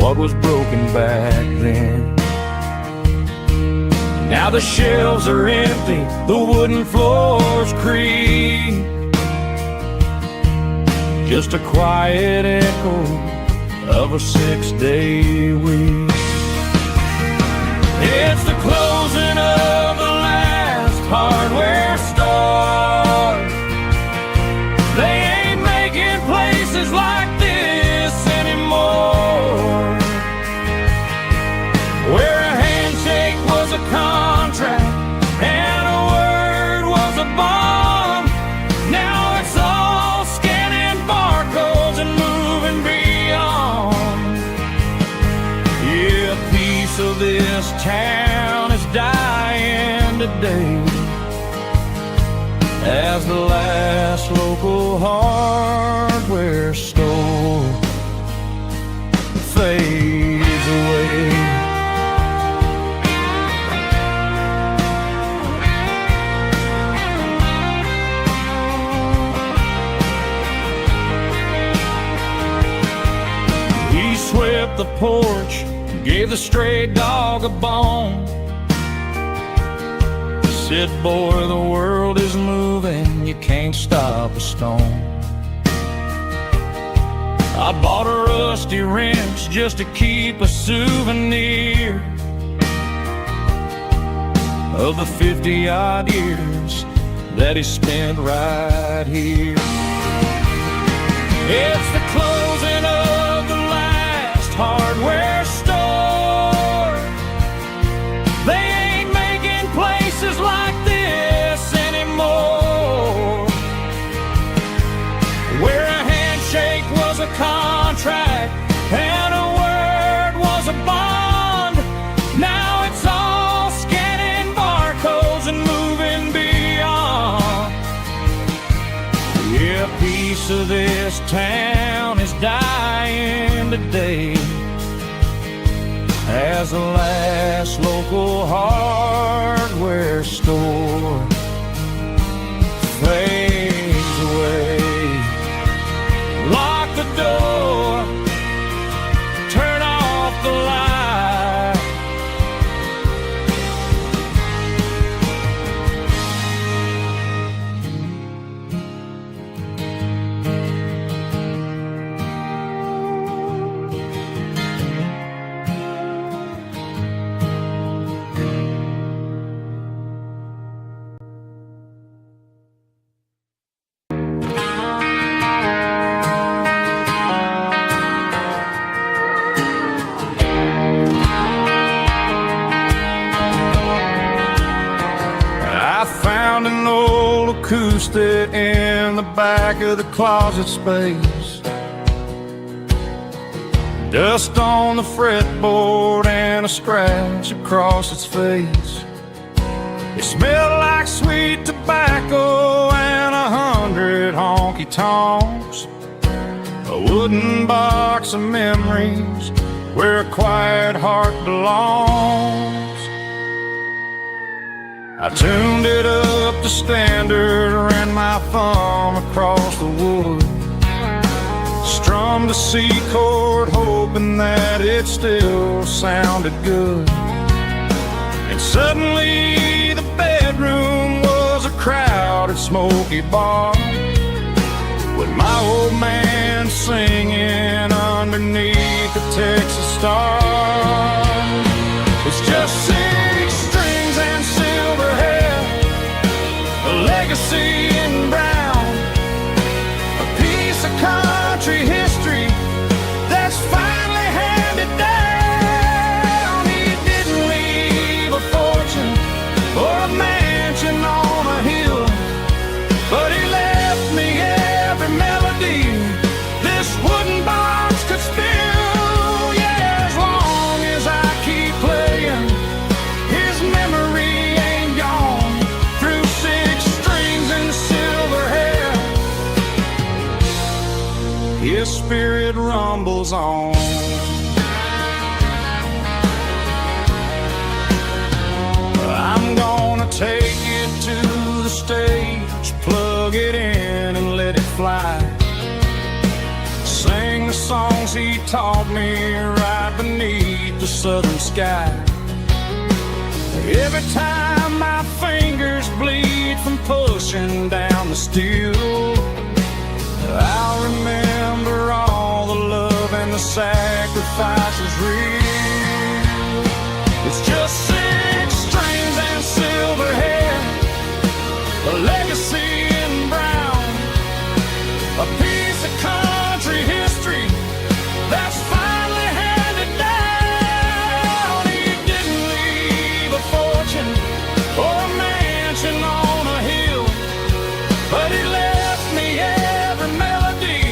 what was broken back then. Now the shelves are empty, the wooden floors creak, just a quiet echo of a 6-day week. It's the closing of the last hardware store. They ain't making places like this anymore, where a handshake was a contract and a word was a bond. Now it's all scanning barcodes and moving beyond. Yeah, a piece of this town is dying today as the last local hardware store fades away. He swept the porch, gave the stray dog a bone, said, boy, the world is moving, you can't stop a stone. I bought a rusty wrench just to keep a souvenir of the 50-odd years that he spent right here. It's the closing of the last hardware store. They ain't making places like this anymore, where a handshake was a contract and a word was a bond. Now it's all scanning barcodes and moving beyond. Yeah, a piece of this town is dying today as the last local hardware store fades away. Lock the door, turn off the light. An old acoustic in the back of the closet space, dust on the fretboard and a scratch across its face. It smelled like sweet tobacco and 100 honky-tonks, a wooden box of memories where a quiet heart belongs. I tuned it up to standard, ran my thumb across the wood, strummed a C chord hoping that it still sounded good. And suddenly the bedroom was a crowded smoky bar, with my old man singing underneath the Texas star. It's just 6 strings and silver hair, a legacy in brown, a piece of country history that's finally handed down. He didn't leave a fortune or a mansion on a hill, but he left me every melody this wooden box could spill. Yeah, as long as I keep playing, his memory ain't gone. Through 6 strings and silver hair, his spirit rumbles on. I'm gonna take it to the stage, plug it in and let it fly. Sing the songs he taught me right beneath the southern sky. Every time my fingers bleed from pushing down the steel, I'll remember all the love and the sacrifices real. It's just 6 strings and silver hair, a legacy in brown, a piece of country history that's finally handed down. He didn't leave a fortune or a mansion on a hill, but he left me every melody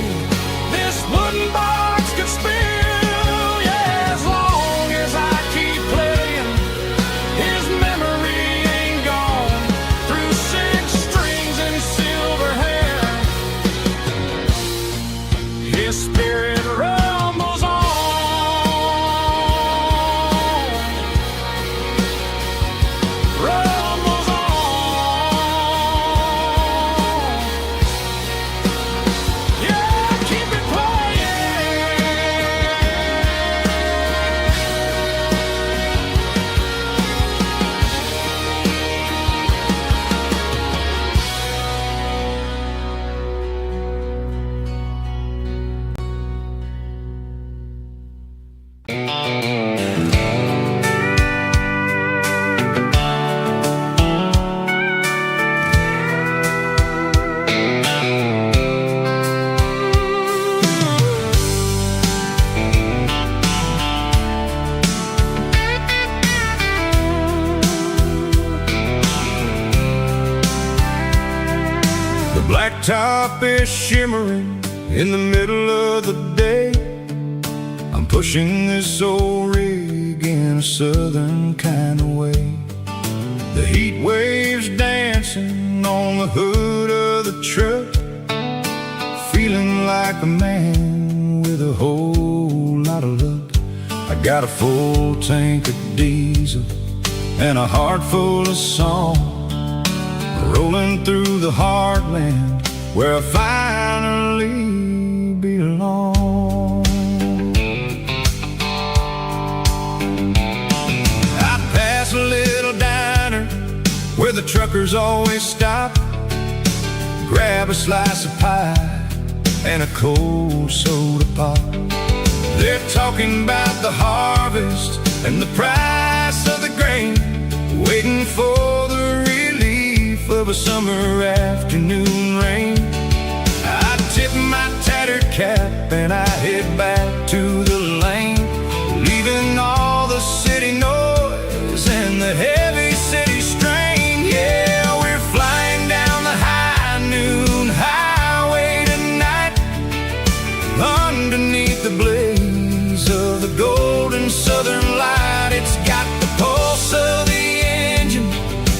this wooden box could spill. Yeah, as long as I keep playing, his memory ain't gone. Through 6 strings and silver hair, his spirit rumbles on, rumbles on. Yeah, keep it playing. The blacktop is shimmering in the middle of the day. I'm pushing this old rig in a southern kind of way. The heat waves dancing on the hood of the truck, feeling like a man with a whole lot of luck. I got a full tank of diesel and a heart full of song, rolling through the heartland where I finally belong. I pass a little diner where the truckers always stop, grab a slice of pie and a cold soda pop. They're talking about the harvest and the price of the grain, waiting for the relief of a summer afternoon rain. I tip my tattered cap and I head back to the lane, leaving all the city noise and the heavy city strain. Yeah, we're flying down the high noon highway tonight, underneath the blaze of the golden southern light. It's got the pulse of the engine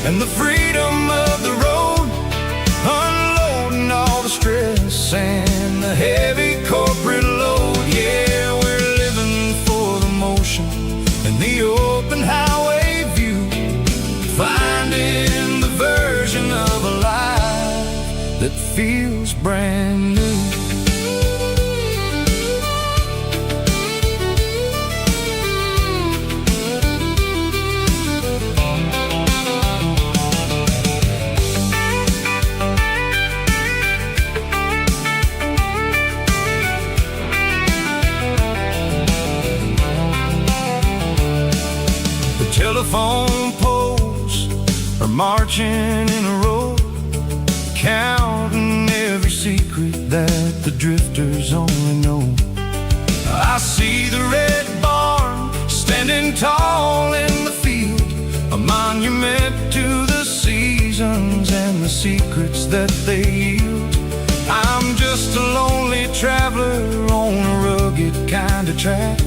and the freedom of the road, unloading all the stress and the heavy corporate load. Yeah, we're living for the motion and the open highway view, finding the version of a life that feels brand new. Telephone poles are marching in a row, counting every secret that the drifters only know. I see the red barn standing tall in the field, a monument to the seasons and the secrets that they yield. I'm just a lonely traveler on a rugged kind of track,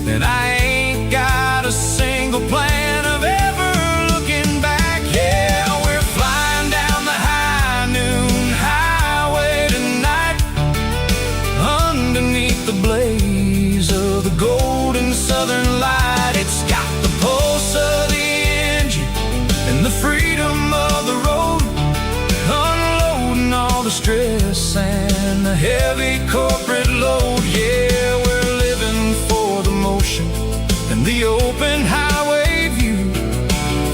and I ain't got a single plan of ever looking back. Yeah, we're flying down the high noon highway tonight, underneath the blaze of the golden southern light. It's got the pulse of the engine and the freedom of the road, unloading all the stress and the heavy corporate load. Yeah, ocean and the open highway view,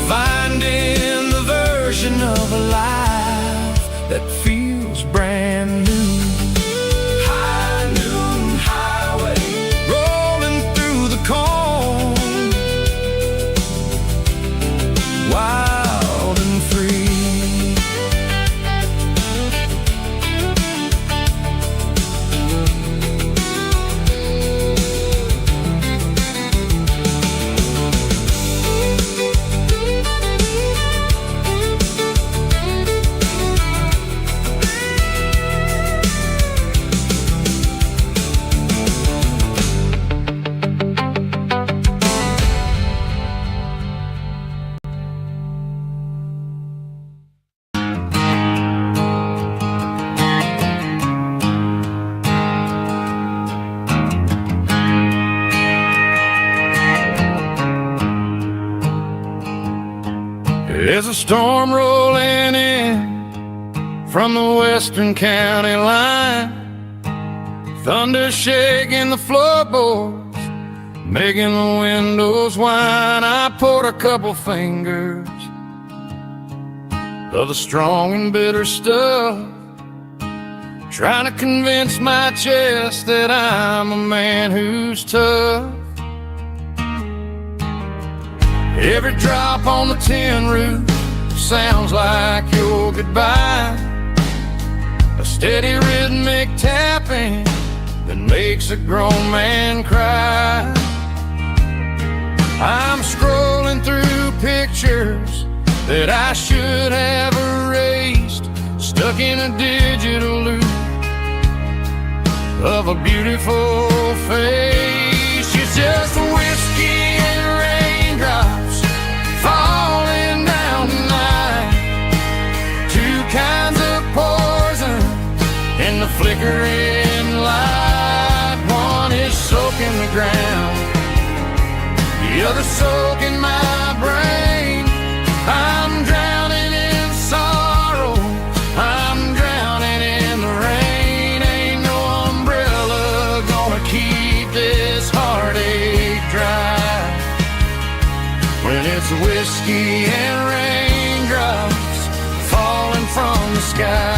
finding the version of a life that feels brand new. High noon highway, rolling through the corn, wild and free. There's a storm rolling in from the western county line, thunder shaking the floorboards, making the windows whine. I poured a couple fingers of the strong and bitter stuff, trying to convince my chest that I'm a man who's tough. Every drop on the tin roof sounds like your goodbye, a steady rhythmic tapping that makes a grown man cry. I'm scrolling through pictures that I should have erased, stuck in a digital loop of a beautiful face. It's just whiskey and raindrops falling down tonight, two kinds of poison in the flickering light. One is soaking the ground, the other soaking my brain. I'm drowning in sorrow, I'm drowning in the rain. Ain't no umbrella gonna keep this heartache dry when it's whiskey and raindrops falling from the sky.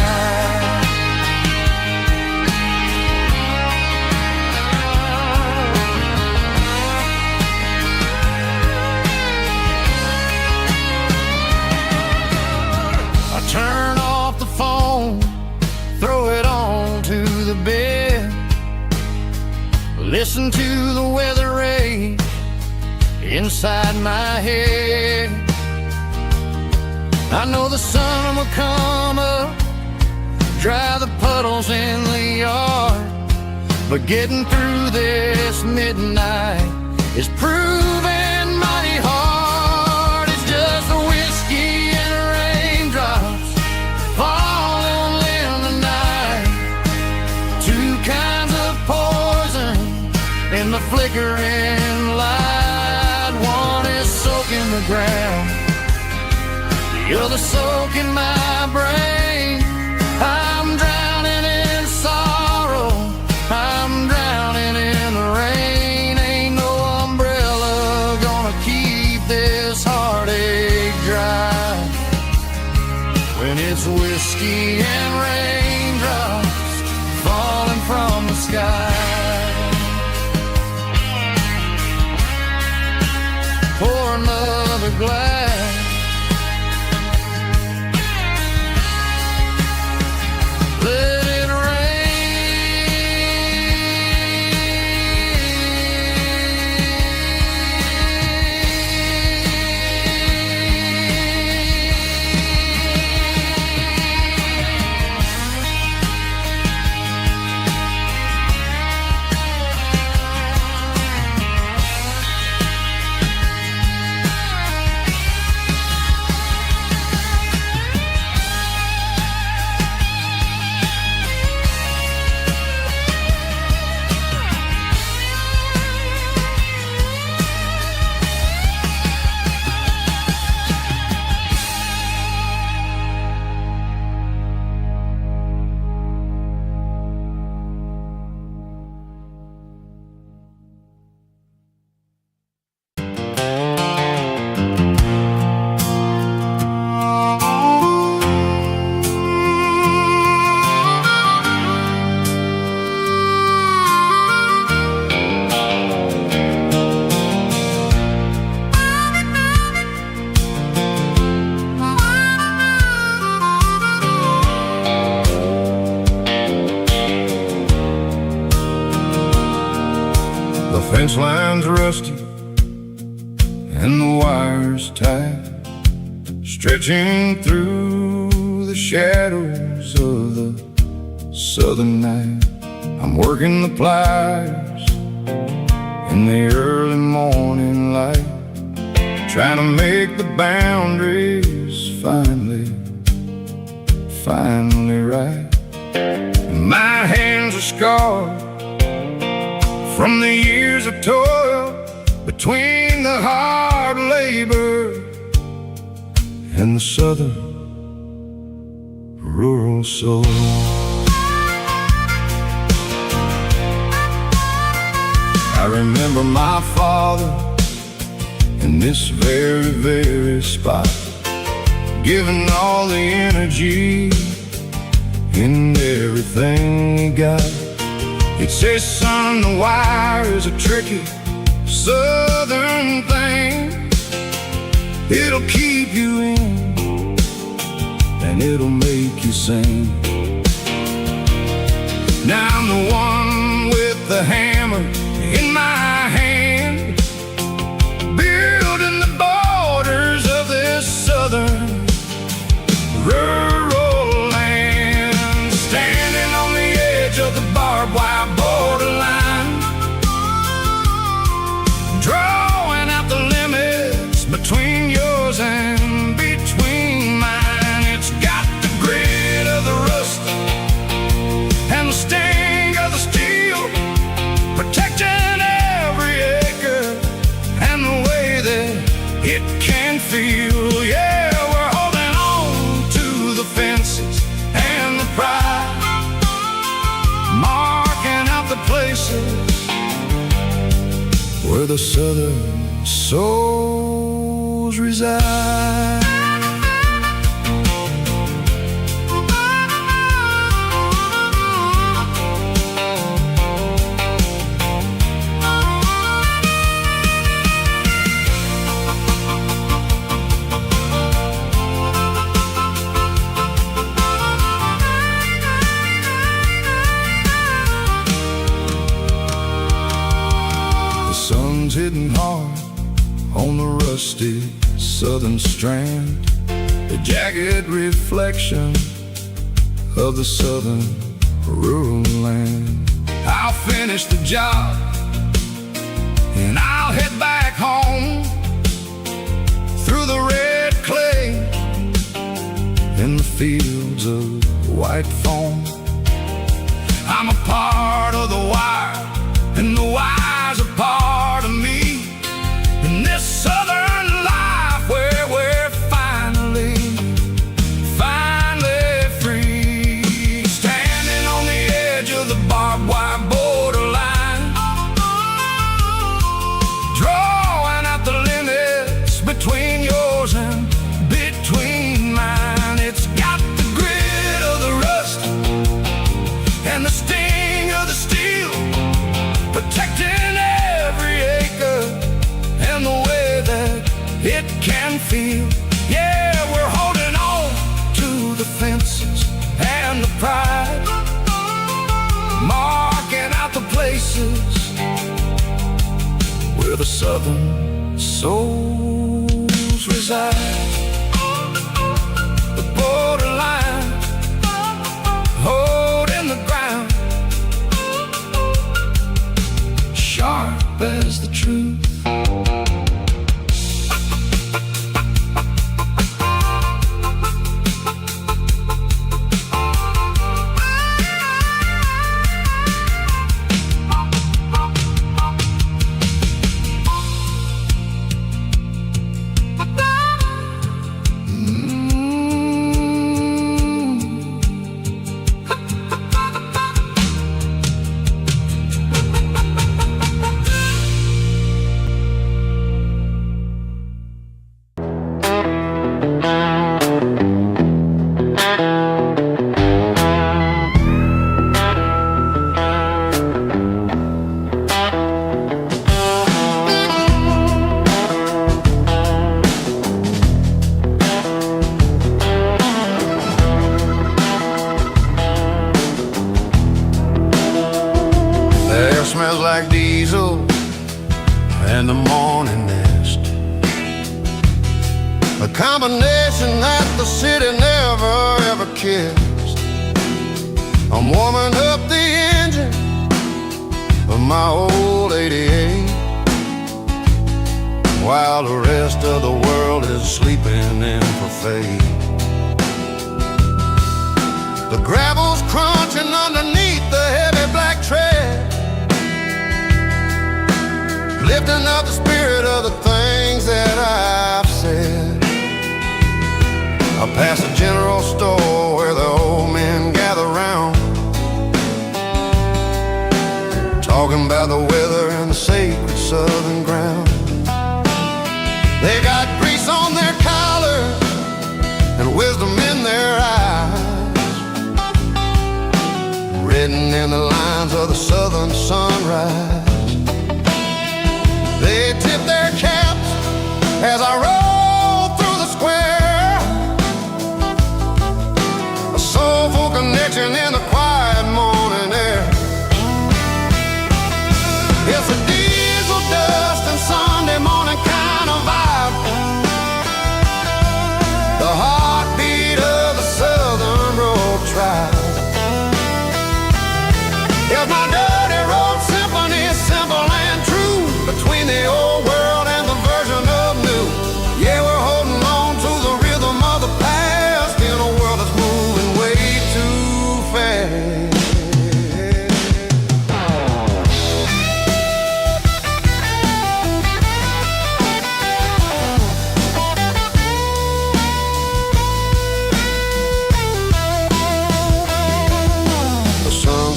I turn off the phone, throw it on to the bed, listen to the weather rage inside my head. I know the sun will come up, dry the puddles in the yard, but getting through this midnight is proving mighty hard. It's just a whiskey and raindrops falling in the night, two kinds of poison in the flickering light. One is soaking the ground, the other soaking my brain. I'm drowning in sorrow, I'm drowning in the rain. Ain't no umbrella gonna keep this heartache dry when it's whiskey and raindrops falling from the sky. Pour another glass, let it rain. fence line's rusty and the wires tight, stretching through the shadows of the southern night. I'm working the pliers in the early morning light, trying to make the boundaries finally right. My hands are scarred from the years of toil, between the hard labor and the southern rural soul. I remember my father in this very, very spot, giving all the energy in everything he got. He'd say, son, the wire is a tricky southern thing. It'll keep you in and it'll make you sing. Now I'm the one with the hammer in my hand, building the borders of this southern rural land, standing on the edge of the barbed wire borderline, drawing out the limits between yours and between mine. It's got the grit of the rust and the sting of the steel, protecting every acre and the way that it can feel. Yeah, we're holding on to the fences and the pride, marking out the places where the southern souls reside. Sun's hitting hard on the rusty southern strand, the jagged reflection of the southern rural land. I'll finish the job and I'll head back home through the red clay in the fields of white foam. I'm a part of the wire and the wire's a part of me, in this southern life where we're finally free, standing on the edge of the barbed wire borderline, drawing out the limits between yours and between mine. It's got the grit of the rust and the sting of the steel, protecting every acre and the way that it can feel. Yeah, we're holding on to the fences and the pride, marking out the places where the southern souls reside. The borderline, holding the ground, sharp as the truth. and the morning mist. A combination that the city never ever kissed. I'm warming up the engine of my old 88, while the rest of the world is sleeping in for fate. The gravel's crunching underneath the heavy black tread, lifting up the spirit of the things that I've said. I pass a general store where the old men gather round, talking about the weather and the sacred southern ground. They got grease on their collars and wisdom in their eyes, written in the lines of the southern sunrise. They tip their caps as I roll through the square, a soulful connection in the quiet morning air. It's a diesel dust and Sunday morning kind of vibe, the heartbeat of the Southern Road Tribe. Here's my dirty road symphony, simple and true, between the old world and the version of new. Yeah, we're holding on to the rhythm of the past in a world that's moving way too fast.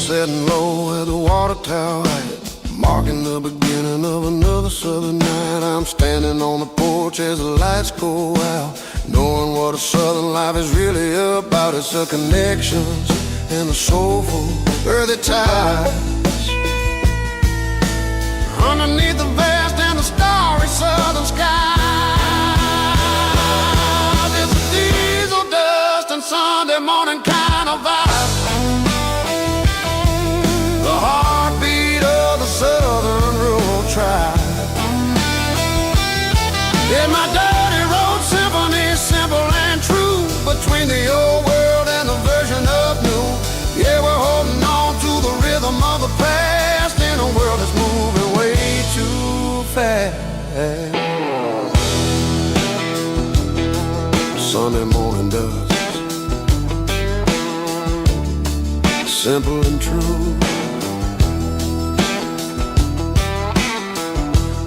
Setting low at the water tower, marking the beginning of another southern night. I'm standing on the porch as the lights go out, knowing what a southern life is really about. It's the connections and the soulful earthy ties, underneath the vast and the starry southern skies. It's a diesel dust and Sunday morning kind of vibe, the heartbeat of the Southern Rural Tribe. In my dirty road symphony, simple and true, between the old world and the version of new. Yeah, we're holding on to the rhythm of the past in a world that's moving way too fast. Sunday morning dust, simple and true,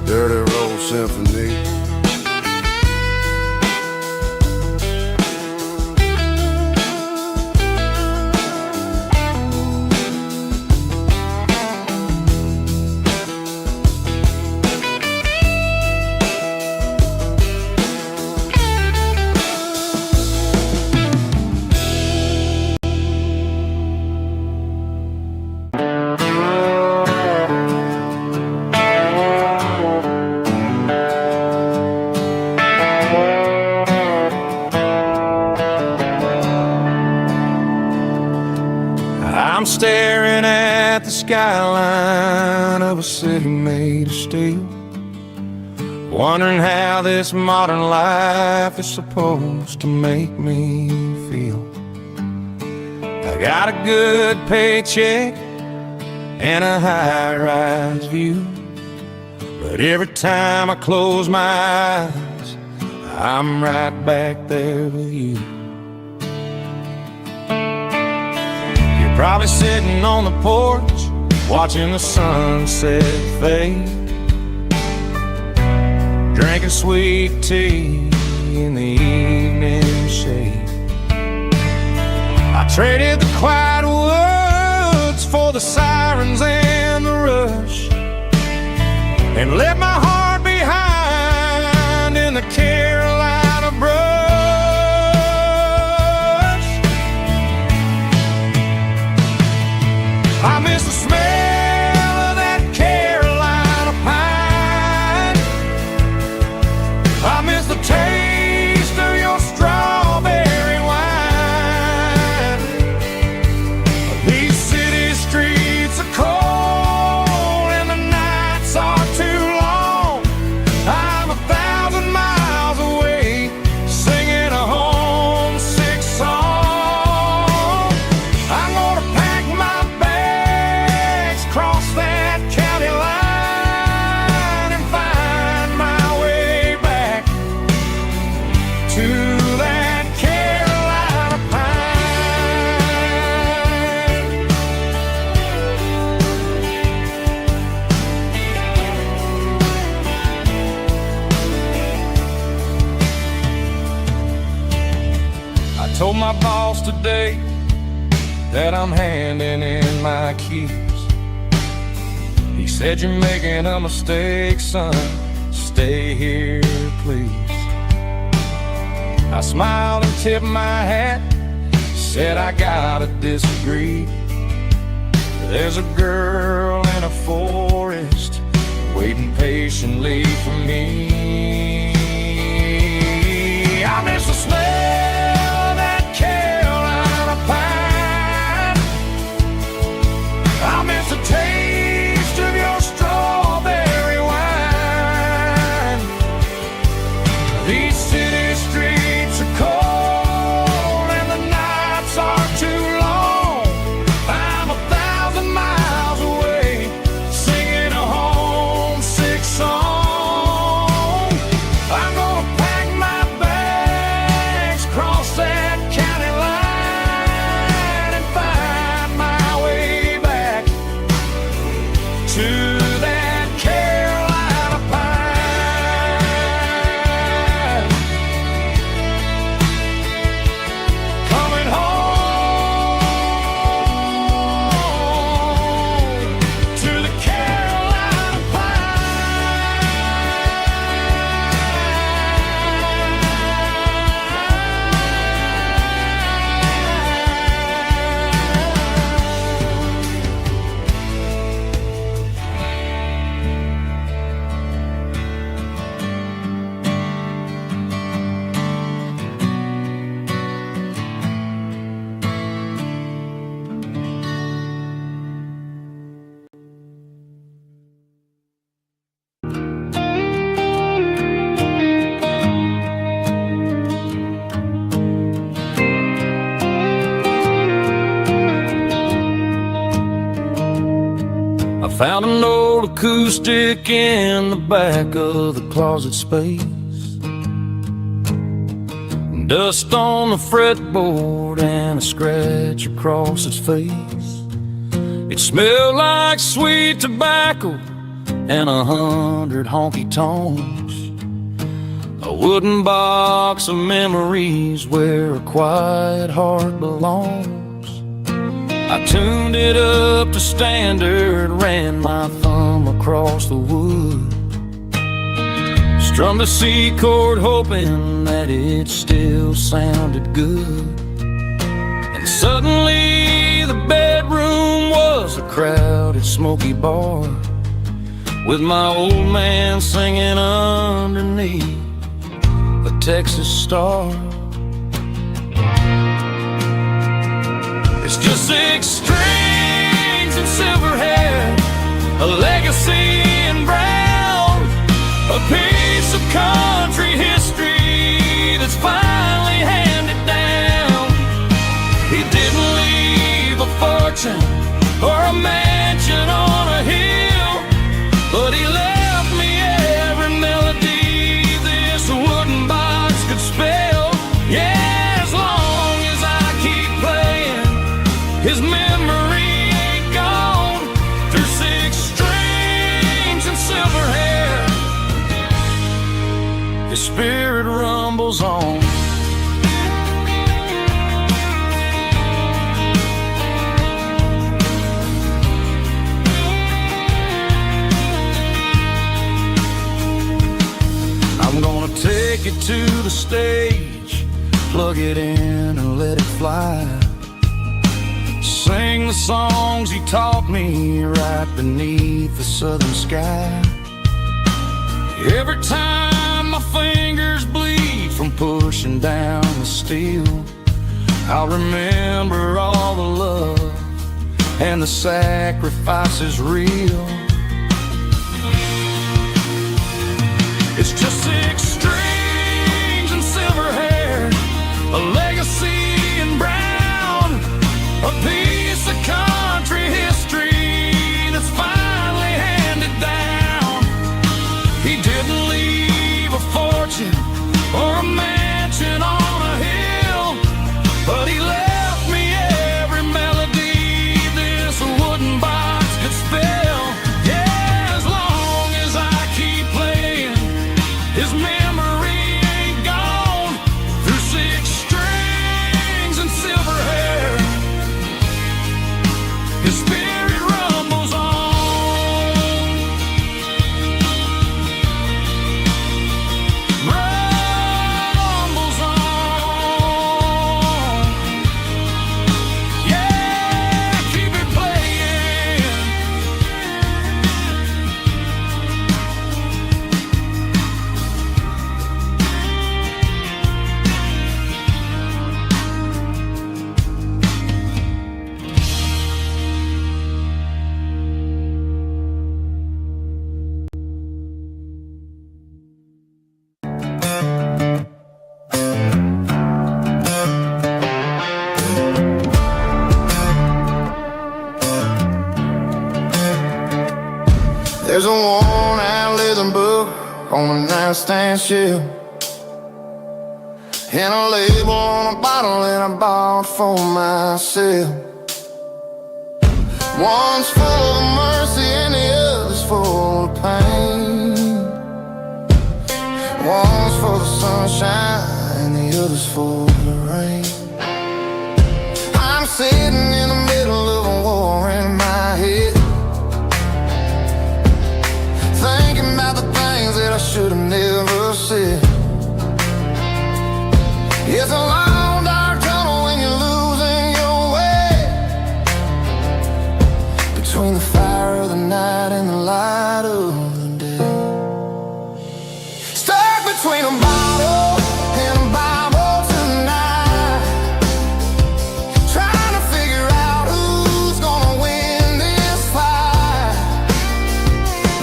dirty road symphony. I'm staring at the skyline of a city made of steel, wondering how this modern life is supposed to make me feel. I got a good paycheck and a high-rise view, but every time I close my eyes, I'm right back there with you. Probably sitting on the porch, watching the sunset fade, drinking sweet tea in the evening shade. I traded the quiet woods for the sirens and the rush, and left my heart behind in the Carolina brush. I miss the smell of that Carolina pine. I miss the taste of your strawberry wine. These city streets are cold and the nights are too long. told my boss today that I'm handing in my keys. He said, "You're making a mistake, son. Stay here, please." I smiled and tipped my hat, said, "I gotta disagree. There's a girl in a forest waiting patiently for me. I miss the smell of that Carolina pine. I miss the taste of your strawberry wine. These city streets are cold and the nights are too long. I'm 1,000 miles away singing a homesick song. I'm gonna pack my bags, cross that county line, and find my way back to that Carolina pine. Coming home to the Carolina I found an old acoustic in the back of the closet space. Dust on the fretboard and a scratch across its face. It smelled like sweet tobacco and 100 honky tonks. A wooden box of memories where a quiet heart belongs. I tuned it up to standard, ran my thumb across the wood, strummed a C chord hoping that it still sounded good. And suddenly the bedroom was a crowded smoky bar, with my old man singing underneath the Texas star. It's just 6 strings and silver hair, a legacy in brown, a piece of country history that's finally handed down. He didn't leave a fortune or a mansion on a hill, but he left me every melody this wooden box could spell. Yeah, as long as I keep playing, his memory ain't gone. Through 6 strings and silver hair, his spirit rumbles on. I'm gonna take it to the stage, plug it in and let it fly. Sing the songs he taught me right beneath the southern sky. Every time my fingers bleed from pushing down the steel, I'll remember all the love and the sacrifices real. It's just 6 strings and silver hair, a legacy in brown, a piece of country history that's finally handed down. He didn't leave a fortune or a mansion on a hill, but he left me every melody this wooden box could spell. Yeah, as long as I keep playing, his memory ain't gone. Through 6 strings There's a worn-out leather book on the nightstand shelf, and a label on a bottle that I bought for myself. One's full of mercy and the other's full of pain. One's for the sunshine and the other's for the rain. I'm sitting in the middle of a war in my head, thinking about the things that I should have never said. It's a long dark tunnel when you're losing your way, between the fire of the night and the light of the day. Stuck between a bottle and a Bible tonight, trying to figure out who's gonna win this fight.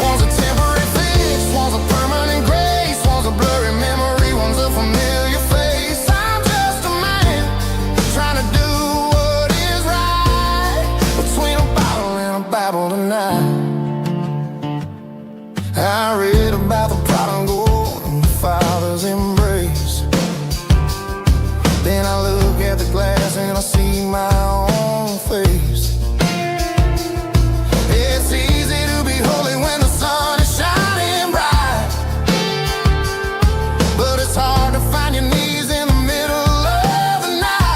One's a temporary fix, one's a permanent grace, one's a blurry memory, one's a familiar face. I'm just a man trying to do what is right, between a bottle and a Bible tonight. I read about the prodigal and the Father's embrace. Then I look at the glass and I see my own face. It's easy to be holy when the sun is shining bright, but it's hard to find your knees in the middle of the night.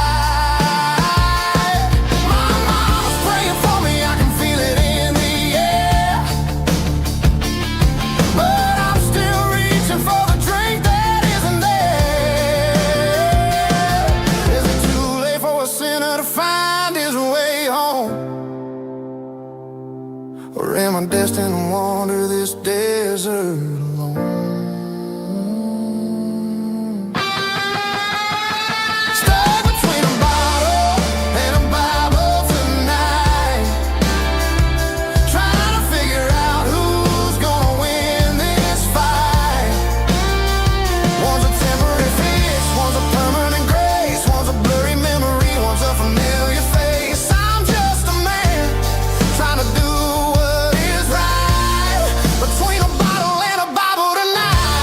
My mom's praying for me, I can feel it in the air, but I'm still reaching for the drink that isn't there. Is it too late for a sinner to find his way home? Or am I destined to wander this desert alone? Stuck between a bottle and a Bible tonight, trying to figure out who's gonna win this fight. One's a temporary fix, one's a permanent grace, one's a blurry memory, one's a familiar face. I'm just a man trying to do what is right, between a bottle and a Bible tonight.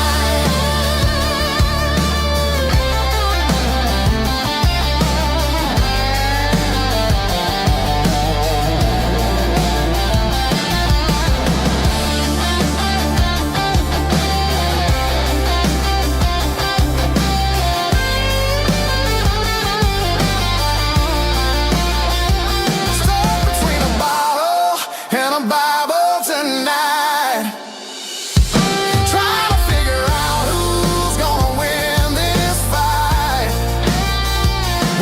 Stuck between a bottle and a Bible tonight, trying to figure out who's gonna win this fight.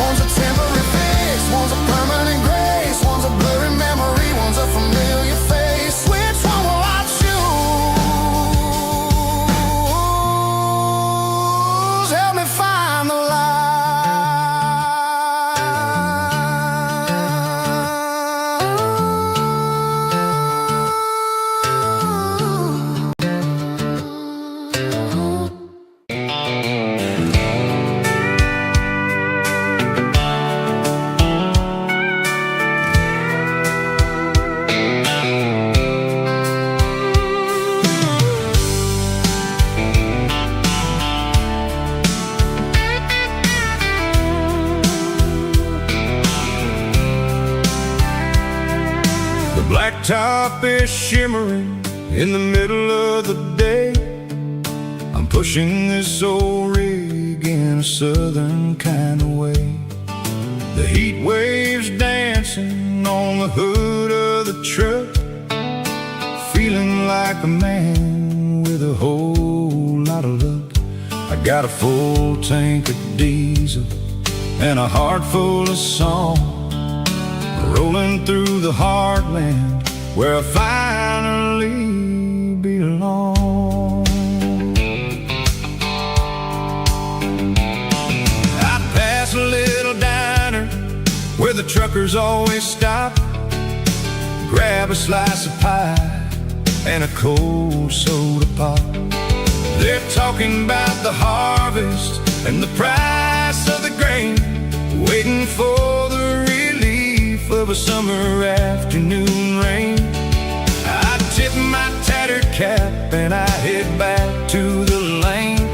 One's a temporary fix, one's a permanent grace, one's a blurry memory, one's a familiar face. Which one will I choose? Help me find the light. The blacktop is shimmering in the middle of the day. I'm pushing this old rig in a southern kind of way. The heat waves dancing on the hood of the truck, feeling like a man with a whole lot of luck. I got a full tank of diesel and a heart full of song, rolling through the heartland where I finally belong. I'd pass a little diner where the truckers always stop, grab a slice of pie and a cold soda pop. They're talking about the harvest and the price of the grain, waiting for the relief of a summer afternoon rain. I tip my tattered tattered cap and I head back to the lane,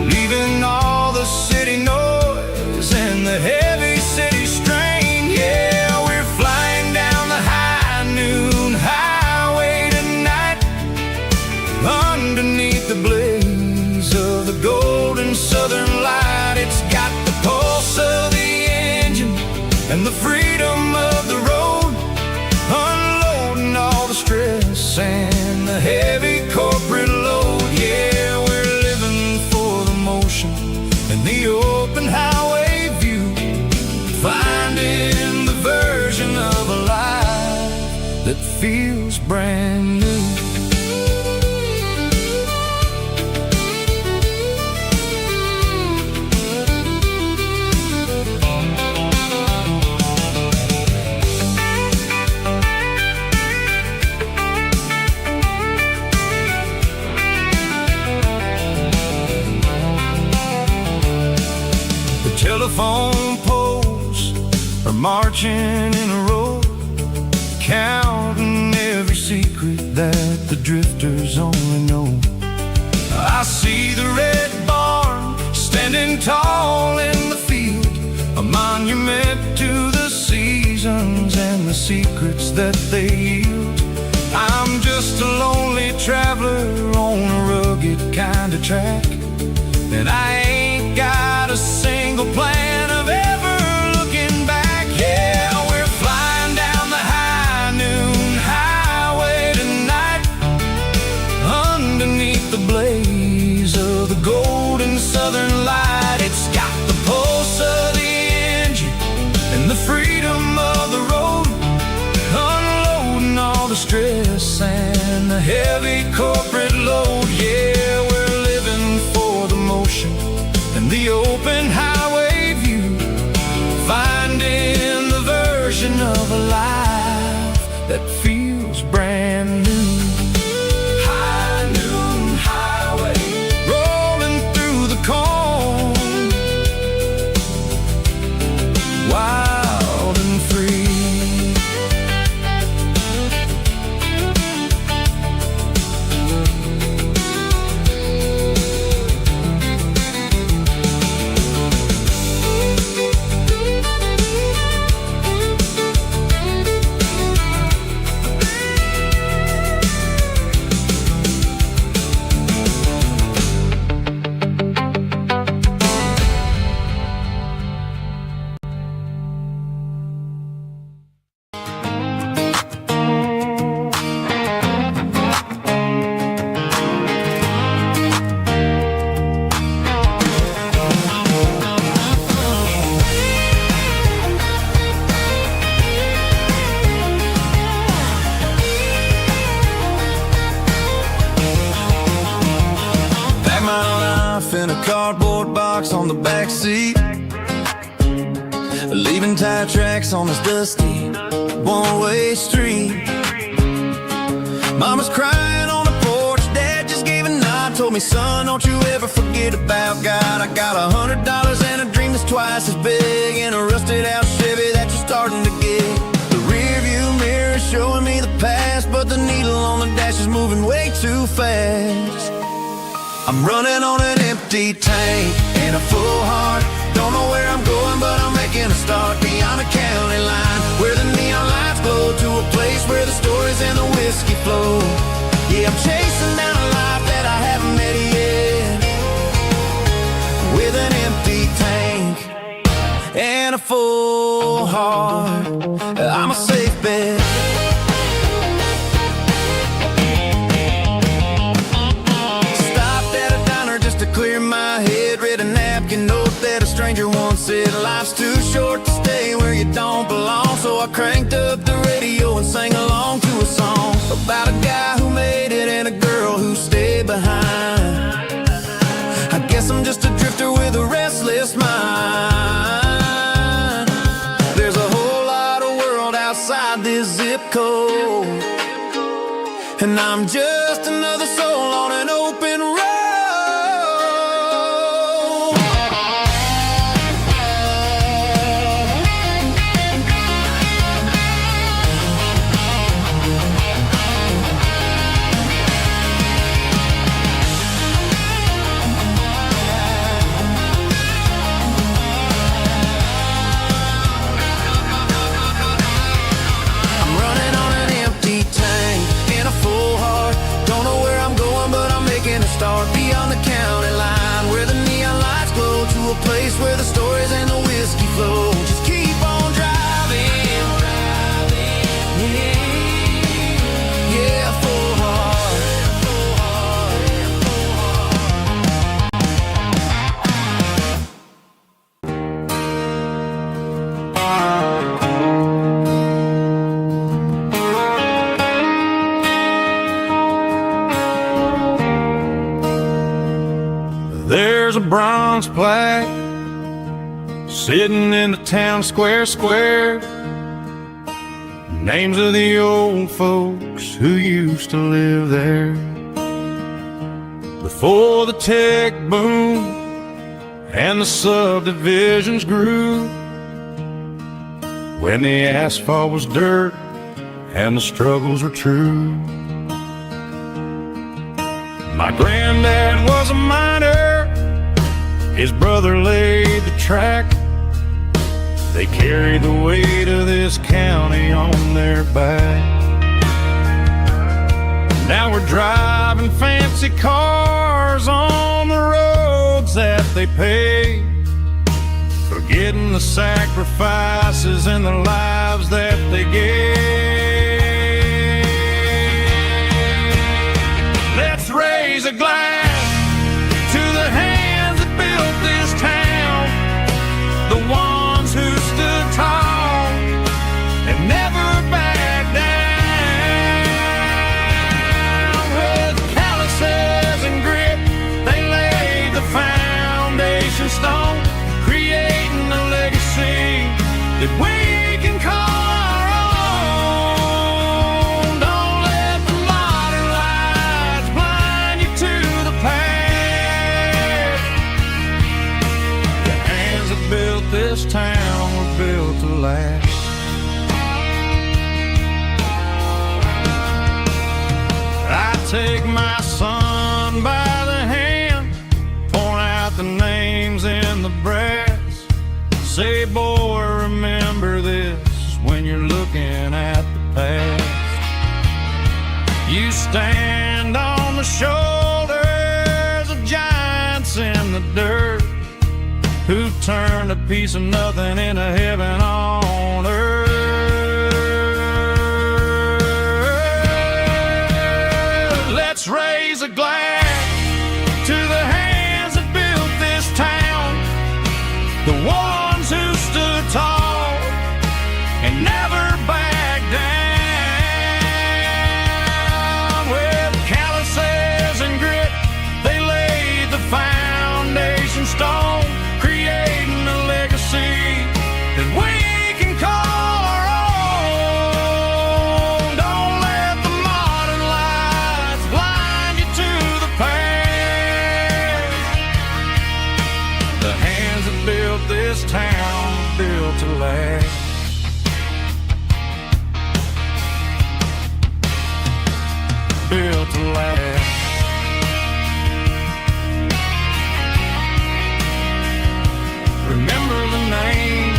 leaving all the city noise and the heavy city strain. Yeah, we're flying down the high noon highway tonight, underneath the blaze of the golden southern light. It's got the pulse of the engine and the freedom of the road, unloading all the stress and the heavy corporate load. Yeah, we're living for the motion and the open highway view, finding the version of a life that feels brand new. Telephone poles are marching in a row, counting every secret that the drifters only know. I see the red barn standing tall in the field, a monument to the seasons and the secrets that they yield. I'm just a lonely traveler on a rugged kind of track, and I ain't got a single plan of ever looking back. Yeah, we're flying down the high noon highway tonight, underneath the blaze of the golden southern light. It's got the pulse of the engine and the freedom of the road, unloading all the stress and the heavy corporate load. Yeah, we're living for the motion and the open highway view, finding the version of a life that feels brand new. High noon highway, rolling through the corn, wild and free. In a cardboard box on the back seat, leaving tire tracks on this dusty one-way street. Mama's crying on the porch, Dad just gave a nod, told me, son, don't you ever forget about God. I got $100 and a dream that's twice as big, and a rusted out Chevy that you're starting to get. The rear view mirror is showing me the past, but the needle on the dash is moving way too fast. I'm running on an empty tank and a full heart. Don't know where I'm going, but I'm making a start beyond the county line, where the neon lights glow, to a place where the stories and the whiskey flow. Yeah, I'm chasing down a life that I haven't met yet, with an empty tank and a full heart. I'm a safe bet. Clear my head, read a napkin note that a stranger once said, life's too short to stay where you don't belong. So I cranked up the radio and sang along to a song about a guy who made it and a girl who stayed behind. I guess I'm just a drifter with a restless mind. There's a whole lot of world outside this zip code, and I'm just another soul on an open road. a place where the stories and the whiskey flow. Just keep on driving. Yeah, full heart. There's a bronze plaque sitting in the town square. Names of the old folks who used to live there before the tech boom and the subdivisions grew, when the asphalt was dirt and the struggles were true. My granddad was a miner, his brother laid the track. They carried the weight of this county on their back. Now we're driving fancy cars on the roads that they paved, forgetting the sacrifices and the lives that they gave. Let's raise a glass to the hands that built this town, the ones who stood tall and never backed down. With calluses and grit, they laid the foundation stone, creating a legacy that we can call our own. Don't let the modern lights blind you to the past. The hands that built this town were built to last. I take my son by the hand, point out the names in the brass. Say, boy, remember this when you're looking at the past. You stand on the shoulders of giants in the dirt, who turned a piece of nothing into heaven on earth. Let's raise a glass to the hands that built this town, the ones who stood tall and never backed down. With calluses and grit, they laid the foundation stone, creating a legacy that we can call our own. Don't let the modern lights blind you to the past. The hands that built this town built to last. Built to last. Remember the names.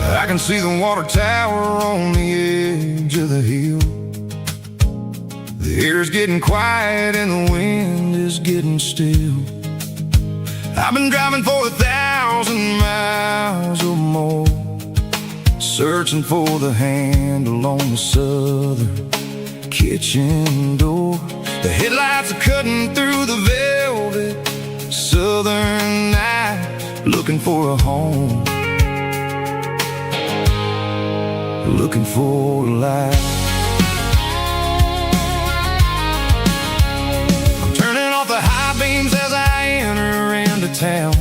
I can see the water tower on the edge of the hill. The air's getting quiet and the wind is getting still. I've been driving for 1,000 miles or more, searching for the handle on the southern kitchen door. The headlights are cutting through the velvet southern night, looking for a home, looking for a life. I'm turning off the high beams as I enter into town,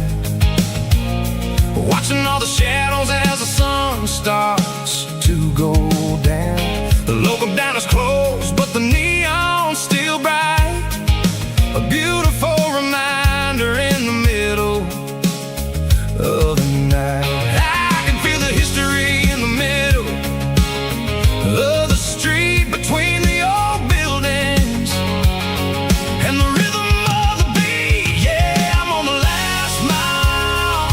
watching all the shadows as the sun starts to go down. The local diner's closed, but the neon's still bright, a beautiful reminder in the middle of the night. I can feel the history in the middle of the street, between the old buildings and the rhythm of the beat. Yeah, I'm on the last mile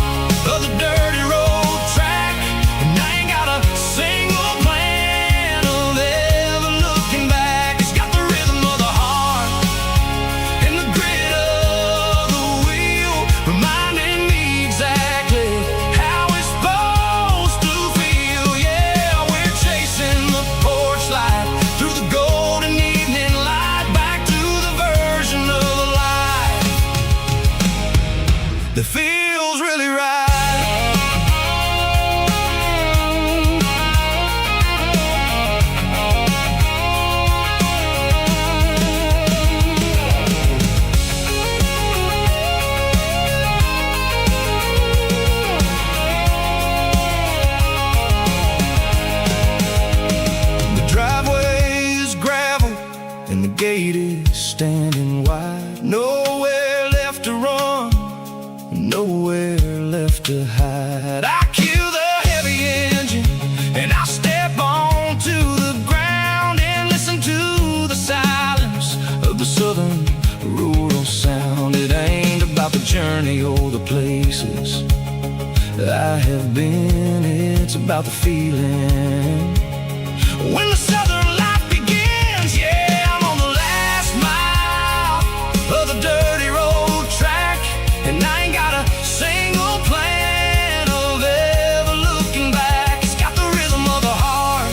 of the dirty road track, and I ain't got a single plan of ever looking back. It's got the rhythm of the heart and the grit of the wheel, reminding me exactly how it's supposed to feel. Yeah, we're chasing the porch light through the golden evening light, back to the version of life that feels really right. The driveway is gravel and the gate is standing wide. Nowhere left to run, nowhere left to hide. I kill the heavy engine and I step onto the ground and listen to the silence of the southern rural sound. It ain't about the journey or the places I have been, it's about the feeling when the southern life begins. Yeah, I'm on the last mile of the dirty road track, and I ain't got a single plan of ever looking back. It's got the rhythm of the heart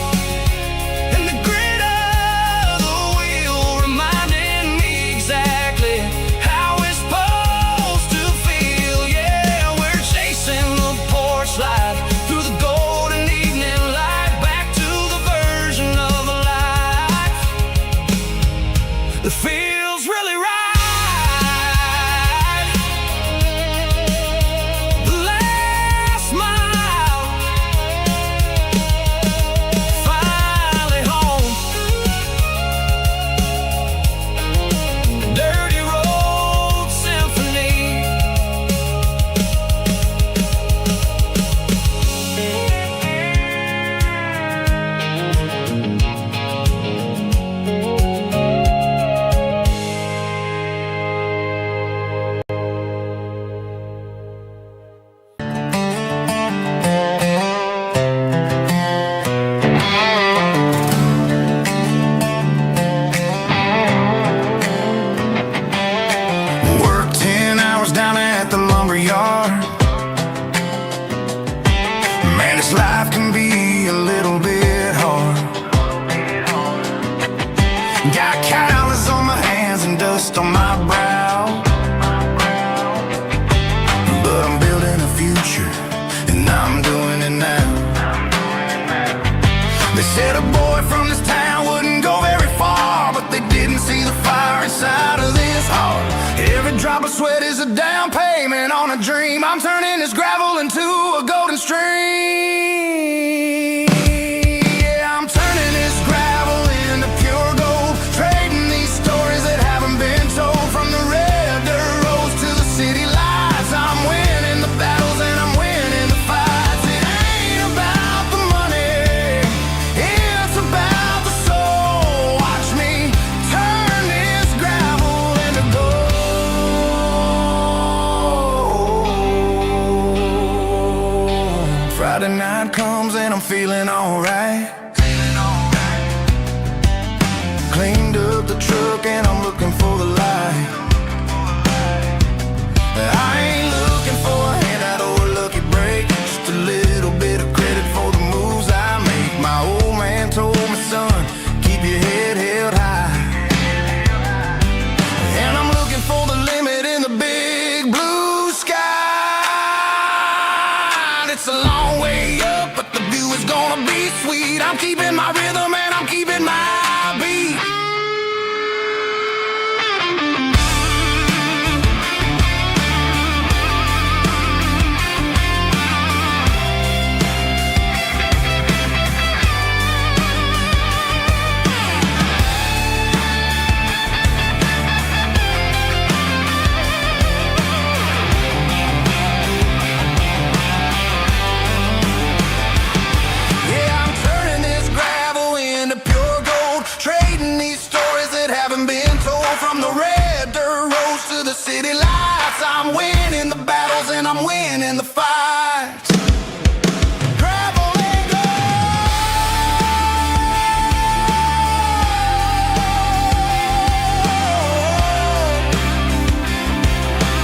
and the grit of the wheel, reminding me exactly how it's supposed to feel. Yeah, we're chasing the porch light through the golden evening light, back to the version of life that feels really right. The last mile, finally home. Dirty road symphony. Work 10 hours down at the lumber yard. Man, this life can be a little bit hard. Got calluses on my hands and dust on my brow, but I'm building a future and I'm doing it now. They said a boy from this town wouldn't go very far, but they didn't see the fire inside of this heart. Every drop of sweat is a down payment on a dream. I'm turning this gravel into a golden stream. Yeah, I'm turning this gravel into pure gold, trading these stories that haven't been told, from the red dirt roads to the city lights. I'm winning the battles and I'm winning the fights. It ain't about the money, it's about the soul. Watch me turn this gravel into gold. Friday night comes and I'm feeling alright. Cleaned up the truck and I'm looking for the light. I ain't looking sweet. I'm keeping my rhythm and I'm keeping my beat. City lights, I'm winning the battles and I'm winning the fights. Gravel and gold.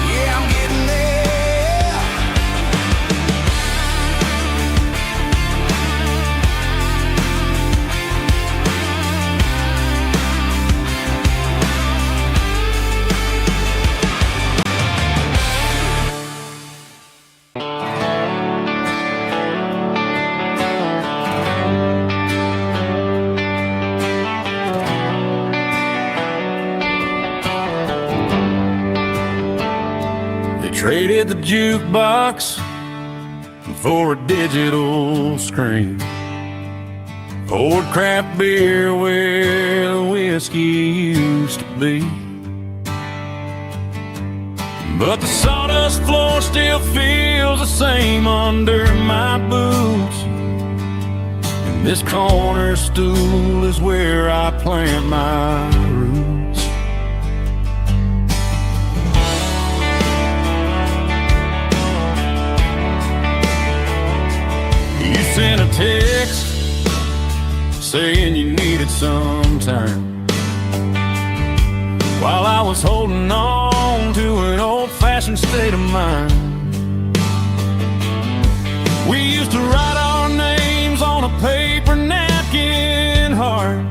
Yeah, I'm getting there. Traded the jukebox for a digital screen. Poured craft beer where the whiskey used to be. But the sawdust floor still feels the same under my boots. And this corner stool is where I plant my roots. Sent a text saying you needed some time, while I was holding on to an old-fashioned state of mind. We used to write our names on a paper napkin heart.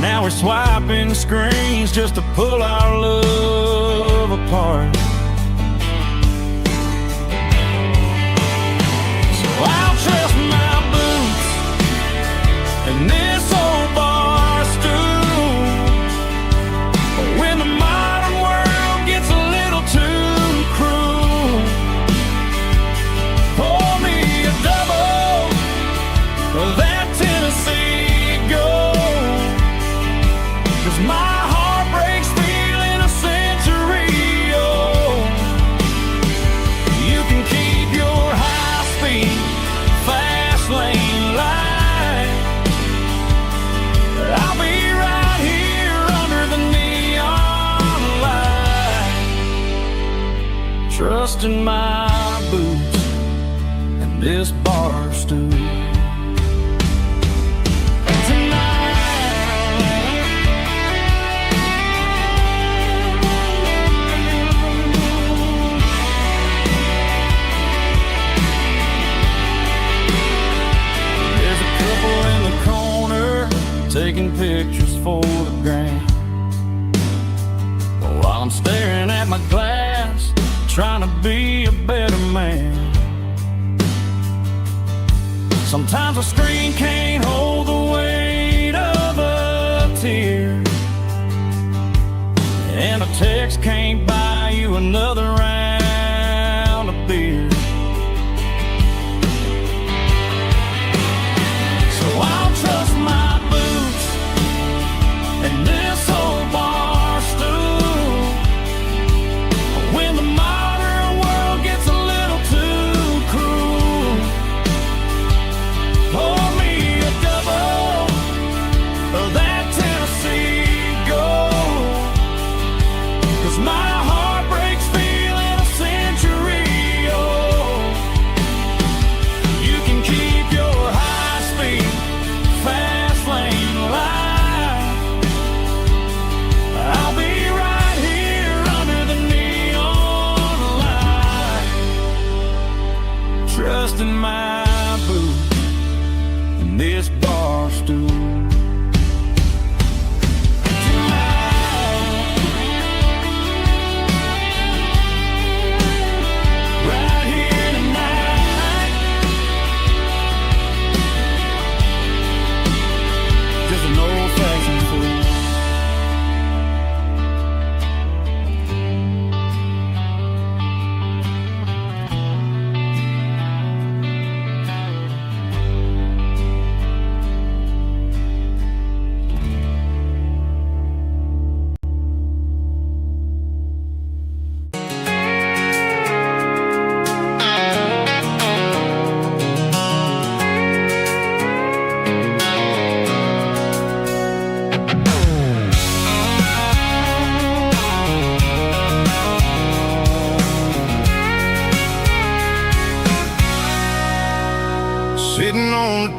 Now we're swiping screens just to pull our love apart. I'll trust my boots and this old bar stool. When the modern world gets a little too cruel, pour me a double of that Tennessee Gold. 'Cause my heart breaks feeling a century old. You can keep your high-speed fast lane light. I'll be right here under the neon light, trusting my boots and this bar stool. Taking pictures for the gram, while I'm staring at my glass, trying to be a better man. Sometimes a screen can't hold the weight of a tear, and a text can't buy you another round of beer. So I'll trust my and this old bar stool. When the modern world gets a little too cruel, pour me a double of that Tennessee Gold. 'Cause my heart breaks feeling a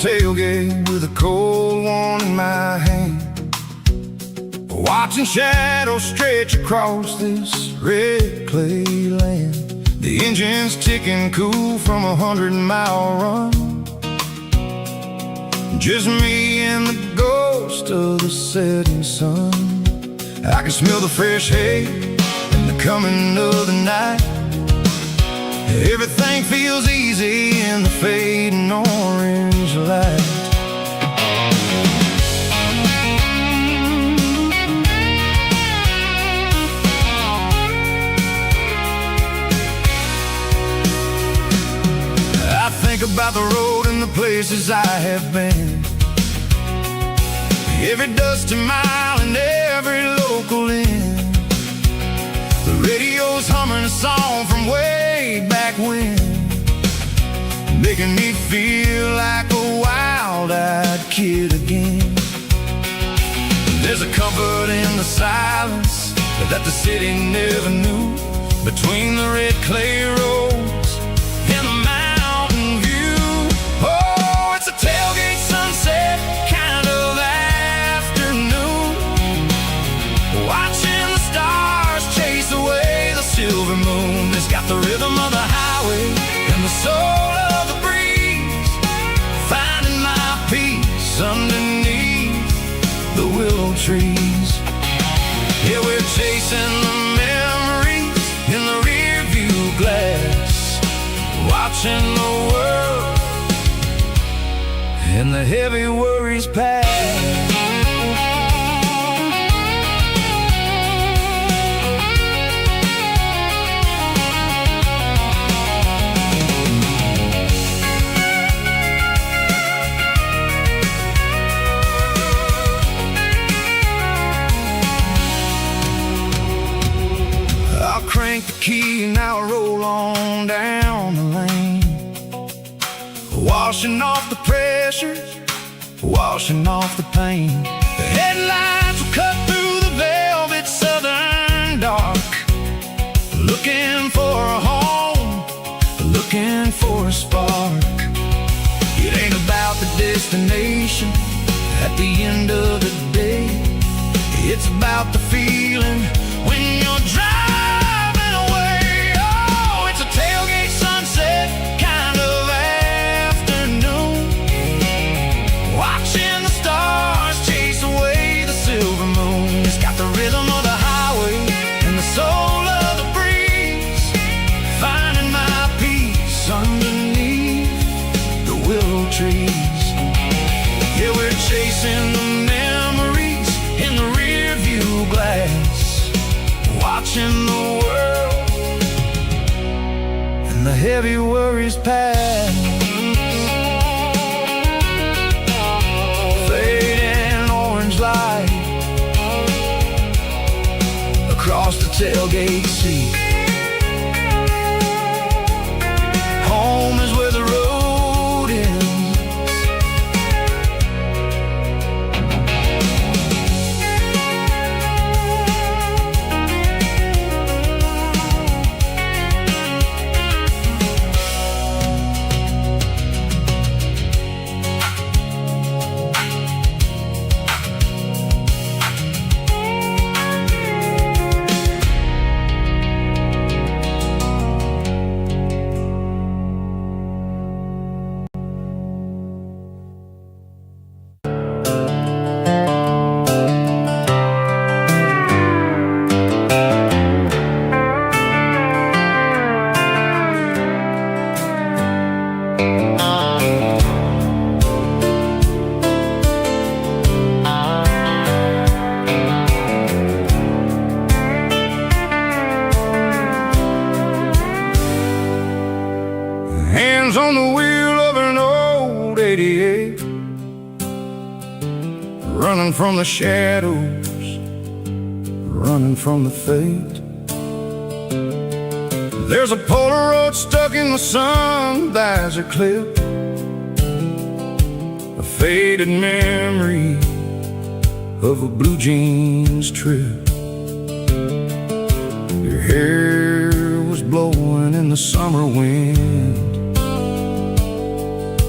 tailgate with a cold one in my hand, watching shadows stretch across this red clay land. The engine's ticking cool from 100-mile run. Just me and the ghost of the setting sun. I can smell the fresh hay and the coming of the night. Everything feels easy in the fading orange light. I think about the road and the places I have been, every dusty mile and every local inn. The radio's humming a song from way back when, making me feel like a wild-eyed kid again. There's a comfort in the silence that the city never knew, between the red clay roads and the mountain view. Oh, it's a tailgate sunset kind of afternoon, watching the stars chase away the silver moon. It's got the rhythm of the highway and the soul of the breeze, finding my peace underneath the willow trees. Yeah, we're chasing the memories in the rear view glass, watching the world and the heavy worries pass. Crank the key and I'll roll on down the lane, washing off the pressure, washing off the pain. The headlights will cut through the velvet southern dark, looking for a home, looking for a spark. It ain't about the destination at the end of the day, it's about the feeling when you're driving. Kind of afternoon, watching the stars chase away the silver moon. It's got the rhythm of the highway and the soul of the breeze, finding my peace underneath the willow trees. Yeah, we're chasing the memories in the rear view glass, watching the world the heavy worries pass. Fading orange light across the tailgate seat. Home is where the road ends. Hands on the wheel of an old 88, running from the shadows, running from the fate. There's a Polaroid stuck in the sun, there's a clip, a faded memory of a blue jeans trip. Your hair was blowing in the summer wind,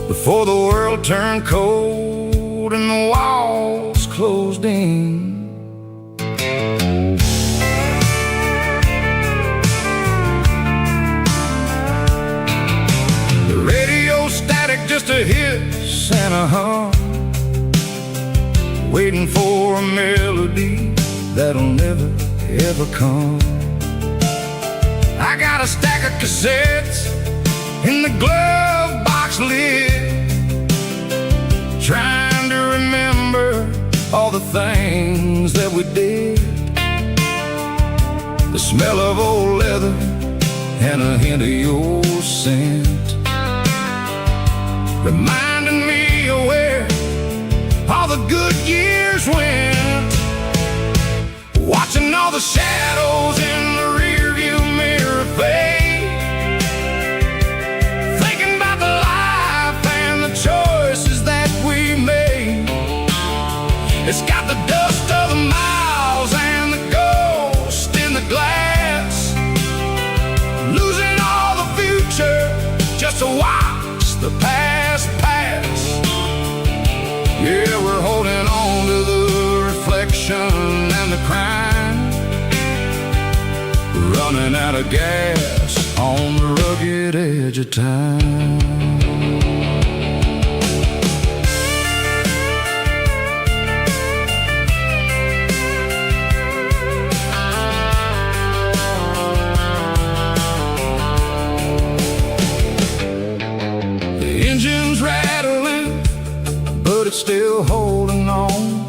before the world turned cold and the walls closed in. The radio static, just a hiss and a hum, waiting for a melody that'll never ever come. I got a stack of cassettes in the glove box lid, trying to remember all the things that we did. The smell of old leather and a hint of your scent, reminding me of where all the good years went. Watching all the shadows in the rearview mirror fade, thinking about the life and the choices that we made. It's got the dust of the miles and the ghost in the glass, losing all the future just to watch the past pass. Yeah, we're holding on to the reflection and the crime, running out of gas on the rugged edge of time. The engine's rattling, but it's still holding on,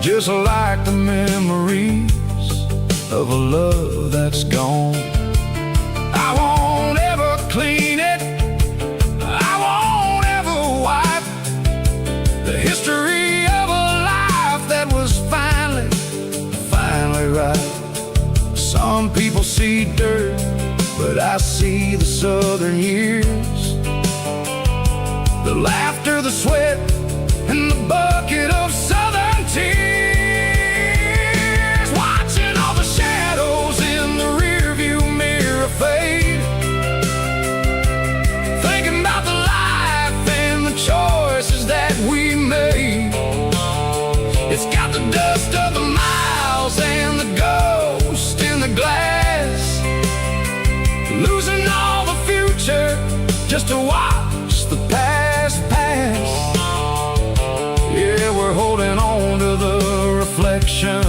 just like the memories of a love that's gone. I won't ever clean it, I won't ever wipe the history of a life that was finally right. Some people see dirt, but I see the southern years, the laughter, the sweat, and the bucket of southern tears. Watching all the shadows in the rearview mirror fade, thinking about the life and the choices that we made. It's got the dust of the miles and the ghost in the glass, losing all the future just to watch the past pass. Yeah, we're holding on to the reflection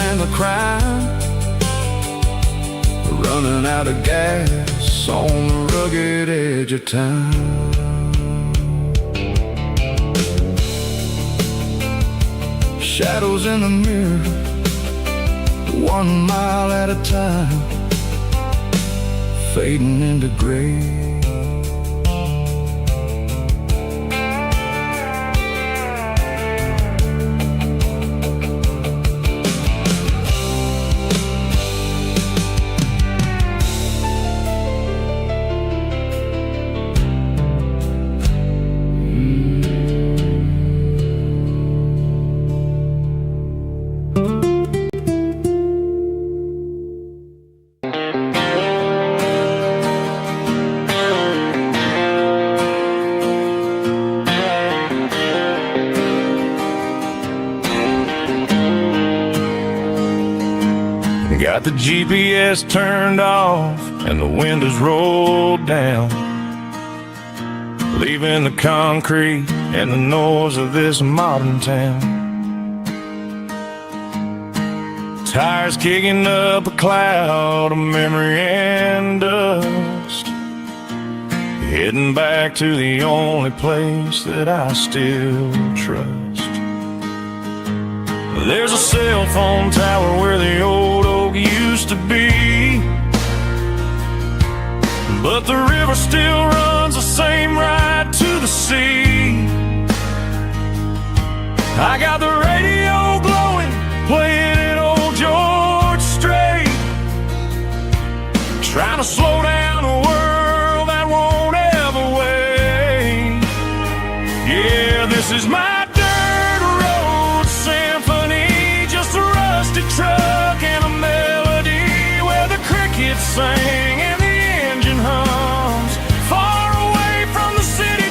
and the crime, running out of gas on the rugged edge of time. Shadows in the mirror, 1 mile at a time, fading into gray. Got the GPS turned off and the windows rolled down, leaving the concrete and the noise of this modern town. Tires kicking up a cloud of memory and dust, heading back to the only place that I still trust. There's a cell phone tower where the old oak used to be, but the river still runs the same right to the sea. I got the radio glowing, playing an old George Strait, trying to slow down a world that won't ever wait. Yeah, this is my truck and a melody where the crickets sing and the engine hums, far away from the city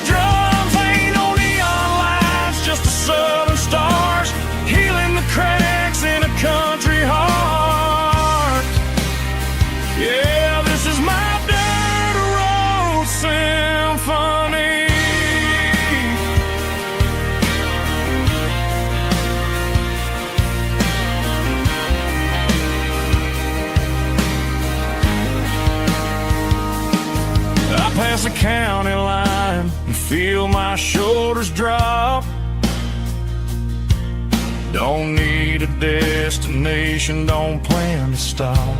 across the county line and feel my shoulders drop. Don't need a destination, don't plan to stop.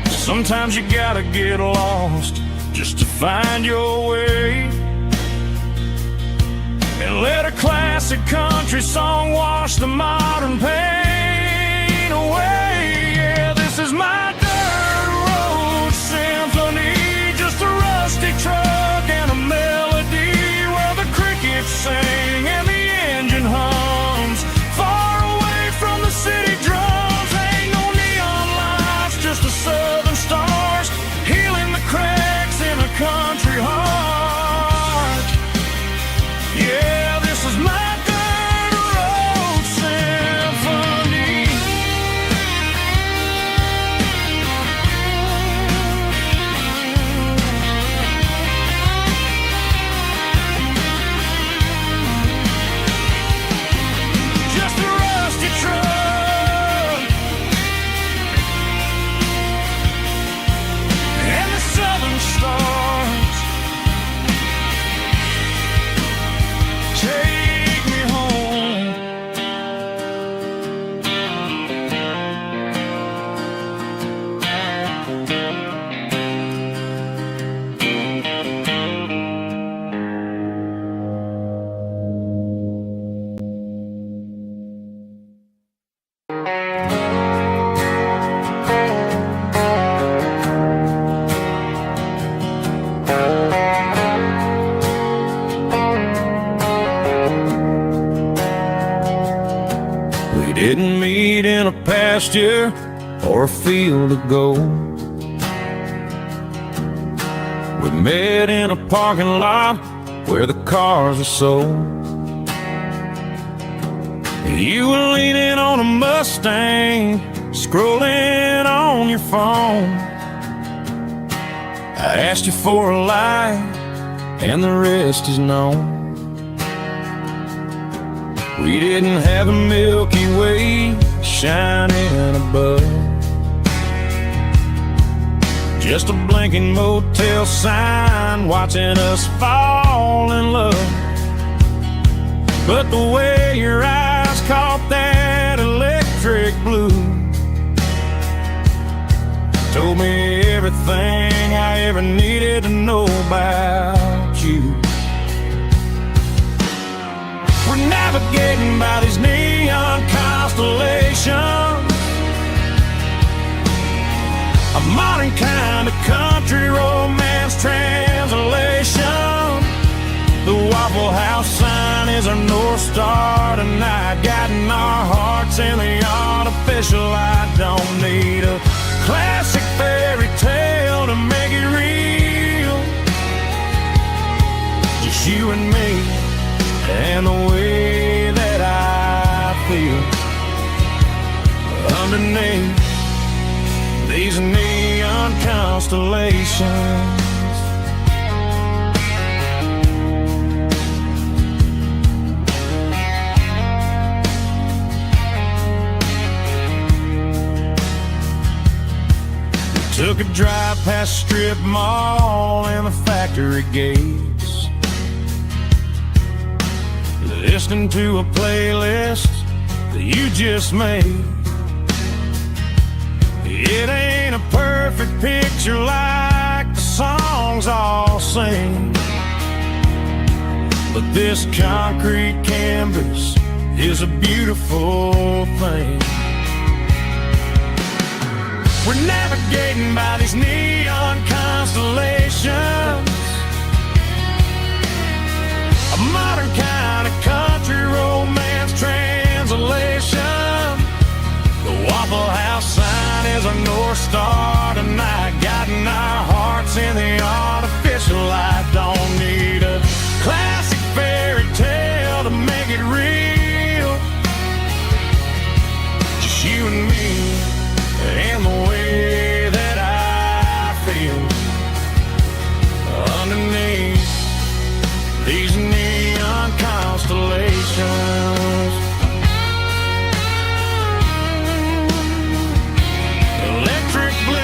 Sometimes you gotta get lost just to find your way, and let a classic country song wash the modern pain away. Yeah, this is my dirt road symphony, just a rusty truck and a melody where the crickets sing and the engine hums far away from the city drums. Ain't no neon lights, just the southern stars healing the cracks in a country heart. Yeah, this is my dirt road symphony. Just a rusty truck and the southern stars take me home. We didn't meet in a pasture or a field of gold. We met in a parking lot where the cars are sold. You were leaning on a Mustang, scrolling on your phone. I asked you for a light, and the rest is known. We didn't have a Milky Way shining above, just a blinking motel sign watching us fall in love. But the way your eyes caught that electric blue told me everything I ever needed to know about you. We're navigating by these neon constellations, a modern kind of country romance translation. The Waffle House sign is our North Star tonight, guiding our hearts in the artificial light. Don't need a classic fairy tale to make it real, just you and me and the way that I feel underneath these neon constellations. We took a drive past strip mall and the factory gates, listening to a playlist that you just made. It ain't a perfect picture like the songs all sing, but this concrete canvas is a beautiful thing. We're navigating by these neon constellations, a modern kind of country romance translation. The Waffle House sign is our North Star tonight, guiding our hearts in the artificial light. Don't need a classic fairy tale to make it real, just you and me and the way that I feel underneath these neon constellations. Electric blue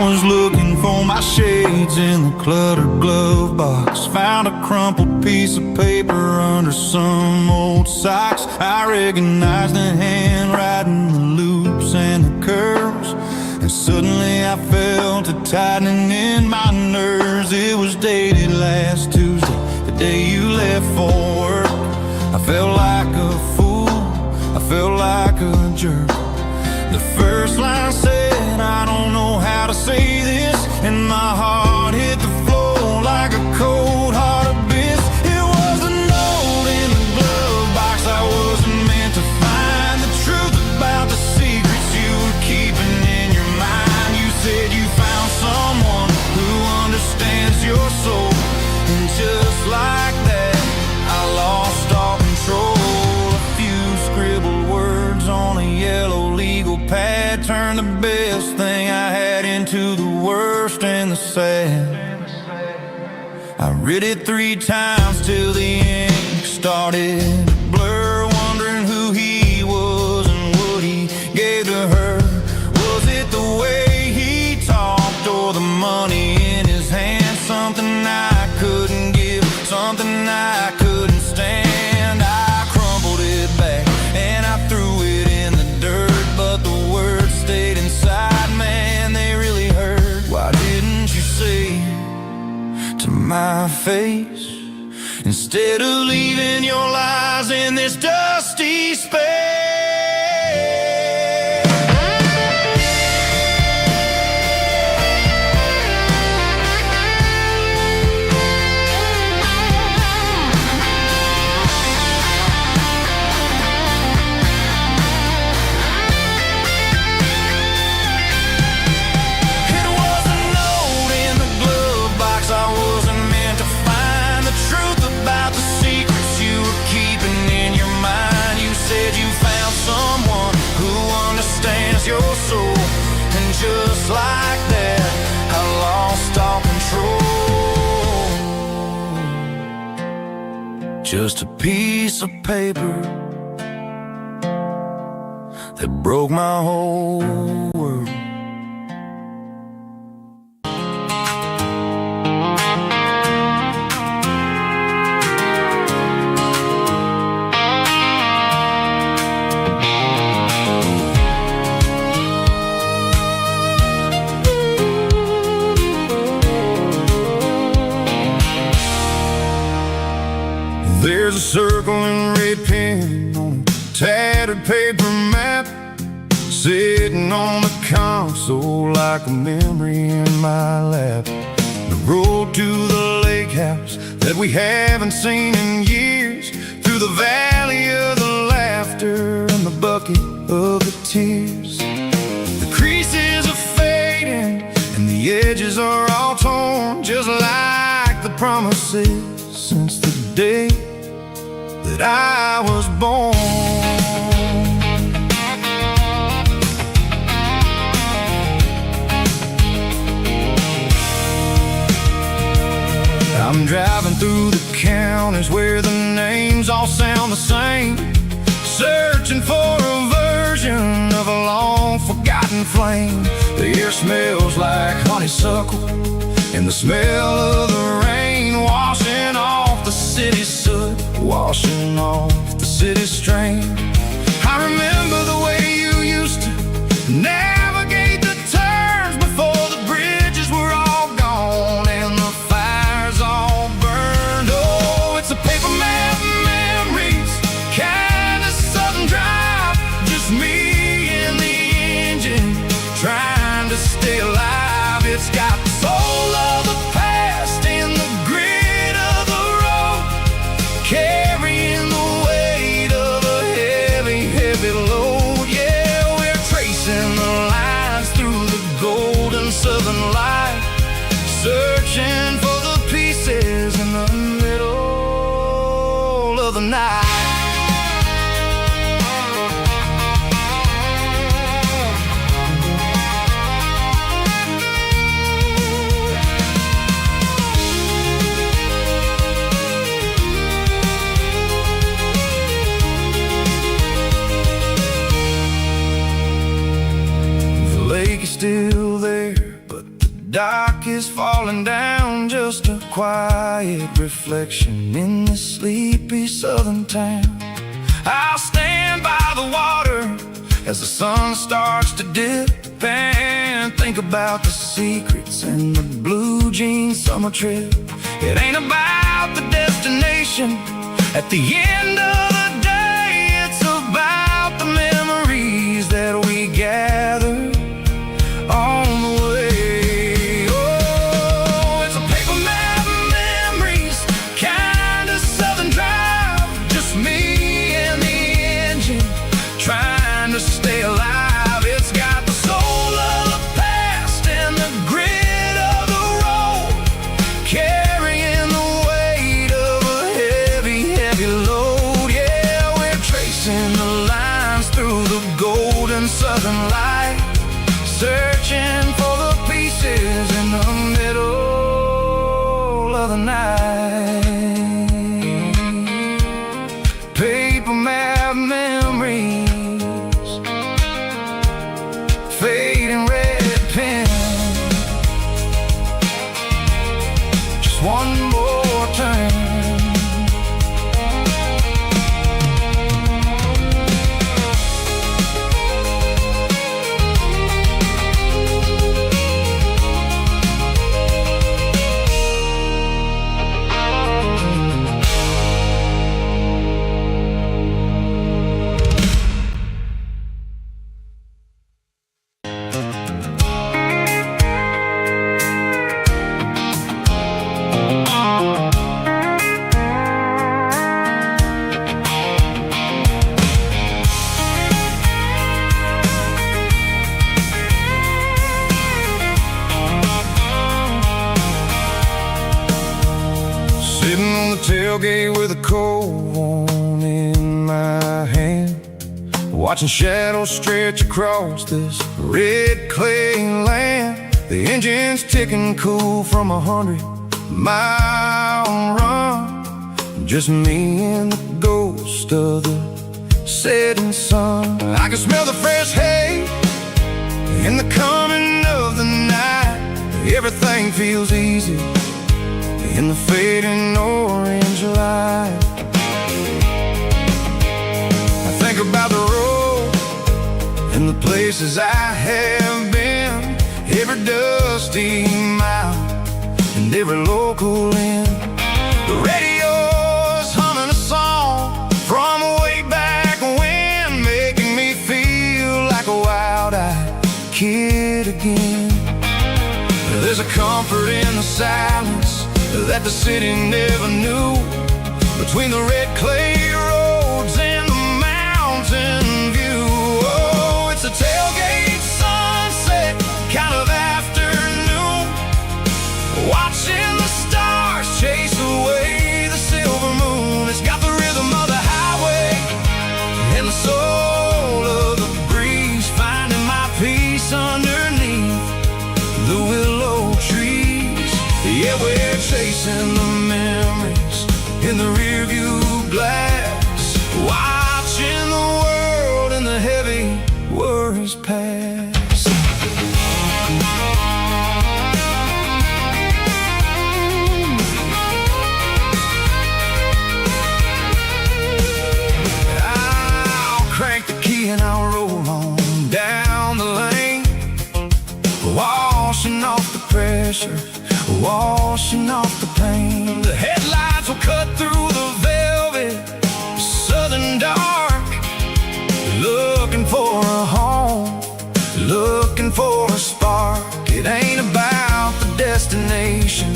was looking for my shades in the cluttered glove box. Found a crumpled piece of paper under some old socks. I recognized the handwriting, the loops and the curves, and suddenly I felt a tightening in my nerves. It was dated last Tuesday, the day you left for work. I felt like a fool, I felt like a jerk. The first line said, I don't know how to say this, and my heart hit the floor like a cold heart abyss. It was a note in the glove box I wasn't meant to find. The truth about the secrets you were keeping in your mind. You said you found someone who understands your soul, and just like that, I lost all control. A few scribbled words on a yellow legal pad turned the best thing I had into the worst and the sad. I read it 3 times till the ink started to blur, wondering who he was and what he gave to her. Was it the way he talked or the money in his hand? Something I couldn't give, something I couldn't stand. I crumpled it back and I threw it in the dirt, but the words stayed inside, man, they really hurt. Why didn't you say to my face, instead of leaving your lies in this dusty space? Your soul, and just like that, I lost all control. Just a piece of paper that broke my whole world. There's a circle in red pen on a tattered paper map, sitting on the console like a memory in my lap. The road to the lake house that we haven't seen in years, through the valley of the laughter and the bucket of the tears. The creases are fading and the edges are all torn, just like the promises since the day that I was born. I'm driving through the counties where the names all sound the same, searching for a version of a long forgotten flame. The air smells like honeysuckle, and the smell of the rain washing off the city's soot, washing off the city's strain. I remember the way you used to navigate the turns before the bridges were all gone and the fires all burned. Oh, it's a paper map memories, kind of sudden drive, just me and the engine trying to stay alive. It's got the soul of the past in the grit of the road, carrying the weight of a heavy, heavy load. dock is falling down, just a quiet reflection in this sleepy southern town. I'll stand by the water as the sun starts to dip and think about the secrets and the blue jean summer trip. It ain't about the destination at the end of the day, it's about the memories that we gather on the way. Oh, it's a paper map of memories, kind of southern drive, just me and the engine trying to stay alive. It's got the soul of the past and the grit of the road, carrying the weight of a heavy, heavy load. Yeah, we're tracing the lines through the golden southern light, searching for the pieces in the middle of the night. Paper map memories, fading red pen, just one more turn. Sitting on the tailgate with a cold one in my hand, watching shadows stretch across this red clay land. The engine's ticking cool from 100-mile run, just me and the ghost of the setting sun. I can smell the fresh hay in the coming of the night. Everything feels easy in the fading orange light. I think about the road and the places I have been, every dusty mile and every local inn. The radio's humming a song from way back when, making me feel like a wild-eyed kid again. There's a comfort in the silence that the city never knew, between the red clay roads and the mountain view. Oh, it's a tailgate sunset kind of afternoon, watching the stars chase away the silver moon. It's got the rhythm of the highway and the soul of the breeze, finding my peace underneath the willow trees. Yeah, we're chasing the memories in the rearview glass, watching the world and the heavy worries pass. I'll crank the key and I'll roll on down the lane, washing off the pressure, washing off the pain. The headlights will cut through the velvet southern dark, looking for a home, looking for a spark. It ain't about the destination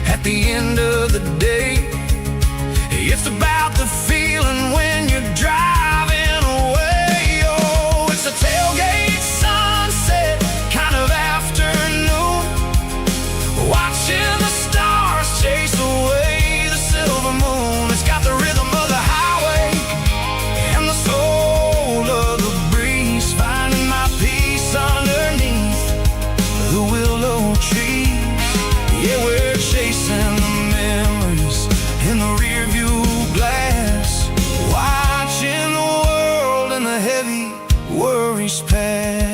at the end of the day, it's about the feeling when you're driving away. Oh, it's a tailgate sunset kind of afternoon, watching the stars chase away the silver moon. It's got the rhythm of the highway and the soul of the breeze, finding my peace underneath the willow trees. Yeah, we're chasing the memories in the rearview glass, watching the world and the heavy worries pass.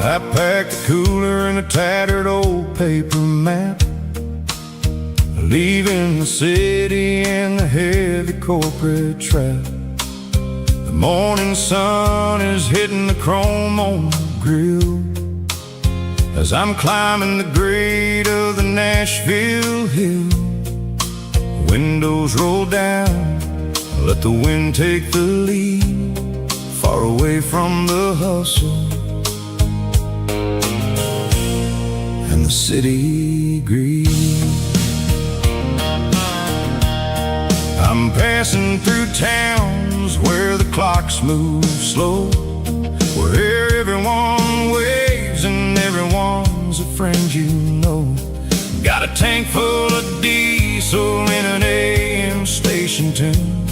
I packed a cooler and a tattered old paper map, leaving the city and the heavy corporate trap. The morning sun is hitting the chrome on the grill as I'm climbing the grade of the Nashville hill. Windows roll down, let the wind take the lead, far away from the hustle and the city greed. I'm passing through towns where the clocks move slow, where everyone waves and everyone's a friend you know. Got a tank full of diesel in an AM station tune,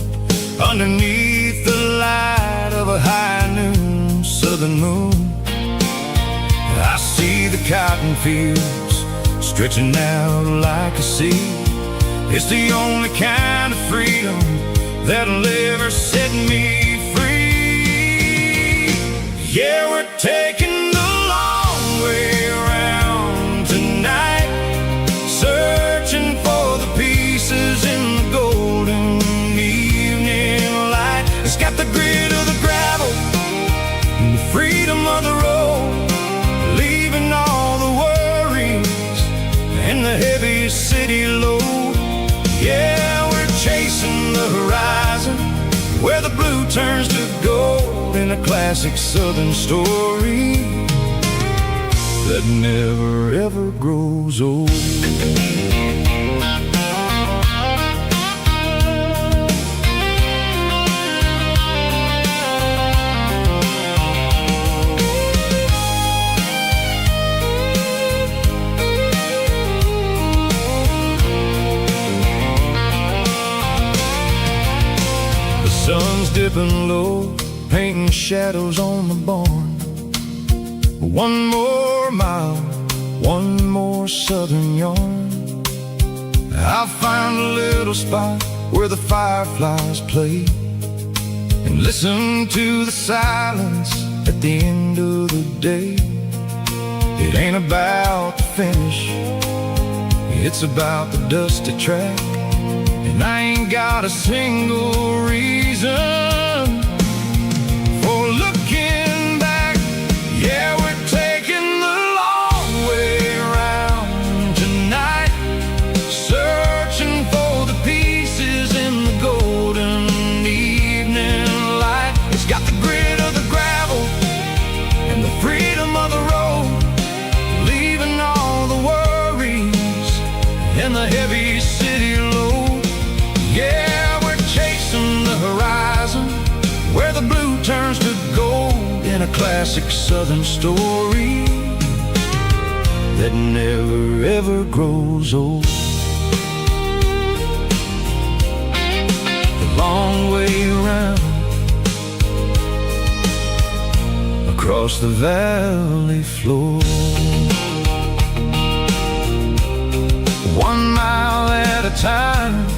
underneath the light of a high noon southern moon. I see the cotton fields stretching out like a sea. It's the only kind of freedom that'll ever set me free. Yeah, we're taking the long way around tonight, searching for the pieces in the golden evening light. It's got the grit of the gravel and the freedom of the road, leaving all the worries and the heavy city load. Yeah, we're chasing the horizon, where the blue turns to gold, in a classic southern story that never ever grows old. Sun's dipping low, painting shadows on the barn. One more mile, one more southern yarn. I'll find a little spot where the fireflies play, and listen to the silence at the end of the day. It ain't about the finish, it's about the dusty track. And I ain't got a single reason for looking back. Yeah, we're taking the long way around tonight, searching for the pieces in the golden evening light. It's got the grit of the gravel and the freedom of the road, leaving all the worries and the heavy city load. Yeah, we're chasing the horizon, where the blue turns to gold, in a classic southern story that never ever grows old. The long way around, across the valley floor, 1 mile at a time.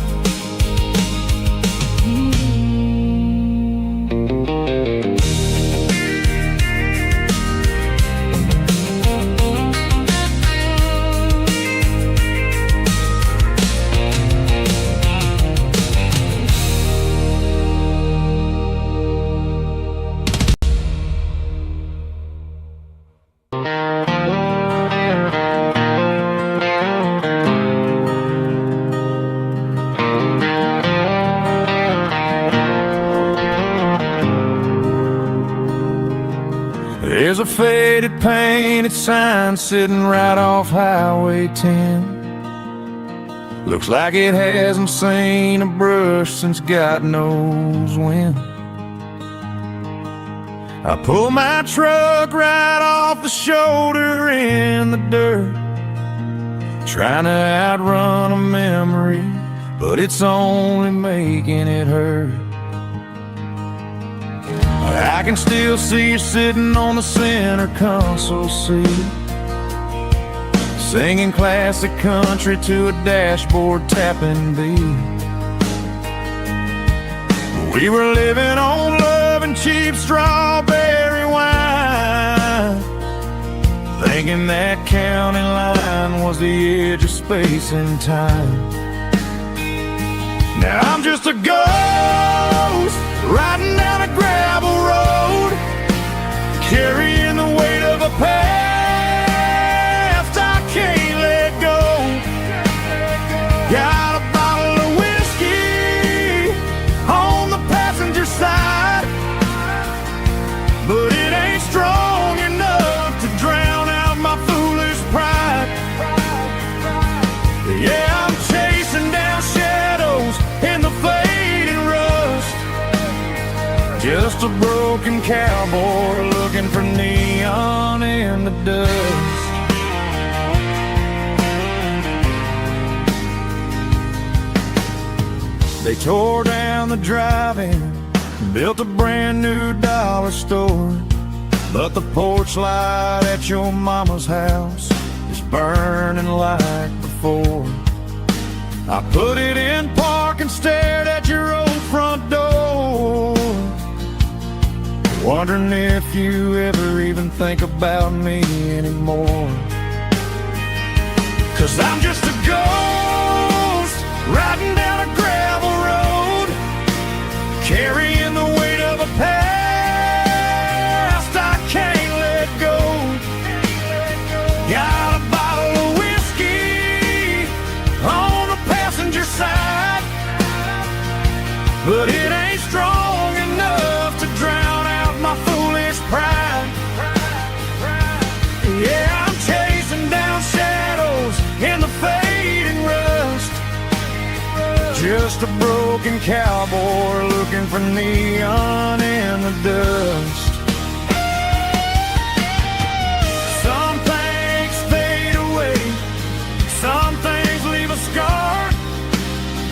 There's a faded painted sign sitting right off Highway 10. Looks like it hasn't seen a brush since God knows when. I pull my truck right off the shoulder in the dirt, trying to outrun a memory, but it's only making it hurt. I can still see you sitting on the center console seat, singing classic country to a dashboard tapping beat. We were living on love and cheap strawberry wine, thinking that county line was the edge of space and time. Now I'm just a ghost riding down a gravel road, carrying the weight of a past I can't let go. Got a bottle of whiskey on the passenger side, but it ain't strong enough to drown out my foolish pride. Yeah, I'm chasing down shadows in the fading rust, just a broken cowboy looking for neon in the dust. They tore down the drive-in, built a brand new dollar store, but the porch light at your mama's house is burning like before. I put it in park and stared at your old front door, wondering if you ever even think about me anymore. 'Cause I'm just a ghost riding down a gravel road, carrying the weight of a past I can't let go. Got a bottle of whiskey on the passenger side, but it ain't strong enough to drown out my foolish pride. Yeah, I'm chasing down shadows in the fading rust, just a broken cowboy looking for neon in the dust. Some things fade away, some things leave a scar.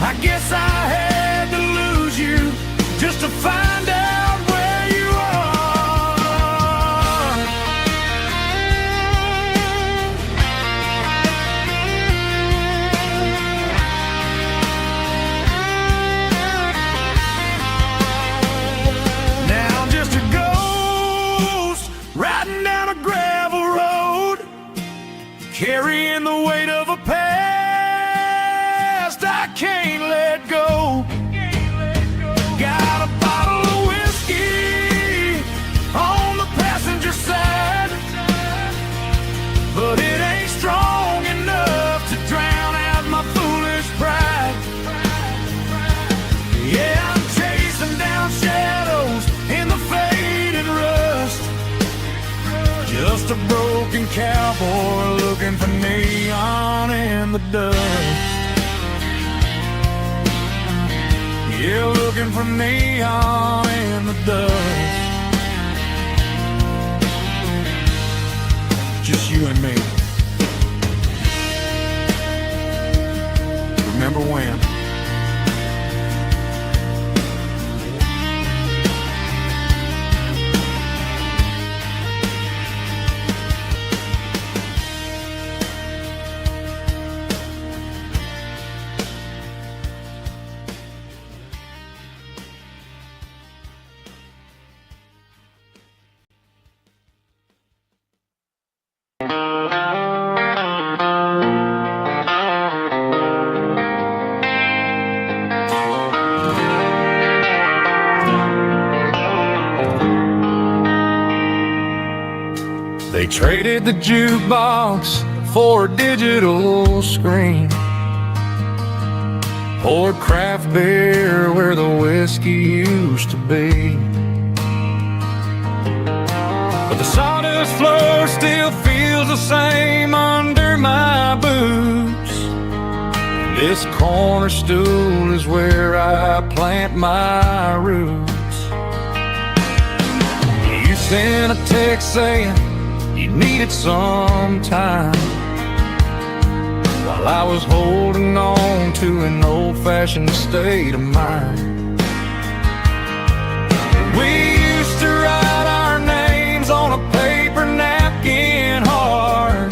I guess I had to lose you just to find out where you are. Now I'm just a ghost riding down a gravel road, carrying the weight of a past I can't let go. Got a bottle of whiskey on the passenger side, but it ain't strong enough to drown out my foolish pride. Yeah, I'm chasing down shadows in the fading rust, just a broken cowboy looking for neon in the dust. Yeah, looking for neon in the dust. Just you and me. Remember when? They traded the jukebox for a digital screen, poured craft beer where the whiskey used to be. But the sawdust floor still feels the same under my boots. This corner stool is where I plant my roots. You sent a text saying you needed some time, while I was holding on to an old-fashioned state of mind. We used to write our names on a paper napkin hard.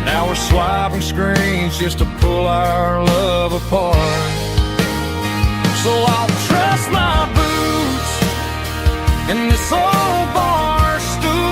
Now we're swiping screens just to pull our love apart. So I'll trust my boots in this old bar stool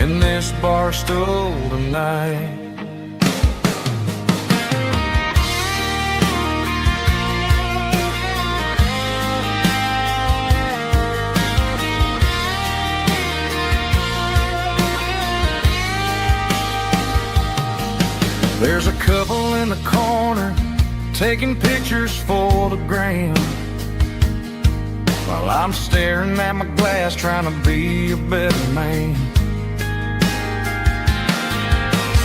in this bar stool tonight. There's a couple in the corner taking pictures for the gram, while I'm staring at my glass trying to be a better man.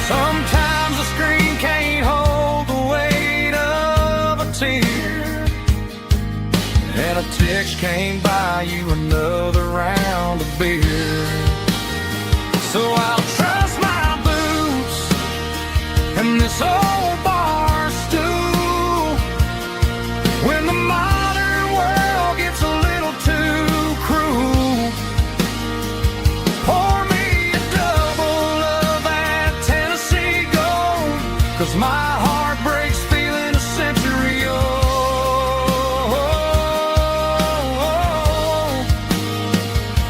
Sometimes the screen can't hold the weight of a tear, and a text can't buy you another round of beer. So I'll trust my boots and this old bar stool when the modern world gets a little too cruel. Pour me a double of that Tennessee Gold, 'cause my heart breaks feeling a century old.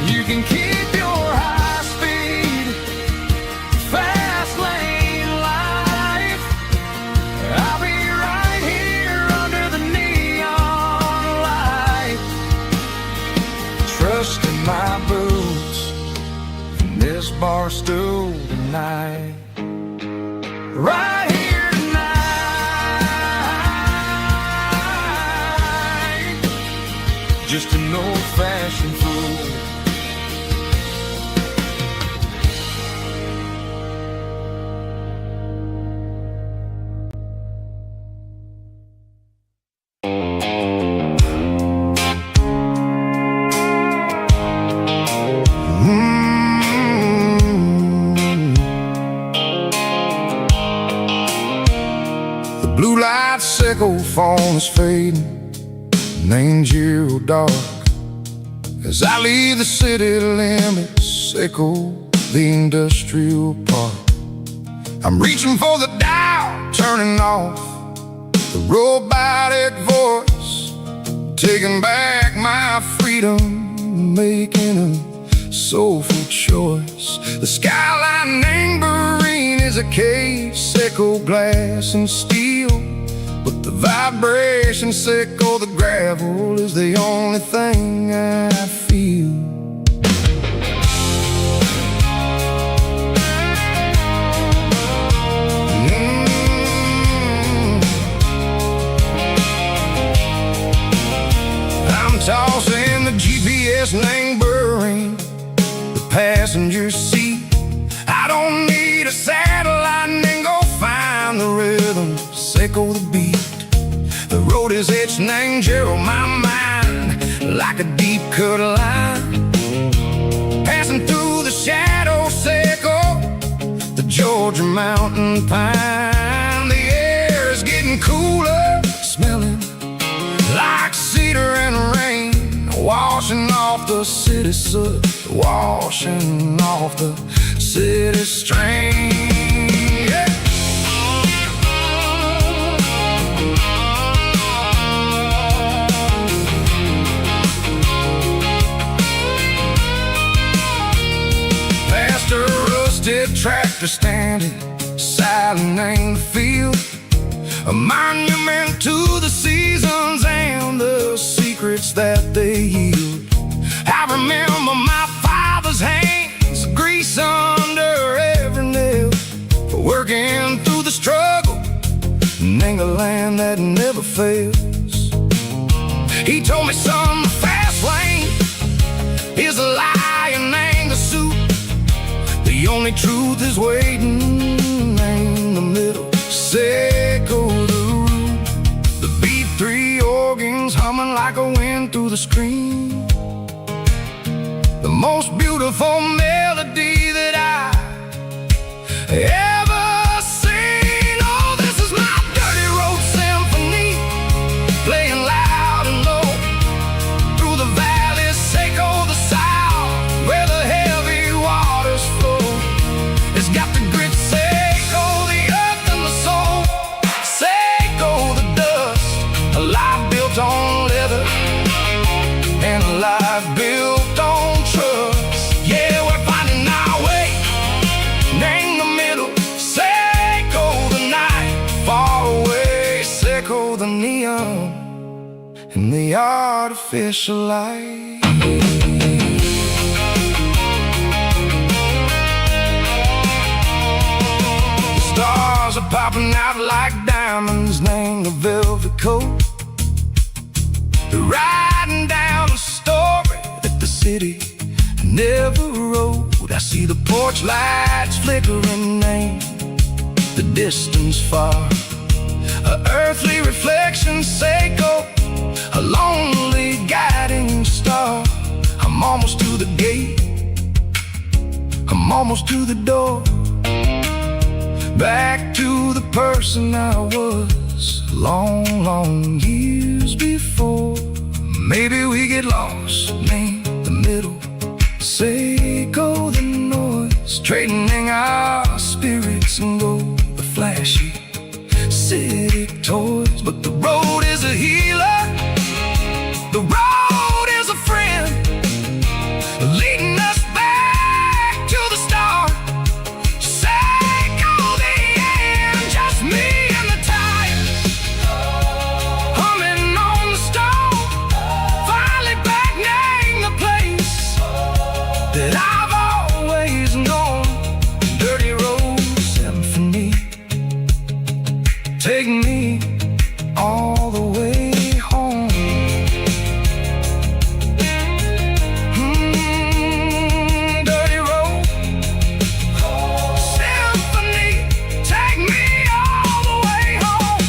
You can keep your high speed, fast lane life. I'll be right here under the neon light, trusting my boots in this bar stool tonight. Right here tonight, just an old-fashioned fool. The blue light sickle phone is fading, name's Giro dark. As I leave the city limits, echo the industrial park. I'm reaching for the dial, turning off the robotic voice, taking back my freedom, making a soulful choice. The skyline neighboring is a case, echo glass and steel, but the vibrations echo the gravel is the only thing I feel. I'm tossing the GPS neighboring the passenger seat. I don't need a satellite and go find the rhythm, echo the beat. The road is etched and Gerald my mind like a deep cut line, passing through the shadows, echo the Georgia mountain pine. The air is getting cooler, smelling like cedar and rain, washing off the city soot, washing off the city strain. Yeah. Past a rusted tractor standing silent in the field, a monument to the seasons and the secrets that they yield. I remember my father's hands, grease under every nail, working through the struggle, and the land that never fails. He told me, son, the fast lane is a lion and the suit. The only truth is waiting in the middle, echo the root. The B3 organs humming like a wind through the screen, the most beautiful melody that I ever seen. Oh, this is my dirty road symphony, playing loud and low through the valleys, echo the south where the heavy waters flow. It's got the grit, echo the earth and the soul, echo the dust, a life built on leather and a life built on trust. Yeah, we're finding our way know the neon and the artificial light. Stars are popping out like diamonds named a velvet coat. They're riding down a story that the city never wrote. I see the porch lights flickering in the distance far. A earthly reflection say go, a lonely guiding star. I'm almost to the gate, I'm almost to the door. Back to the person I was long, long years before. Maybe we get lost in the middle, say go the noise, trading our spirits and go the flashy city toys. But the road is a healer, the road is a friend, leading us back to the start. Say go the end, just me and the tires, humming on the stove, finally back name the place that I've always known. Dirty road symphony, take me all the way home. Dirty road symphony, take me all the way home.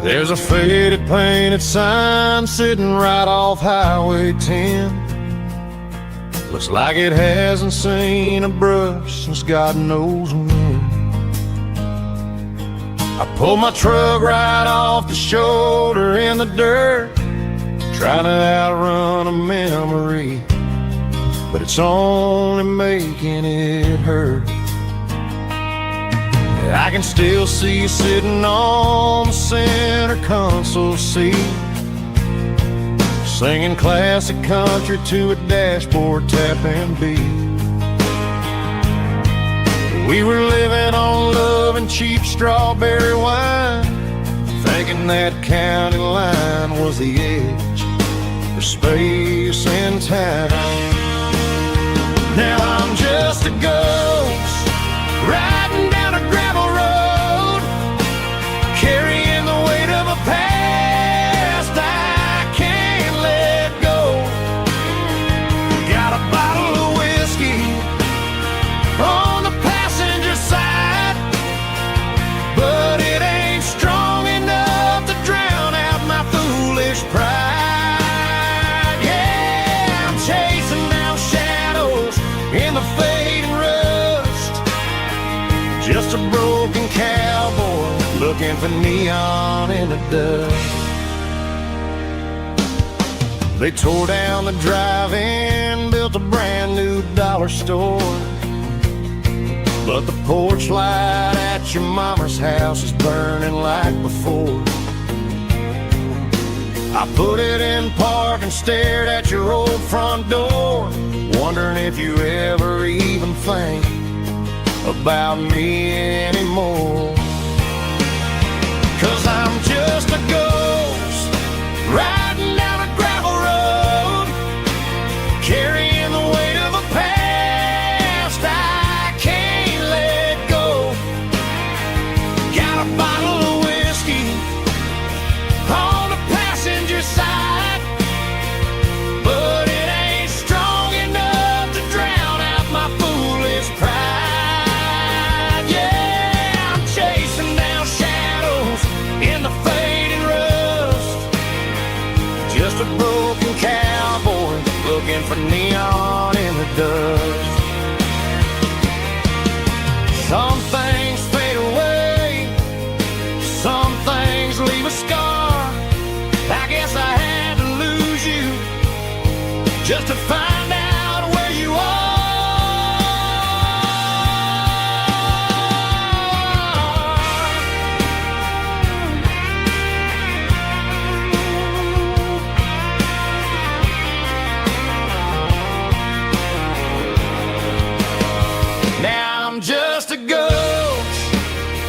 There's a faded painted sign sitting right off Highway 10. Looks like it hasn't seen a brush since God knows when. I pulled my truck right off the shoulder in the dirt, trying to outrun a memory, but it's only making it hurt. I can still see you sitting on the center console seat, singing classic country to a dashboard tapping beat. We were living on love and cheap strawberry wine, thinking that county line was the edge for space and time. Now I'm just a ghost riding down a gravel road, carrying the weight of a past I can't let go. Got a bottle of whiskey on the passenger side, but it ain't strong enough to drown out my foolish pride. Yeah, I'm chasing down shadows in the fading rust, just a broken cowboy looking for neon in the dust. They tore down the drive-in, built a brand new dollar store, but the porch light at your mama's house is burning like before. I put it in park and stared at your old front door, wondering if you ever even think about me anymore. 'Cause I'm just a ghost riding down a gravel road, carrying the weight of a past I can't let go. Got a bottle of whiskey on the passenger side, but it ain't strong enough to drown out my foolish pride. Yeah, I'm chasing down shadows in the fading rust, just a broken cowboy looking for neon in the dust. Some things fade away, some things leave a scar. I just to find out where you are. Now I'm just a ghost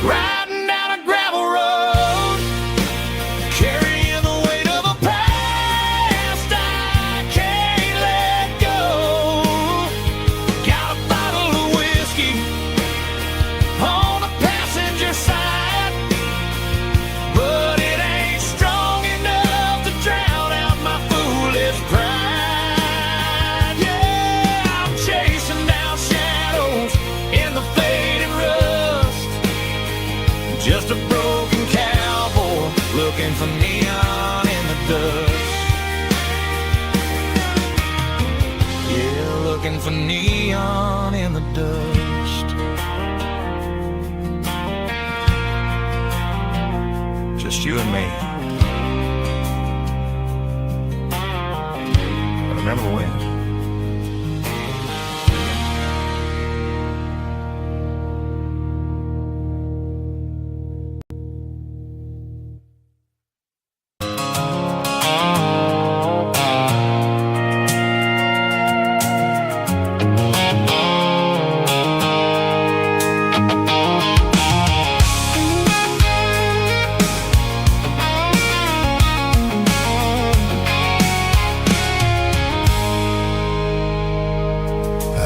riding down a gravel road, carrying the weight of a past I can't let go. Got a bottle of whiskey on the passenger side, but it ain't strong enough to drown out my foolish pride. Yeah, I'm chasing down shadows in the faded rust, just a broken cowboy looking for neon in the dust. Yeah, looking for neon in the dust. Just you and me. But remember when?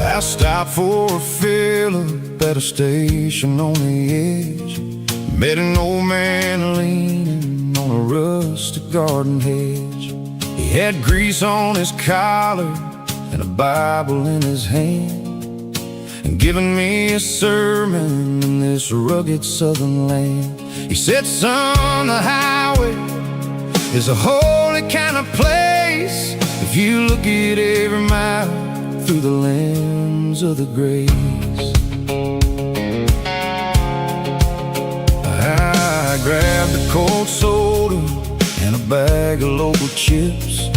I stopped for a fill-up at a station on the edge. Met an old man leaning on a rustic garden hedge. He had grease on his collar and a Bible in his hand, and giving me a sermon in this rugged southern land. He said, son, the highway is a holy kind of place if you look at every mile through the lens of the grace. I grabbed a cold soda and a bag of local chips,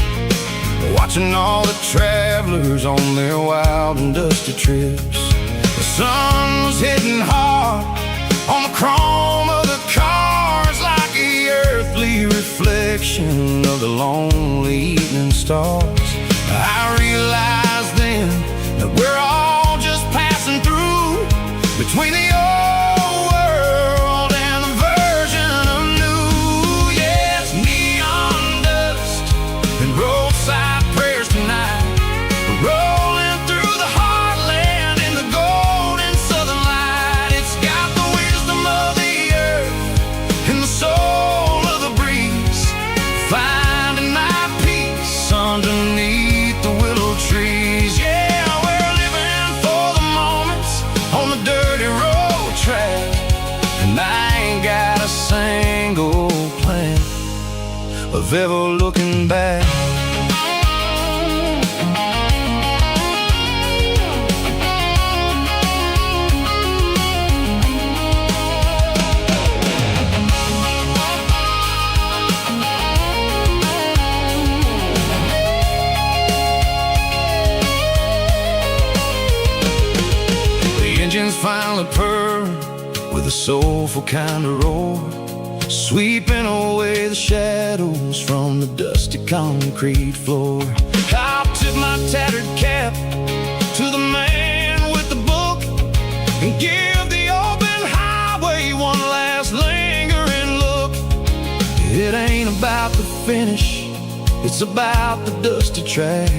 watching all the travelers on their wild and dusty trips. The sun was hitting hard on the chrome of the cars, like the earthly reflection of the lonely evening stars. I realized then that we're all just passing through between the old world and the version of new. Yes, neon dust and roadside prayers tonight, rolling through the heartland in the golden southern light. It's got the wisdom of the earth and the soul of the breeze, finding my peace underneath the willow trees. Yeah, we're living for the moments on the dirty road track, and I ain't got a single plan of ever looking back. Engines finally purr with a soulful kind of roar, sweeping away the shadows from the dusty concrete floor. I'll tip my tattered cap to the man with the book and give the open highway one last lingering look. It ain't about the finish, it's about the dusty track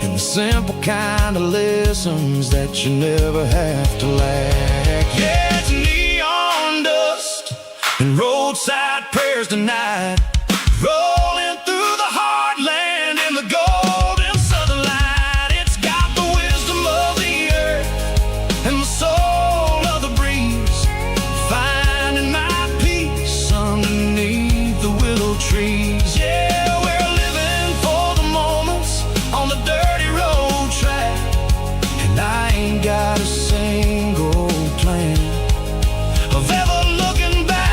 and the simple kind of lessons that you never have to lack. Yeah, it's neon dust and roadside prayers tonight, rolling through the heartland in the golden southern light. It's got the wisdom of the earth and the soul of the breeze, finding my peace underneath the willow trees. Yeah, we're living for the moments on the dirty road track, and I ain't got a single plan of ever looking back.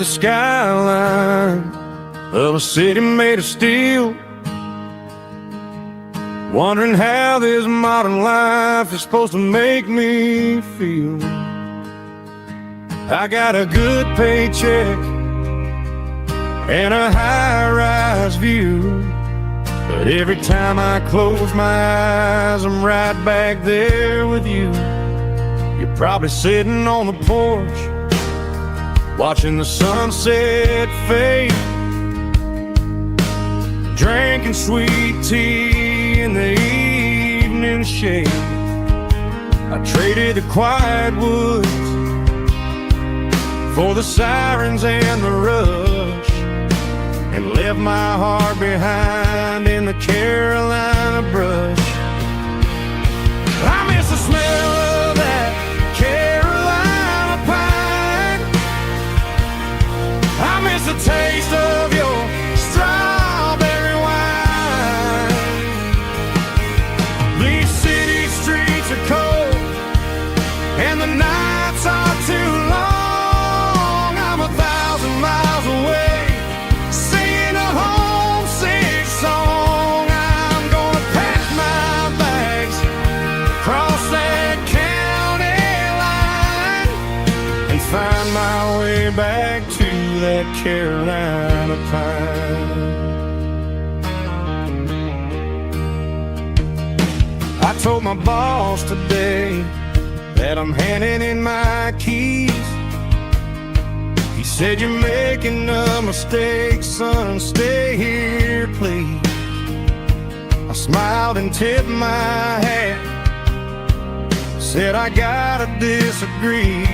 the skyline of a city made of steel, wondering how this modern life is supposed to make me feel. I got a good paycheck and a high-rise view, but every time I close my eyes, I'm right back there with you. You're probably sitting on the porch, watching the sunset fade, drinking sweet tea in the evening shade. I traded the quiet woods for the sirens and the rush, and left my heart behind in the Carolina brush. I miss the smell of that Carolina pine. I miss the taste of your strawberry wine. These city streets are cold and the nights are too long. I'm 1,000 miles away, singing a homesick song. I'm gonna pack my bags, cross that county line, and find my way back to that Carolina pine. I told my boss today that I'm handing in my keys. He said, "You're making a mistake, son, stay here, please." I smiled and tipped my hat, said, "I gotta disagree.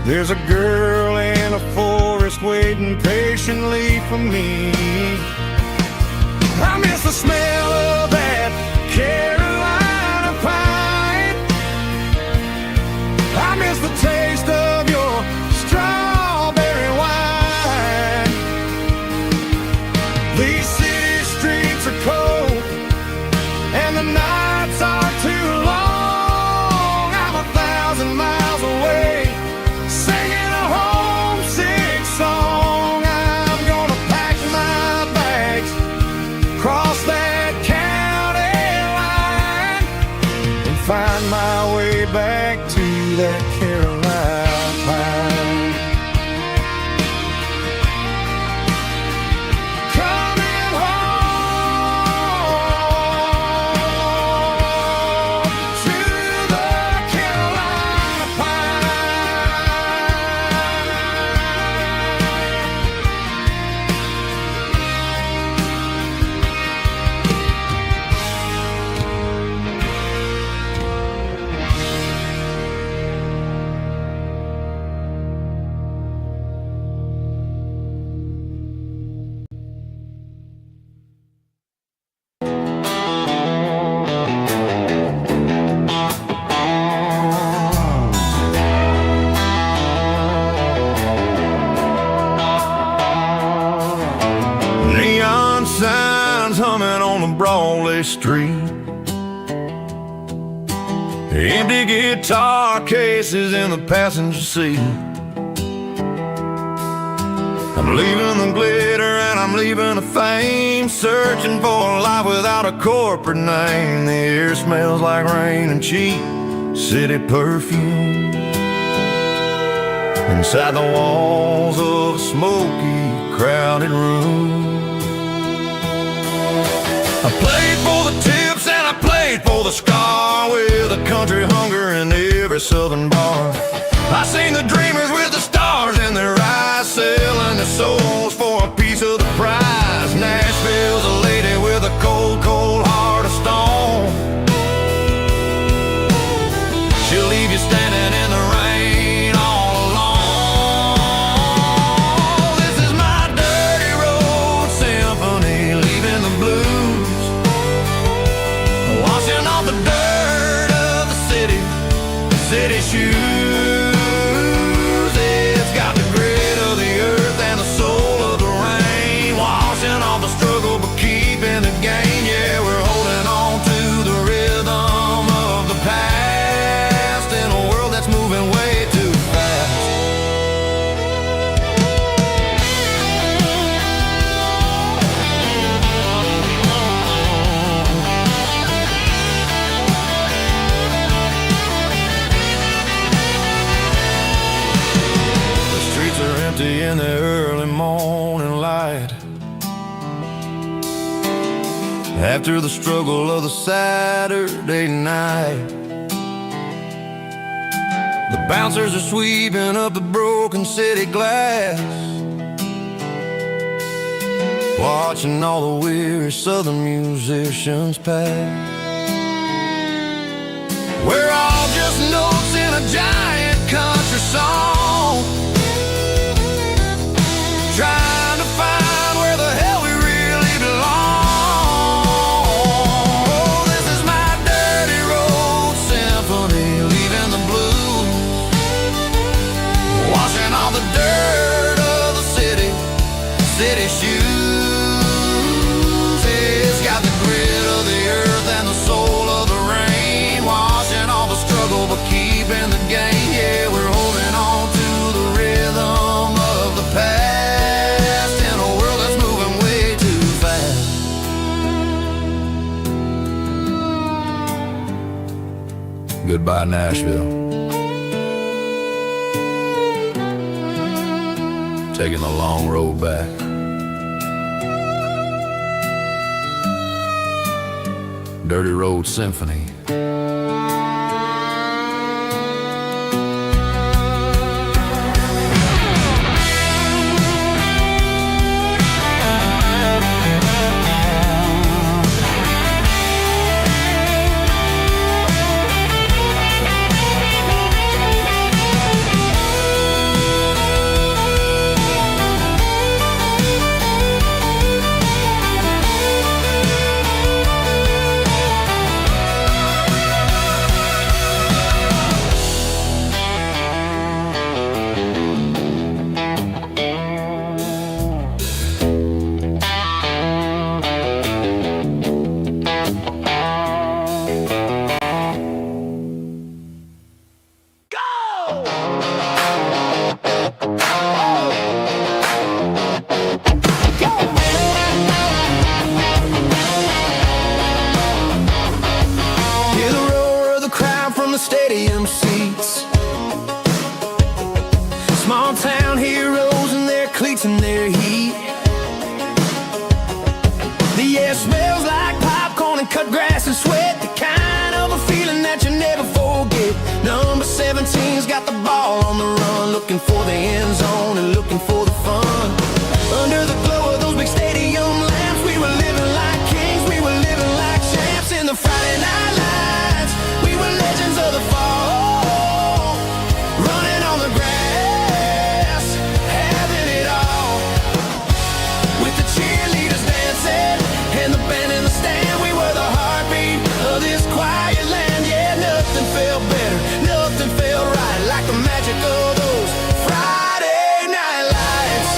There's a girl in a forest waiting patiently for me." I miss the smell of that Carolina pine. I miss the taste of your strawberry wine. These city streets are cold and the nights are too long. I'm 1,000 miles away, singing a homesick song. I'm gonna pack my bags, cross that county line, and find my way back to that Carolina pine. Coming home to the Carolina neon signs humming on the Broadway street, empty guitar cases in the passenger seat. I'm leaving the glitter and I'm leaving the fame, searching for a life without a corporate name. The air smells like rain and cheap city perfume inside the walls of a smoky, crowded room. I played for the tips and I played for the scar, with a country hunger in every southern bar. I seen the dreamers with the stars in their eyes, selling their souls for a piece of the prize. Nashville's a lady with a cold, cold heart of stone. She'll leave you standing in the rain all alone. This is my dirty road symphony, leaving the blues, washing off the dirt of the city shoes. It's got the grit of the earth and the soul of the rain, washing after the struggle of the Saturday night. The bouncers are sweeping up the broken city glass, watching all the weary southern musicians pass. We're all just notes in a giant country song, trying to find where the hell we really belong. Oh, this is my dirty road symphony, leaving the blues, washing all the dirt of the city shoes. It's got the grit of the earth and the soul of the rain, washing all the struggle but keeping the game. Yeah, we're holding on to the rhythm of the past in a world that's moving way too fast. Goodbye, Nashville. Taking the long road back. Dirty Road Symphony. Stadium seats, small town heroes in their cleats and their heat. The air smells like popcorn and cut grass and sweat, the kind of a feeling that you never forget. Number 17's got the ball on the run, looking for the end zone and looking for the fun. Under the glow of those big stadium lamps, we were living like kings, we were living like champs in the Friday night lights. We were legends of the fall, running on the grass, having it all. With the cheerleaders dancing and the band in the stand, we were the heartbeat of this quiet land. Yeah, nothing felt better, nothing felt right like the magic of those Friday night lights.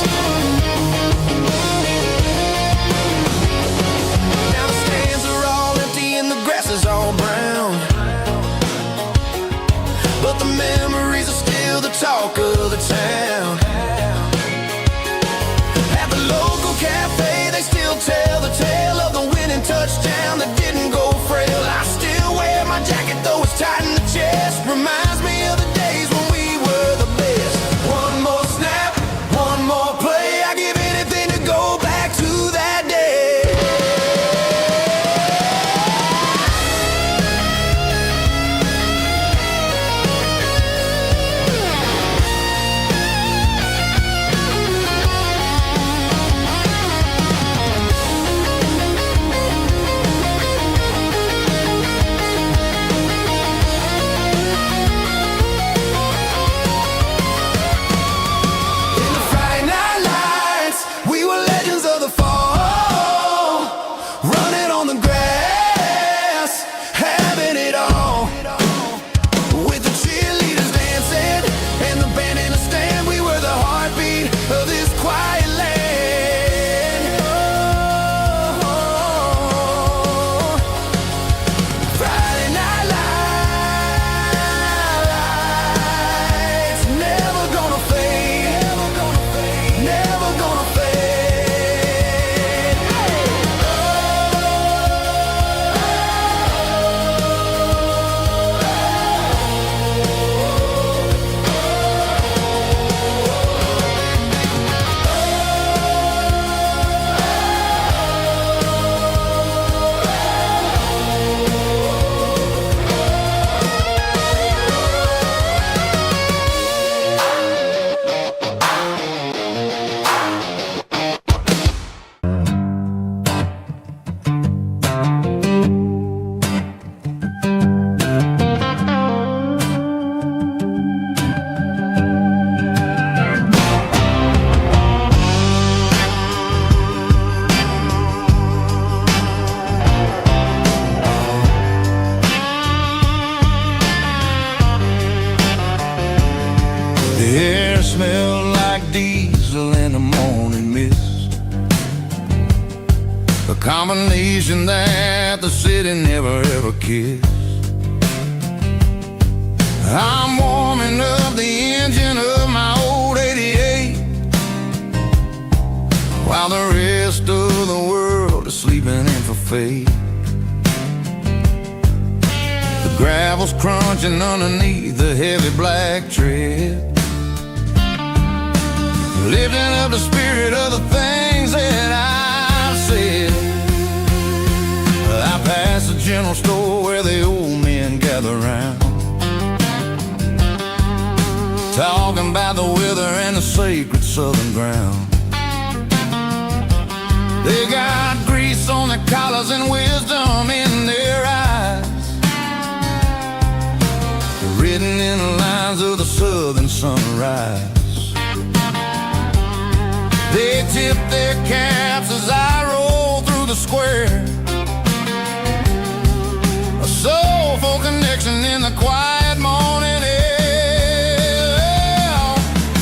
the combination that the city never ever kissed. I'm warming up the engine of my old 88, while the rest of the world is sleeping in for fate. The gravel's crunching underneath the heavy black tread, lifting up the spirit of the things that I've said. I pass the general store where the old men gather round, talking about the weather and the sacred southern ground. They got grease on their collars and wisdom in their eyes, written in the lines of the southern sunrise. They tip their caps as I roll through the square, a soulful connection in the quiet morning air.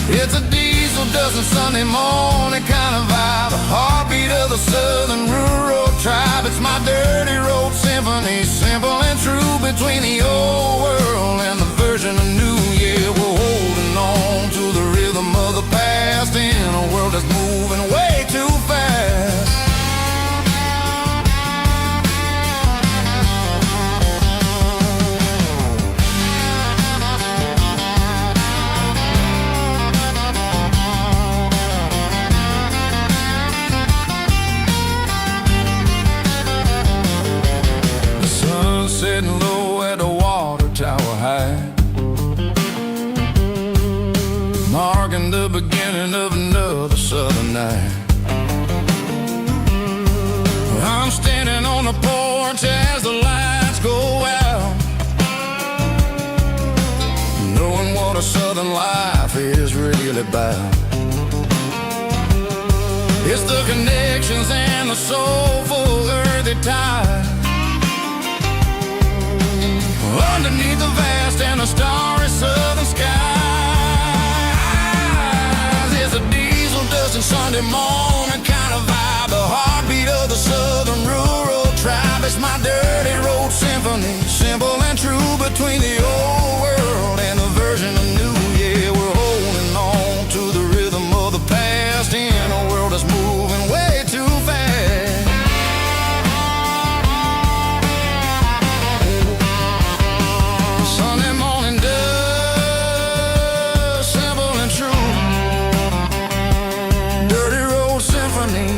It's a diesel dozen Sunday morning kind of vibe, a heartbeat of the southern rural tribe. It's my dirty road symphony, simple and true, between the old world and the version of new. Yeah, we're holding on to the rhythm of the past in a world that's moving way too fast. The sun setting low at the water tower high, marking the beginning of another southern night. I'm standing on the porch as the lights go out, knowing what a southern life is really about. It's the connections and the soulful earthy ties, underneath the vast and the starry southern skies. It's a diesel dusting Sunday morning kind of vibe, the heartbeat of the southern rural tribe. It's my dirty road symphony, simple and true, between the old world and the version of new. Yeah, we're holding on to the rhythm of the past in a world that's moving way too fast. Sunday morning dust, simple and true, dirty road symphony.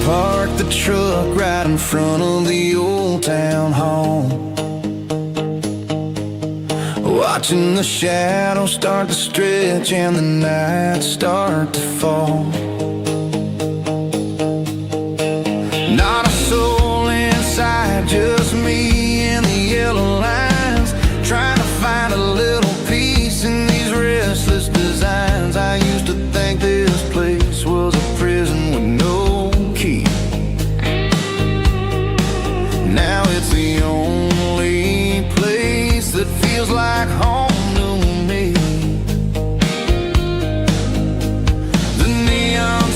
Parked the truck right in front of the old town hall, watching the shadows start to stretch and the nights start to fall. Not a soul inside, just me and the yellow lines, trying to find a little peace in these restless designs. I used to think this place was a prison with no key. Now it's the only place that feels like home to me. The neon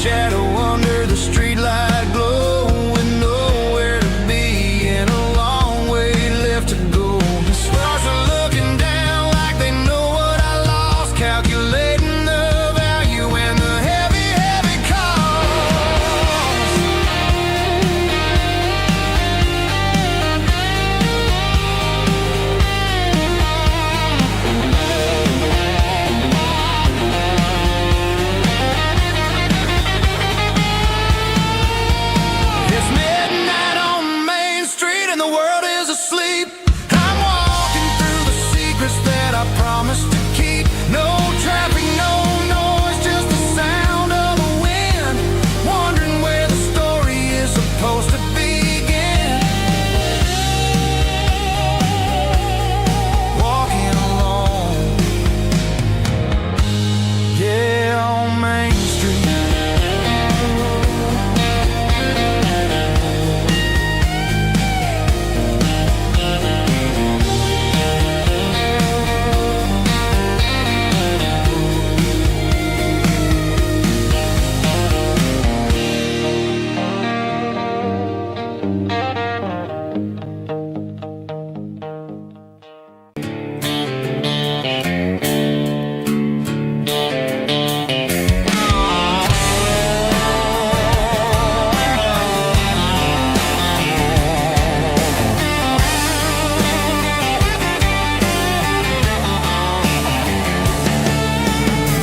shadow under the streetlight glow, with nowhere to be and a long way left to go. The stars are looking down like they know what I lost, calculating the value and the heavy, heavy cost. It's midnight on Main Street and the world is asleep. I'm walking through the secrets that I promised to keep. No traffic, no noise, just the sound of the wind. Wondering where the story is supposed to begin. Walking alone, yeah, on Main Street.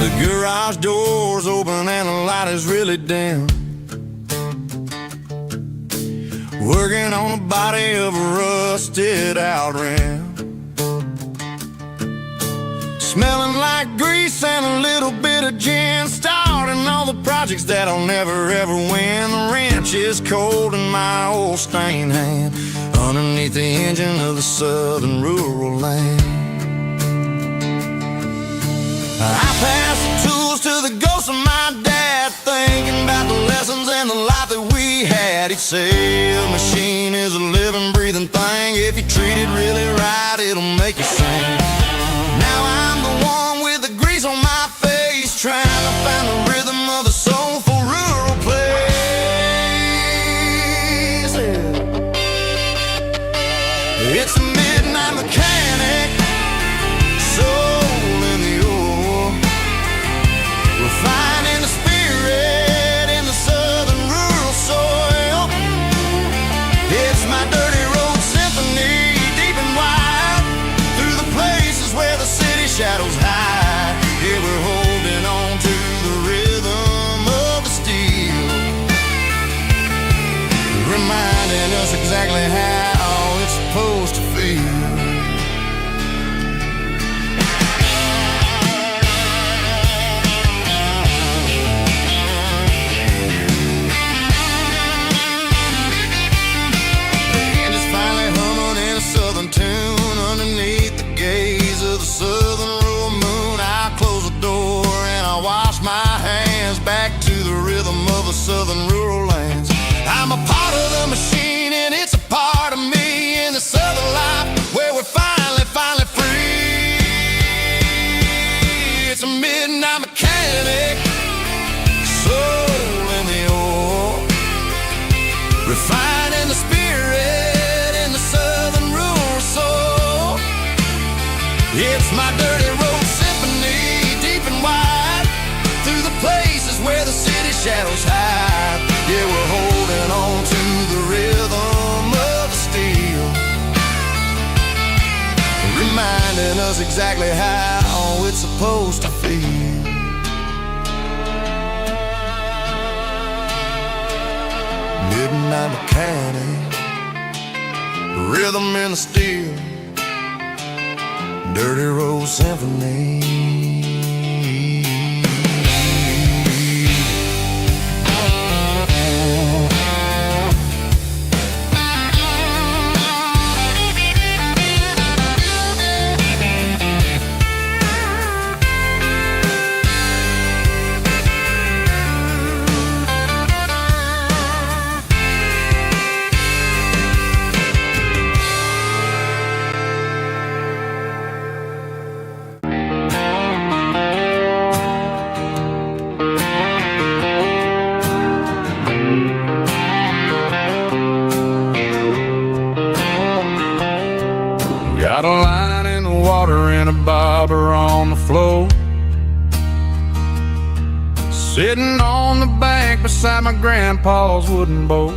The garage door's open and the light is really dim. Working on the body of a rusted out rim. Smelling like grease and a little bit of gin. Starting all the projects that I'll never ever win. The wrench is cold in my old stained hand, underneath the engine of the southern rural land. I pass the tools to the ghost of my dad, thinking about the lessons and the life that we had. He'd say a machine is a living, breathing thing. If you treat it really right, it'll make you sing. Now I'm the one with the grease on my face, trying to find the rhythm of the soulful rural place. It's a midnight mechanic, soul in the ore, refining the spirit in the southern rural soil. It's my dirty road symphony, deep and wide, through the places where the city shadows hide. Yeah, we're holding on to the rhythm of the steel, reminding us exactly how it's supposed to feel. Tune underneath the gaze of the southern rural moon. I close the door and I wash my hands, back to the rhythm of the southern rural lands. I'm a part of the machine and it's a part of me in the southern life where we're finally free. It's a midnight mechanic, soul in the ore, refining the spirit in the southern rural soul. It's my dirty road symphony, deep and wide, through the places where the city shadows hide. Yeah, we're holding on to the rhythm of the steel, reminding us exactly how it's supposed to feel. Midnight mechanic, rhythm in the steel, dirty road symphony. sitting on the bank beside my grandpa's wooden boat.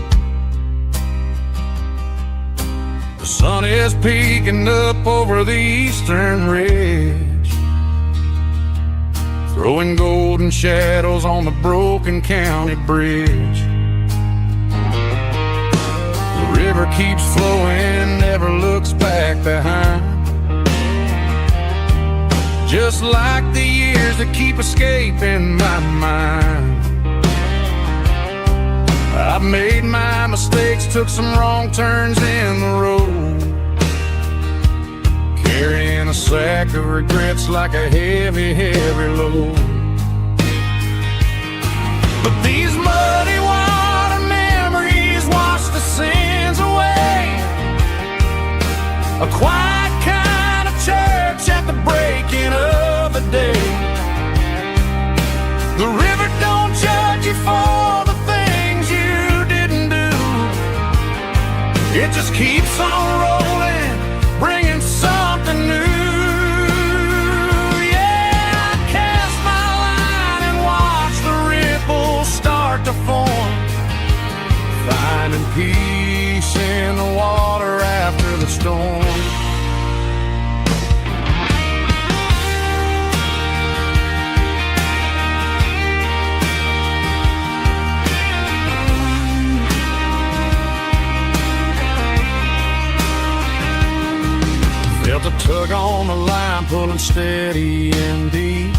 The sun is peeking up over the eastern ridge, throwing golden shadows on the broken county bridge. The river keeps flowing, never looks back behind, just like the years that keep escaping my mind. I've made my mistakes, took some wrong turns in the road, carrying a sack of regrets like a heavy, heavy load. But these muddy water memories wash the sins away. A quiet kind of church at the breaking of the day. The river don't judge you for the things you didn't do. It just keeps on rolling, bringing something new. Yeah, I cast my line and watch the ripples start to form, finding peace in the water after the storm. Felt a tug on the line, pulling steady and deep.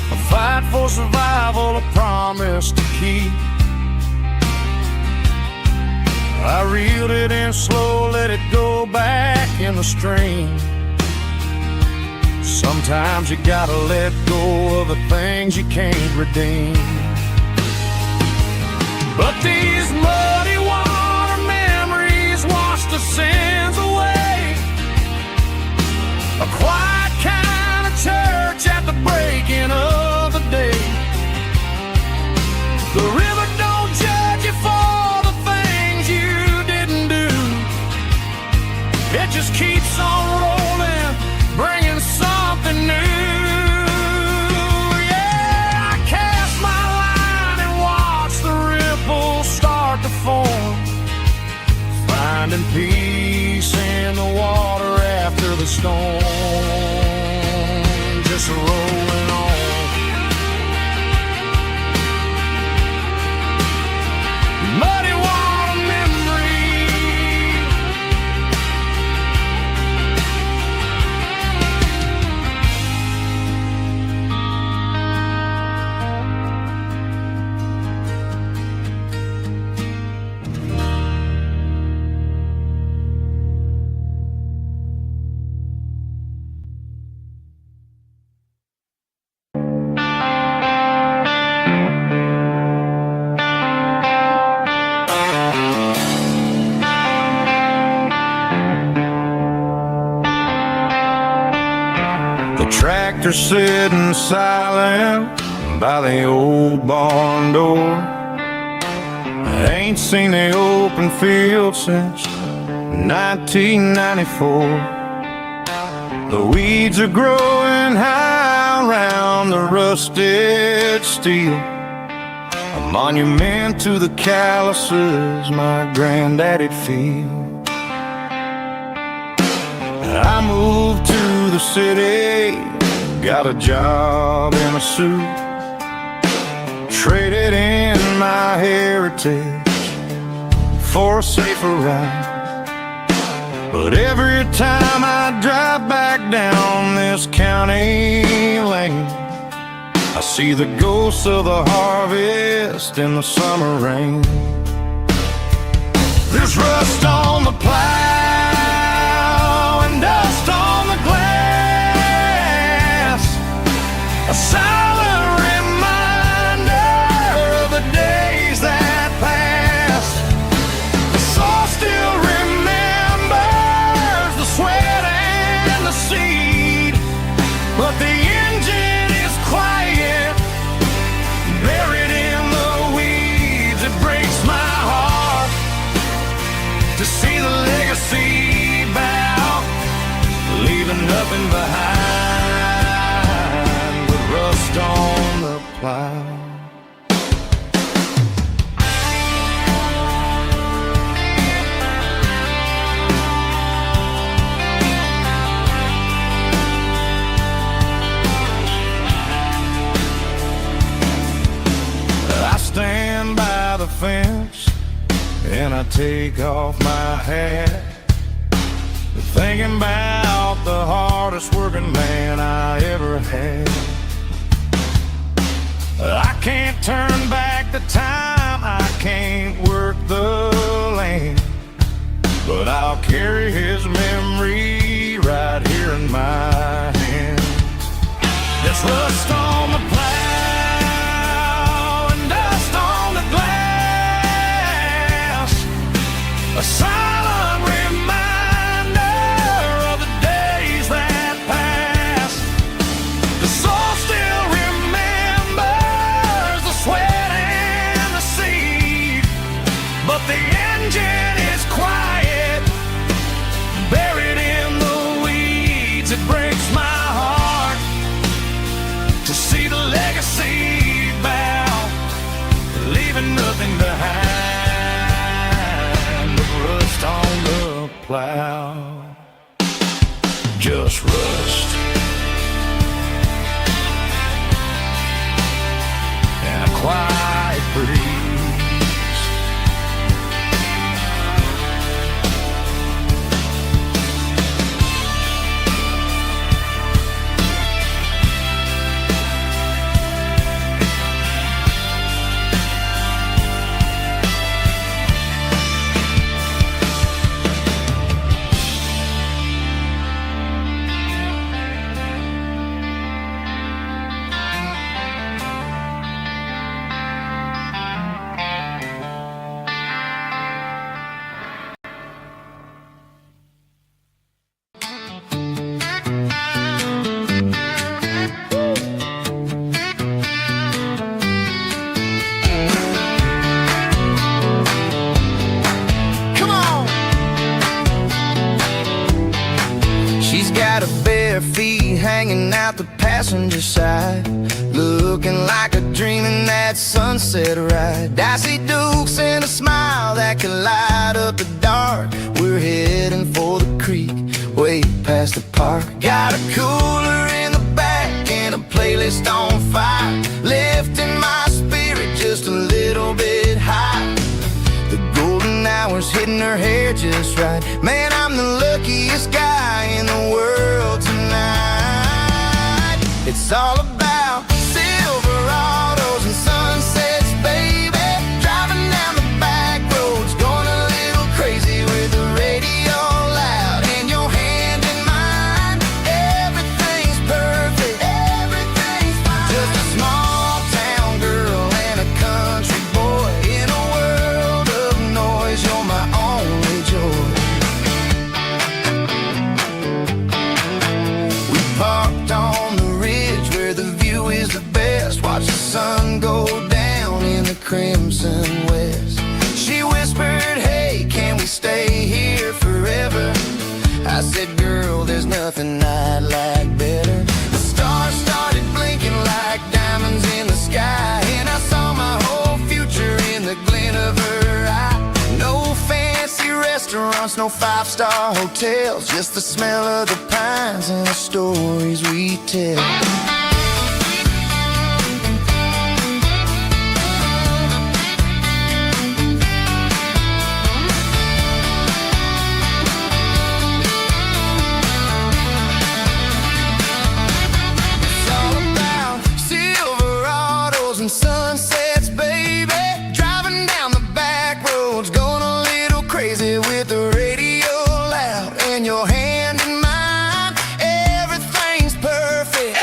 A fight for survival, a promise to keep. I reeled it in slow, let it go back in the stream. Sometimes you gotta let go of the things you can't redeem. But these muddy water memories wash the sins away. A quiet kind of church at the breaking of the day. The river don't judge you for the things you didn't do. It just keeps on rolling, bringing something new. Yeah, I cast my line and watch the ripples start to form, finding peace in the water after the storm. Just rolling on. Muddy water memory. The tractor sitting silent by the old barn door. I ain't seen the open field since 1994. The weeds are growing high around the rusted steel, a monument to the calluses my granddaddy'd feel. I moved to the city, got a job in a suit, traded in my heritage for a safer ride. But every time I drive back down this county lane, I see the ghosts of the harvest in the summer rain. There's rust on the plow and dust on the glass, a silent reminder of the days that passed. The soul still remembers the sweat and the seed, but the engine is quiet, buried in the weeds. It breaks my heart to see the legacy bow, leaving nothing behind but rust fence and I take off my hat, thinking about the hardest working man I ever had. I can't turn back the time, I can't work the land, but I'll carry his memory right here in my hands. There's rust on the plow and dust on the glass, a silent reminder of the days that passed. The soul still remembers the sweat and the seed, but the engine is quiet, buried in the weeds. It breaks my heart to see the legacy bow, leaving nothing behind but rust on the plow. Just rust and a quiet breeze. Feet hanging out the passenger side, looking like a dream in that sunset ride. I see Dukes and a smile that can light up the dark. We're heading for the creek, way past the park. Got a cooler in the back and a playlist on fire, lifting my spirit just a little bit high. The golden hours hitting her hair just right. Man, I'm the luckiest guy in the world tonight. It's all about Silverados and sunsets, baby. Driving down the back roads, going a little crazy with the radio loud and your hand in mine. Everything's perfect, everything's fine. Just a small town girl and a country boy in a world of noise. You're my only joy. We parked on the ridge where the view is the best. Watch the sun go down in the crimson west. She whispered, hey, can we stay here forever? I said, girl, there's nothing I'd like better. The stars started blinking like diamonds in the sky, and I saw my whole future in the glint of her eye. No fancy restaurants, no five-star hotels, just the smell of the pines and the stories we tell. It's all about Silverados and sunsets, baby. Driving down the back roads, going a little crazy with the radio loud and your hand in mine. Everything's perfect,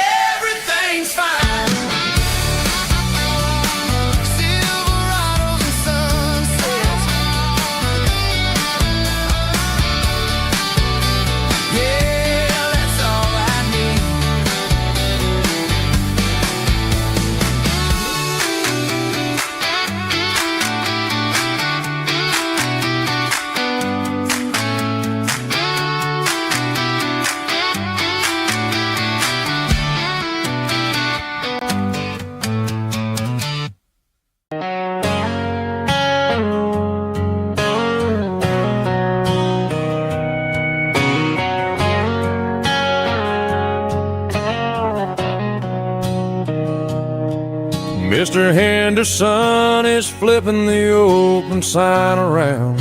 Mr. Henderson is flipping the open sign around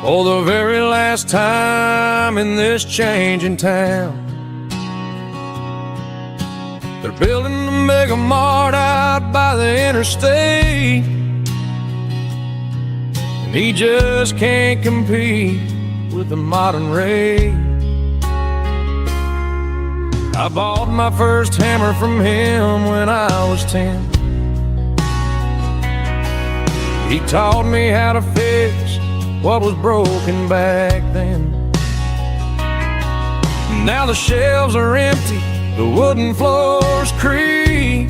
for the very last time in this changing town. They're building a mega mart out by the interstate, and he just can't compete with the modern rate. I bought my first hammer from him when I was 10. He taught me how to fix what was broken back then. Now the shelves are empty, the wooden floors creak,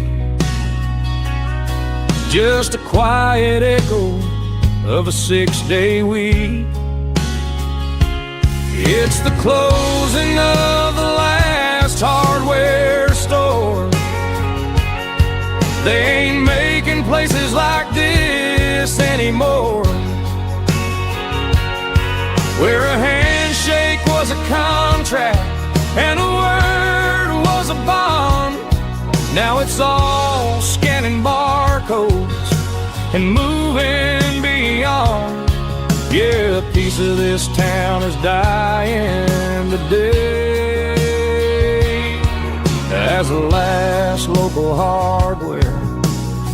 just a quiet echo of a 6-day week. It's the closing of the last hardware store. They ain't making places like this anymore, where a handshake was a contract and a word was a bond. Now it's all scanning barcodes and moving beyond. Yeah, a piece of this town is dying today as the last local hardware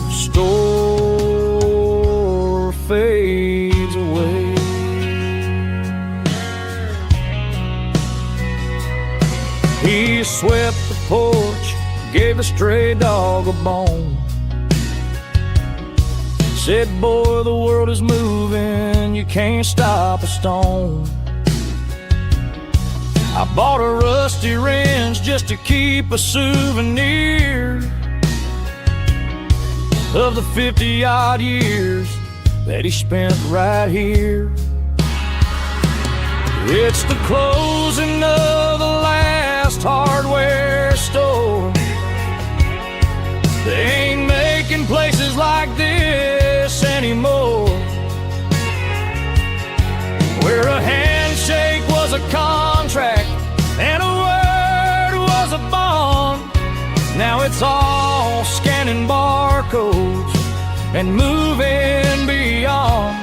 store fades away. He swept the porch, gave a stray dog a bone, said, boy, the world is moving, you can't stop a stone. I bought a rusty wrench just to keep a souvenir of the 50-odd years that he spent right here. It's the closing of the last hardware store. They ain't making places like this anymore, where a handshake was a contract and a word was a bond. Now it's all scanning barcodes and moving beyond.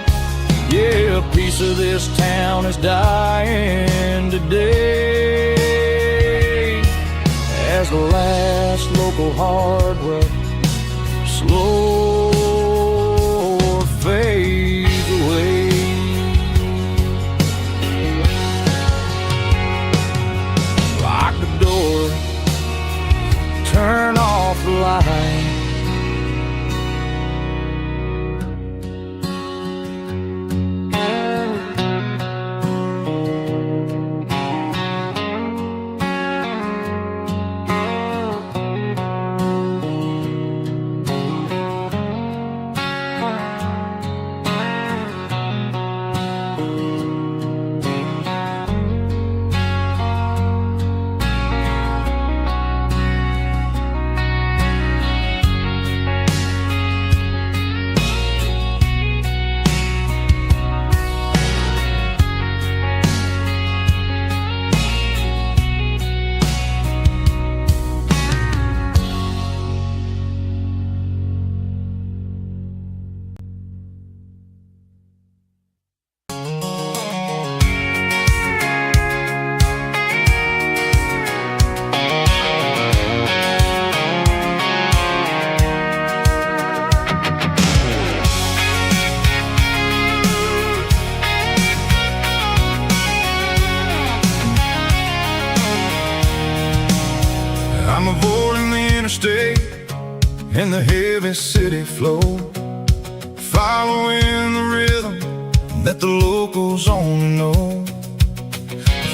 Yeah, a piece of this town is dying today as the last local hardware slow fades away. Lock the door, turn off the light. I'm avoiding the interstate and the heavy city flow, following the rhythm that the locals only know.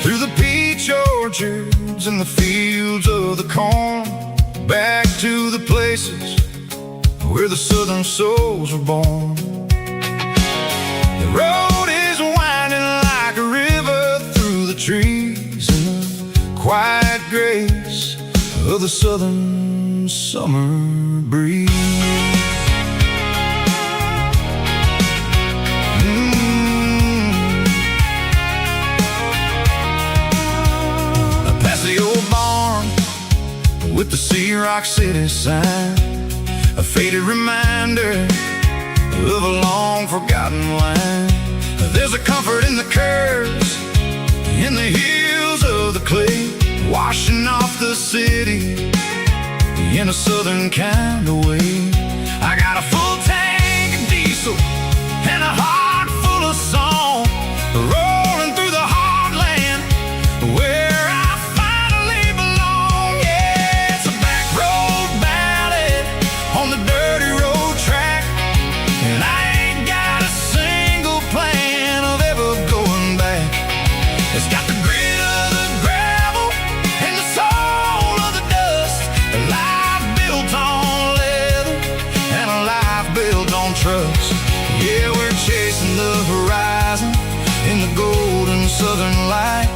Through the peach orchards and the fields of the corn, back to the places where the southern souls were born. The road is winding like a river through the trees in the quiet grace of the southern summer breeze. Past the old barn with the Sea Rock City sign, a faded reminder of a long forgotten line. There's a comfort in the curves, in the hills of the clay, washing off the city in a southern kind of way. I got a full tank of diesel and a heart full of song, rolling through the heartland where I finally belong. Yeah, it's a back road ballad on the dirty road track, and I ain't got a single plan of ever going back. It's got the grit of the gravel and the soul of the dust, a life built on leather and a life built on trust. Yeah, we're chasing the horizon in the golden southern light,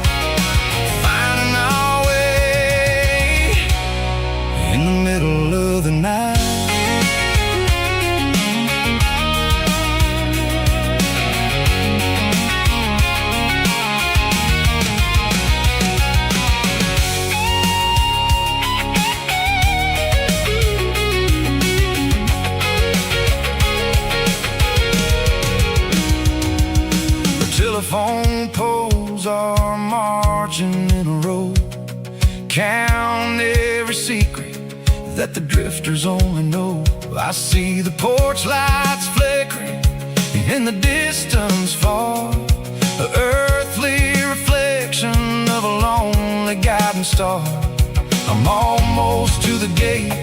finding our way in the middle of the night. Telephone poles are marching in a row, count every secret that the drifters only know. I see the porch lights flickering in the distance far, the earthly reflection of a lonely guiding star. I'm almost to the gate,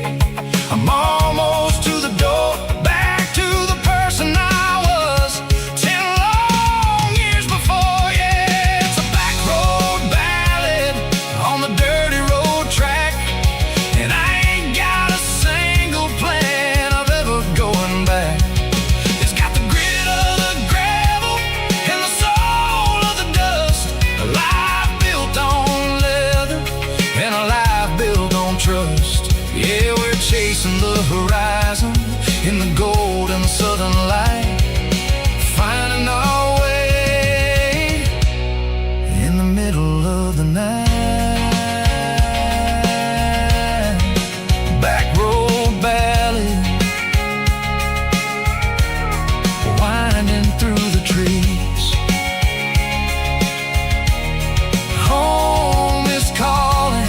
I'm almost to the door, back to the person I was 10 long years before. Yeah, it's a back road ballad on the dirty road track, and I ain't got a single plan of ever going back. It's got the grit of the gravel and the soul of the dust, a life built on leather and a life built on trust. Yeah, we're chasing the horizon in the golden southern light, finding our way in the middle of the night. Back road ballad, winding through the trees. Home is calling.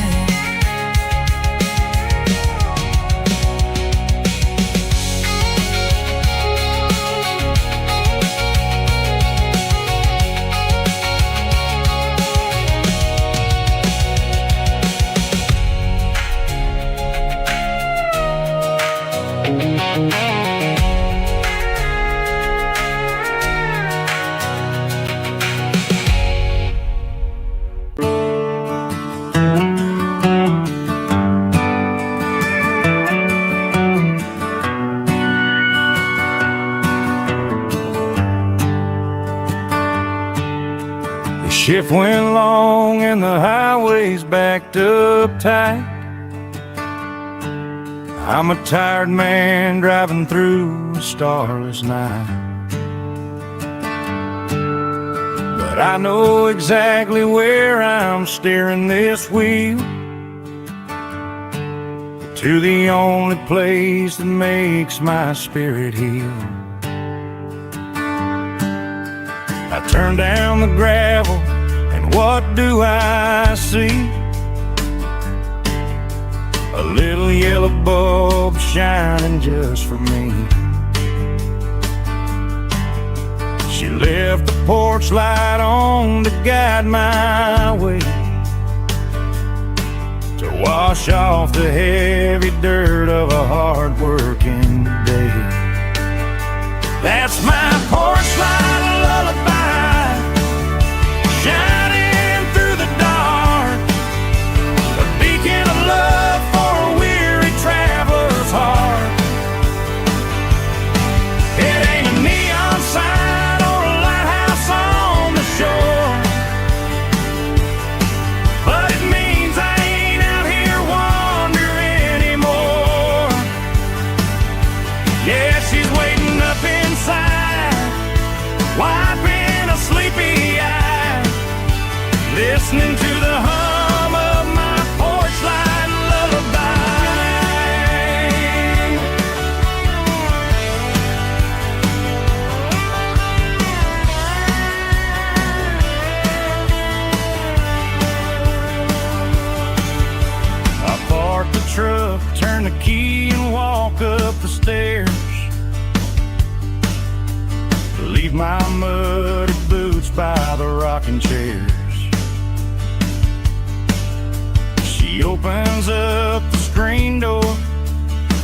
The shift went long and the highway's backed up tight. I'm a tired man driving through a starless night, but I know exactly where I'm steering this wheel, to the only place that makes my spirit heal. I turn down the gravel, and what do I see? A little yellow bulb shining just for me. She left the porch light on to guide my way, to wash off the heavy dirt of a hard-working day. That's my porch light lullaby, shining through the dark, a beacon of love for a weary traveler's heart. It ain't a neon sign or a lighthouse on the shore, but it means I ain't out here wandering anymore. Yeah, she's waiting up inside, wiping a sleepy eye, listening to the hum of my porch light lullaby. up, turn the key and walk up the stairs. Leave my muddy boots by the rocking chairs. She opens up the screen door,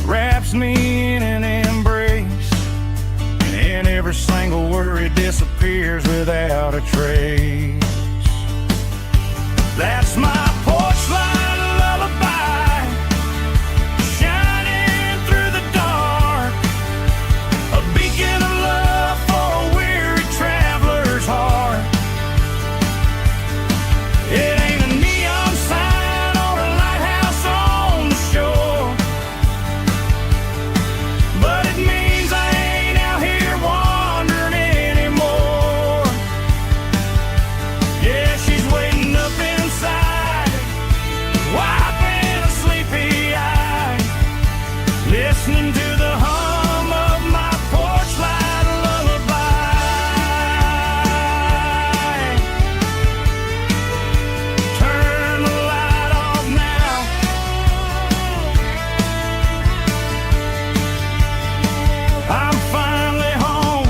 wraps me in an embrace, and every single worry disappears without a trace. That's my porch light lullaby, shining through the dark, a beacon of love for a weary traveler's heart. It ain't a neon sign or a lighthouse on the shore, but it means I ain't out here wandering anymore. Yeah, she's waiting up inside, wiping a sleepy eye, listening to the hum of my porch light lullaby. Turn the light off now. I'm finally home.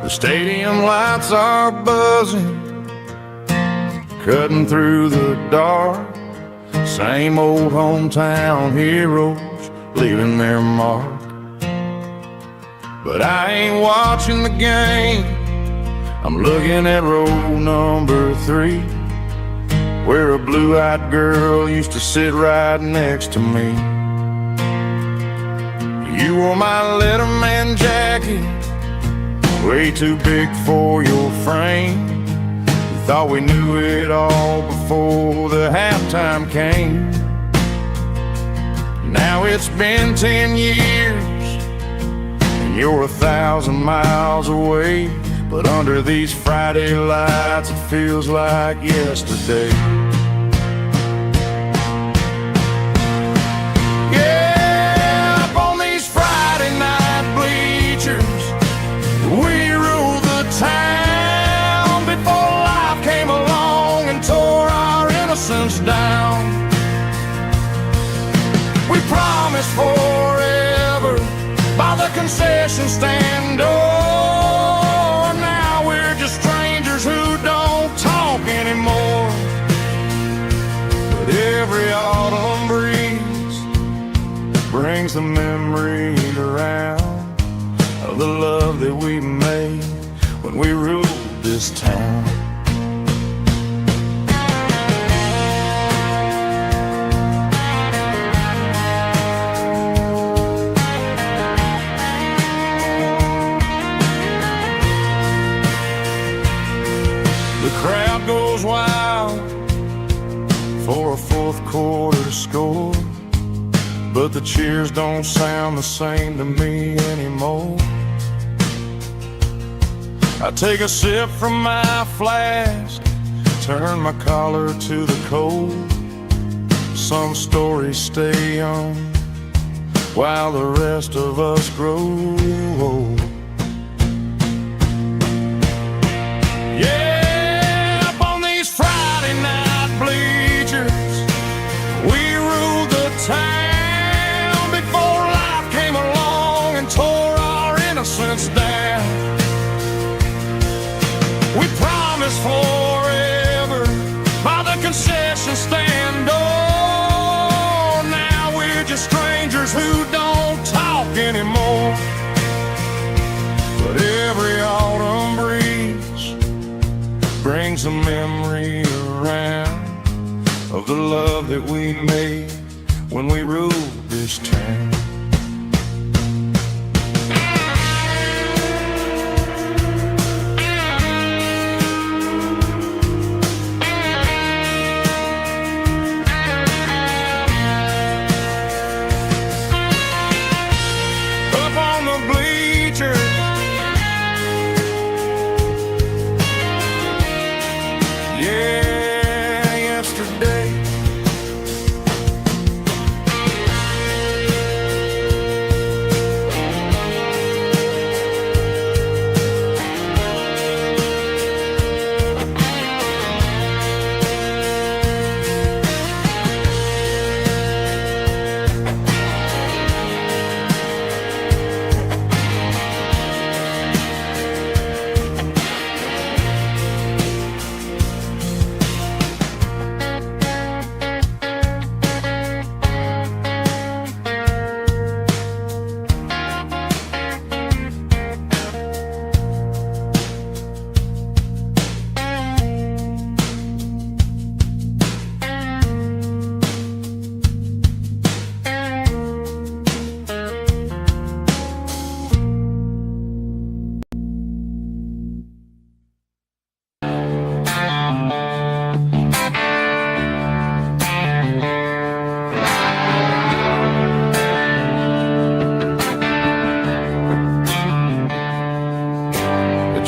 The stadium lights are buzzing, cutting through the dark. Same old hometown heroes leaving their mark. But I ain't watching the game, I'm looking at row number 3, where a blue-eyed girl used to sit right next to me. You wore my Letterman jacket, way too big for your frame. We thought we knew it all before the halftime came. Now it's been 10 years and you're 1,000 miles away, but under these Friday lights it feels like yesterday. Yeah, up on these Friday night bleachers, we ruled the town before life came along and tore our innocence down. We promised forever by the concession stand door. Now we're just strangers who don't talk anymore. But every autumn breeze brings the memories around of the love that we made when we ruled this town. The crowd goes wild for a fourth quarter score, but the cheers don't sound the same to me anymore. I take a sip from my flask, turn my collar to the cold. Some stories stay young while the rest of us grow old. Yeah, up on these Friday night bleachers, we ruled the town before life came along and tore our innocence down. We promised forever by the concession stand door. Now we're just strangers who don't talk anymore. But every autumn breeze brings a memory around of the love that we made when we ruled this town.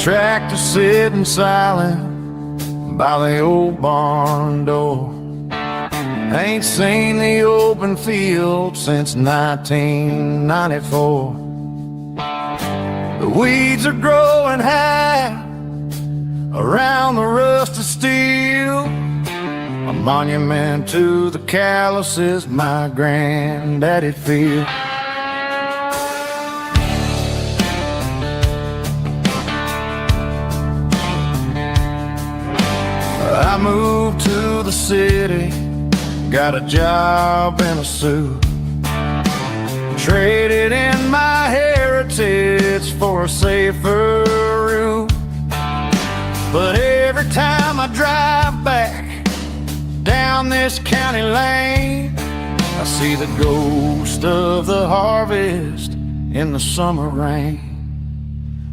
tractor sitting silent by the old barn door. Ain't seen the open field since 1994. The weeds are growing high around the rusted steel, a monument to the calluses my granddaddy feel. I moved to the city, got a job and a suit, traded in my heritage for a safer route. But every time I drive back down this county lane, I see the ghost of the harvest in the summer rain.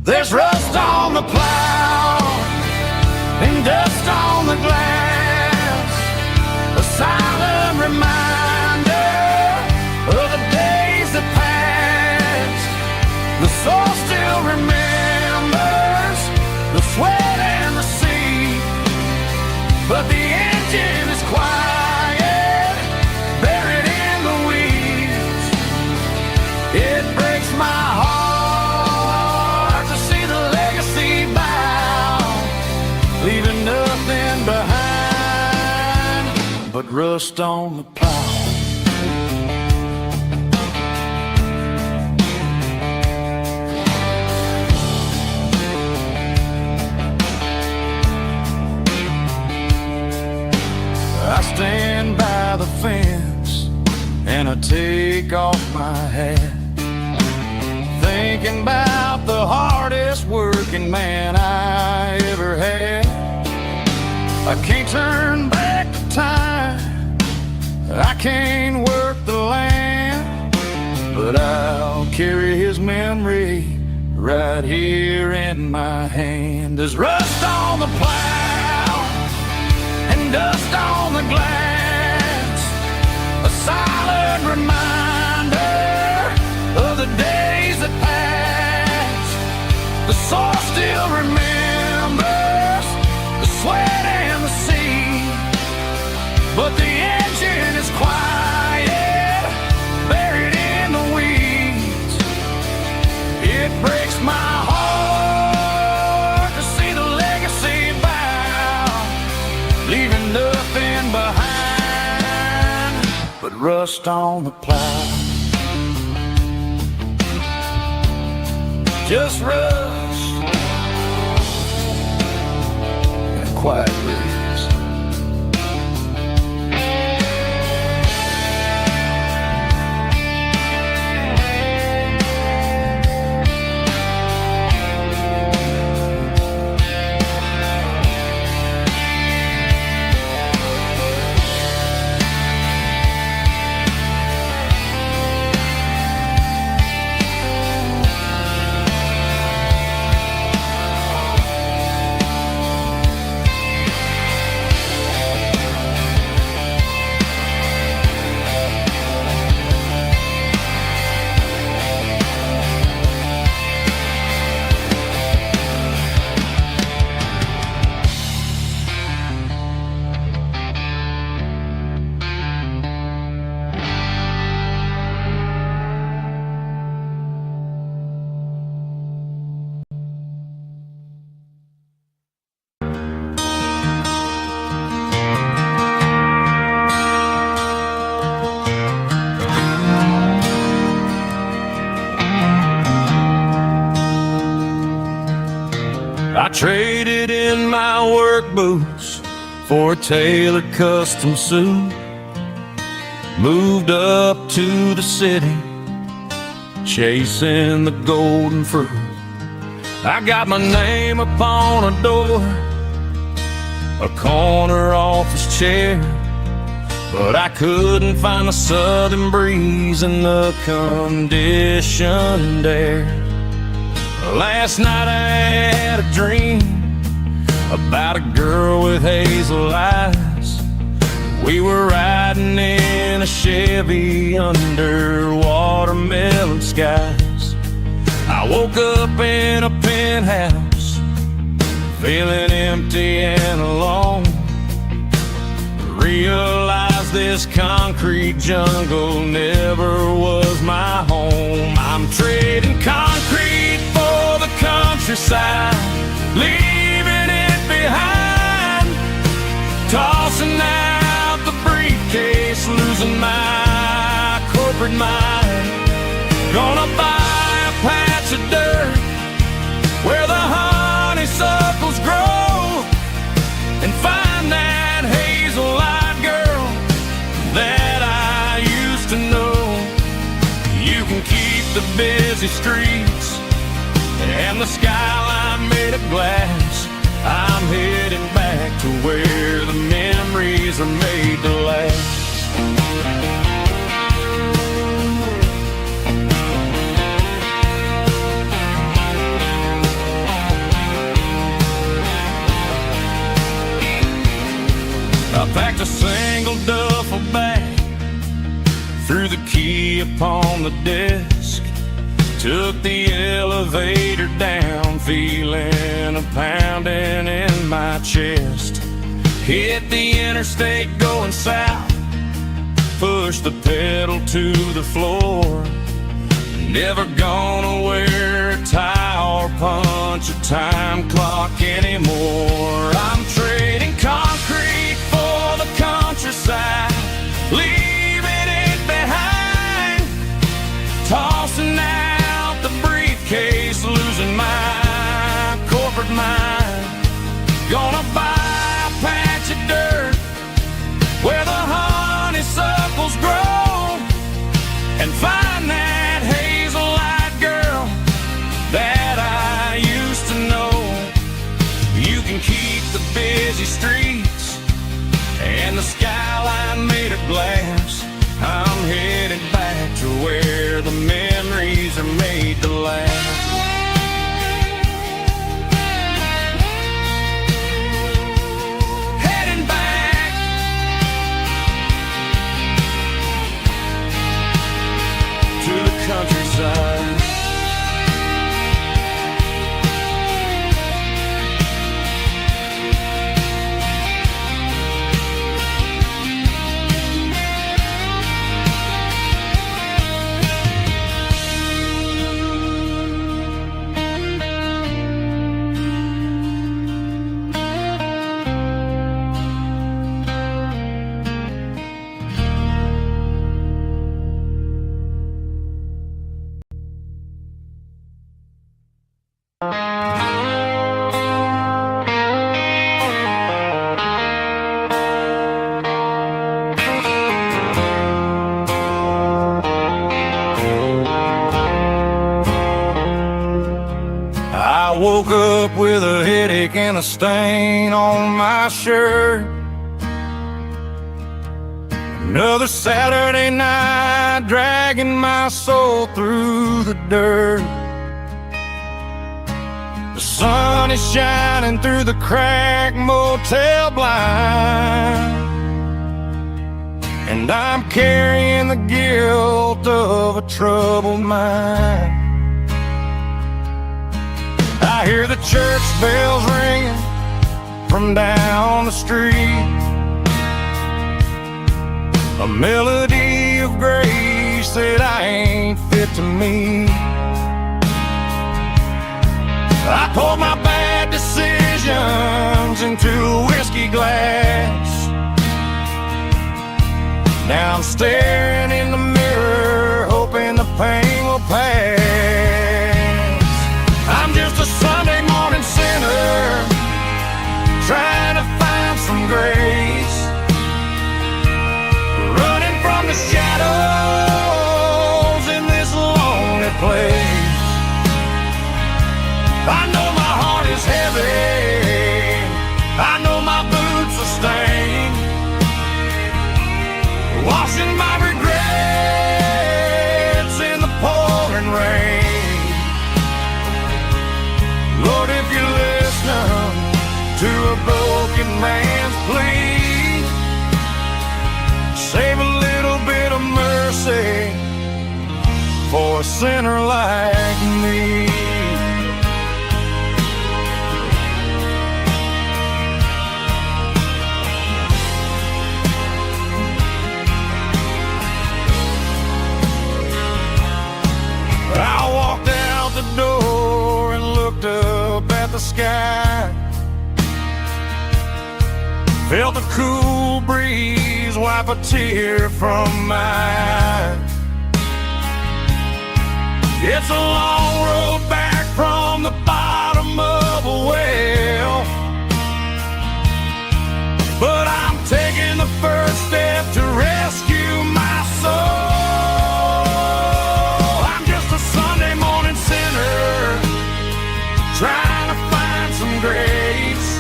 There's rust on the plow and dust on the glass, a silent reminder of the days that passed. The soul still remembers the sweat and the sea, but the engine is quiet, buried in the weeds. It breaks my heart to see the legacy bow, leaving nothing behind but rust on the plow. I stand by the fence and I take off my hat, thinking about the hardest working man I ever had. I can't turn back the time, I can't work the land, but I'll carry his memory right here in my hand. There's rust on the plow and dust on the glass, a silent reminder of the days that passed. The soul still remembers the sweat and the sea, but the engine is quiet, buried in the weeds. It breaks my heart to see the legacy bow, leaving nothing behind but rust on the plow. Just rust and a quiet breeze. I traded in my work boots for a tailored custom suit, moved up to the city, chasing the golden fruit. I got my name upon a door, a corner office chair, but I couldn't find the southern breeze in the conditioned air. Last night I had a dream about a girl with hazel eyes. We were riding in a Chevy under watermelon skies. I woke up in a penthouse feeling empty and alone. Realize this concrete jungle never was my home. I'm trading concrete for the countryside, leaving it behind, tossing out the briefcase, losing my corporate mind. Gonna buy a patch of dirt where the honeysuckles grow, and find that hazel-eyed girl that I used to know. You can keep the busy streets and the skyline made of glass. I'm heading back to where the memories are made to last. I packed a single duffel bag, threw the key upon the desk, took the elevator down, feeling a pounding in my chest. Hit the interstate going south, pushed the pedal to the floor. Never gonna wear a tie or punch a time clock anymore. I'm trading concrete for the countryside, leaving it behind, tossing out the briefcase, losing my corporate mind. Gonna buy a patch of dirt where the honeysuckles grow, and find that hazel-eyed girl that I used to know. You can keep the busy streets and the skyline made of glass. I'm headed back to where the memories are made to last. Heading back to the countryside. I woke up with a headache and a stain on my shirt. Another Saturday night, dragging my soul through the dirt. The sun is shining through the cracked motel blind, and I'm carrying the guilt of a troubled mind. I hear the church bells ringing from down the street, a melody of grace that I ain't fit to meet. I poured my bad decisions into a whiskey glass. Now I'm staring in the mirror, hoping the pain will pass. I'm just a Sunday morning sinner, trying to find some grace, running from the shadows in this lonely place. I know my heart is heavy, I know my boots are stained, washing my regrets in the pouring rain. Lord, if you listen to a broken man's plea, save a little bit of mercy for a sinner like me. sky. Felt the cool breeze wipe a tear from my eye. It's a long road back from the bottom of a well, but I'm taking the first step to rescue my soul. I'm just a Sunday morning sinner trying to find some grace,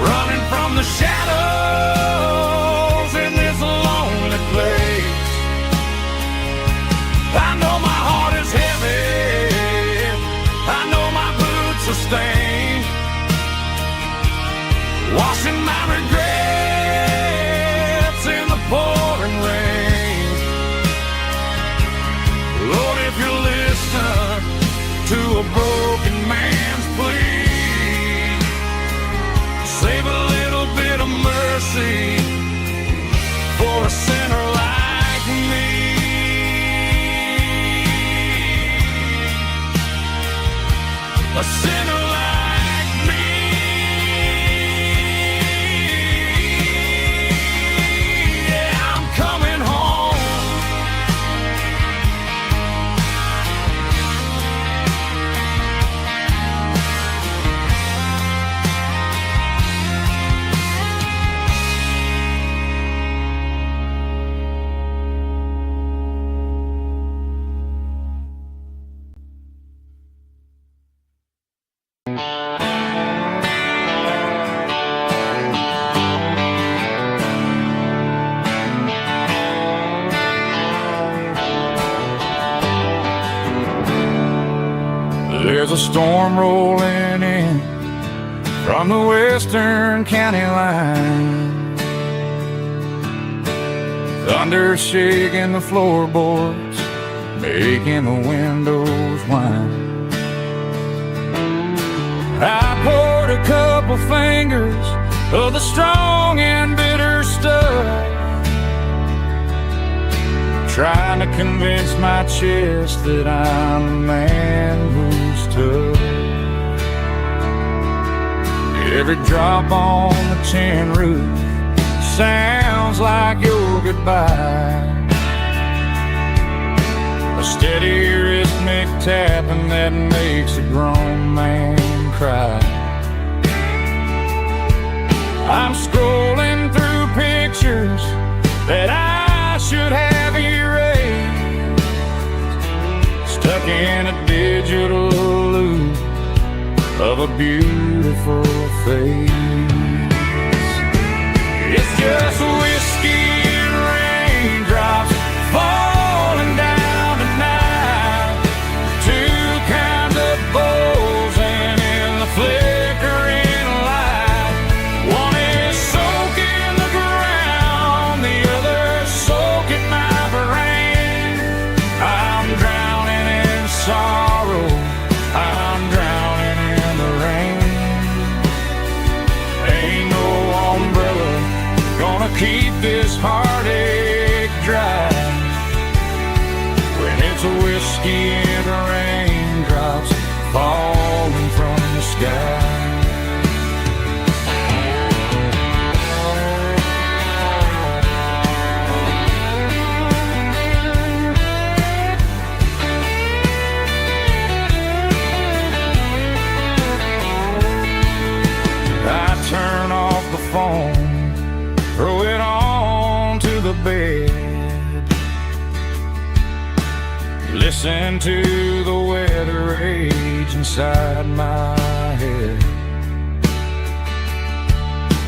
running from the shadows in this lonely place. I know my heart is heavy, I know my boots are stained, washing my regrets in the pouring rain. Lord, if you listen to a broken man's plea, save a little bit of mercy for a sinner like me. A sinner like me. Yeah, I'm coming home. There's a storm rolling in from the western county line, thunder shaking the floorboards, making the windows whine. I poured a couple fingers of the strong and bitter stuff, trying to convince my chest that I'm a man who's tough. Every drop on the tin roof sounds like your goodbye, a steady rhythmic tapping that makes a grown man cry. I'm scrolling through pictures that I should have erased, stuck in a digital loop of a beautiful face. It's just whiskey and raindrops falling down tonight, two kinds of bowls and in the flickering light. One is soaking the ground, the other soaking my brain. I'm drowning in sorrow, I'm drowning in the rain. Ain't no umbrella gonna keep this heartache dry when it's a whiskey and the raindrops falling from the sky. I turn off the phone, throw it on to the bed, listen to the weather rage inside my head.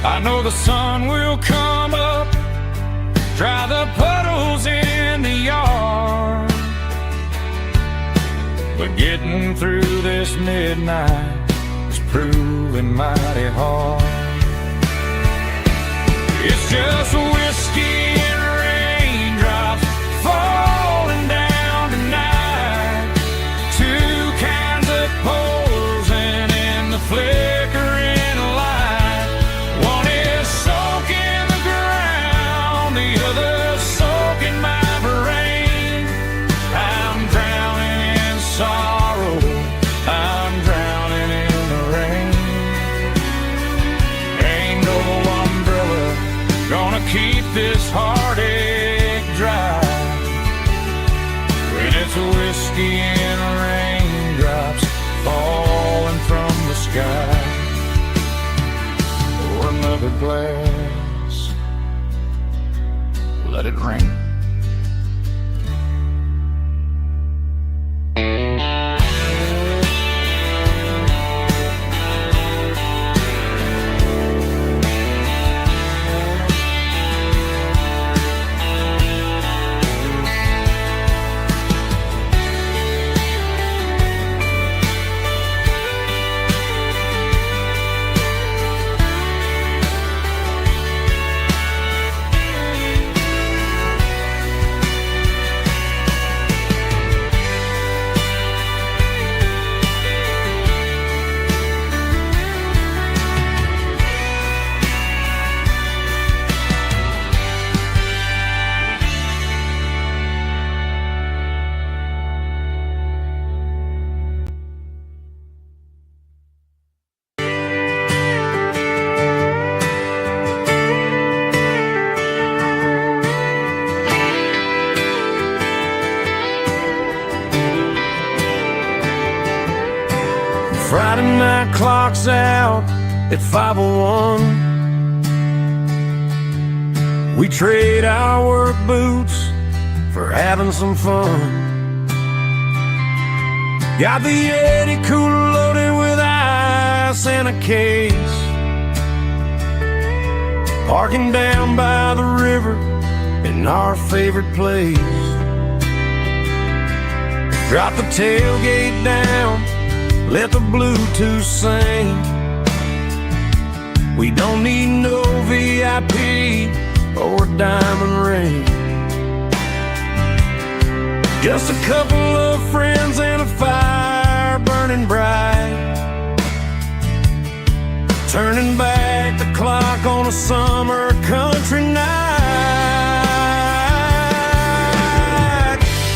I know the sun will come up, dry the puddles in the yard, but getting through this midnight is proving mighty hard. It's just whiskey and raindrops falling down tonight, two kinds of poles and in the flickering light. One is soaking the ground, the other soaking my brain. I'm drowning in sorrow, I'm drowning sky or another glass. Let it rain. Friday night clock's out at 5:01. We trade our work boots for having some fun. Got the Yeti cooler loaded with ice and a case, parking down by the river in our favorite place. Drop the tailgate down, let the Bluetooth sing. We don't need no VIP or a diamond ring. Just a couple of friends and a fire burning bright, turning back the clock on a summer country night.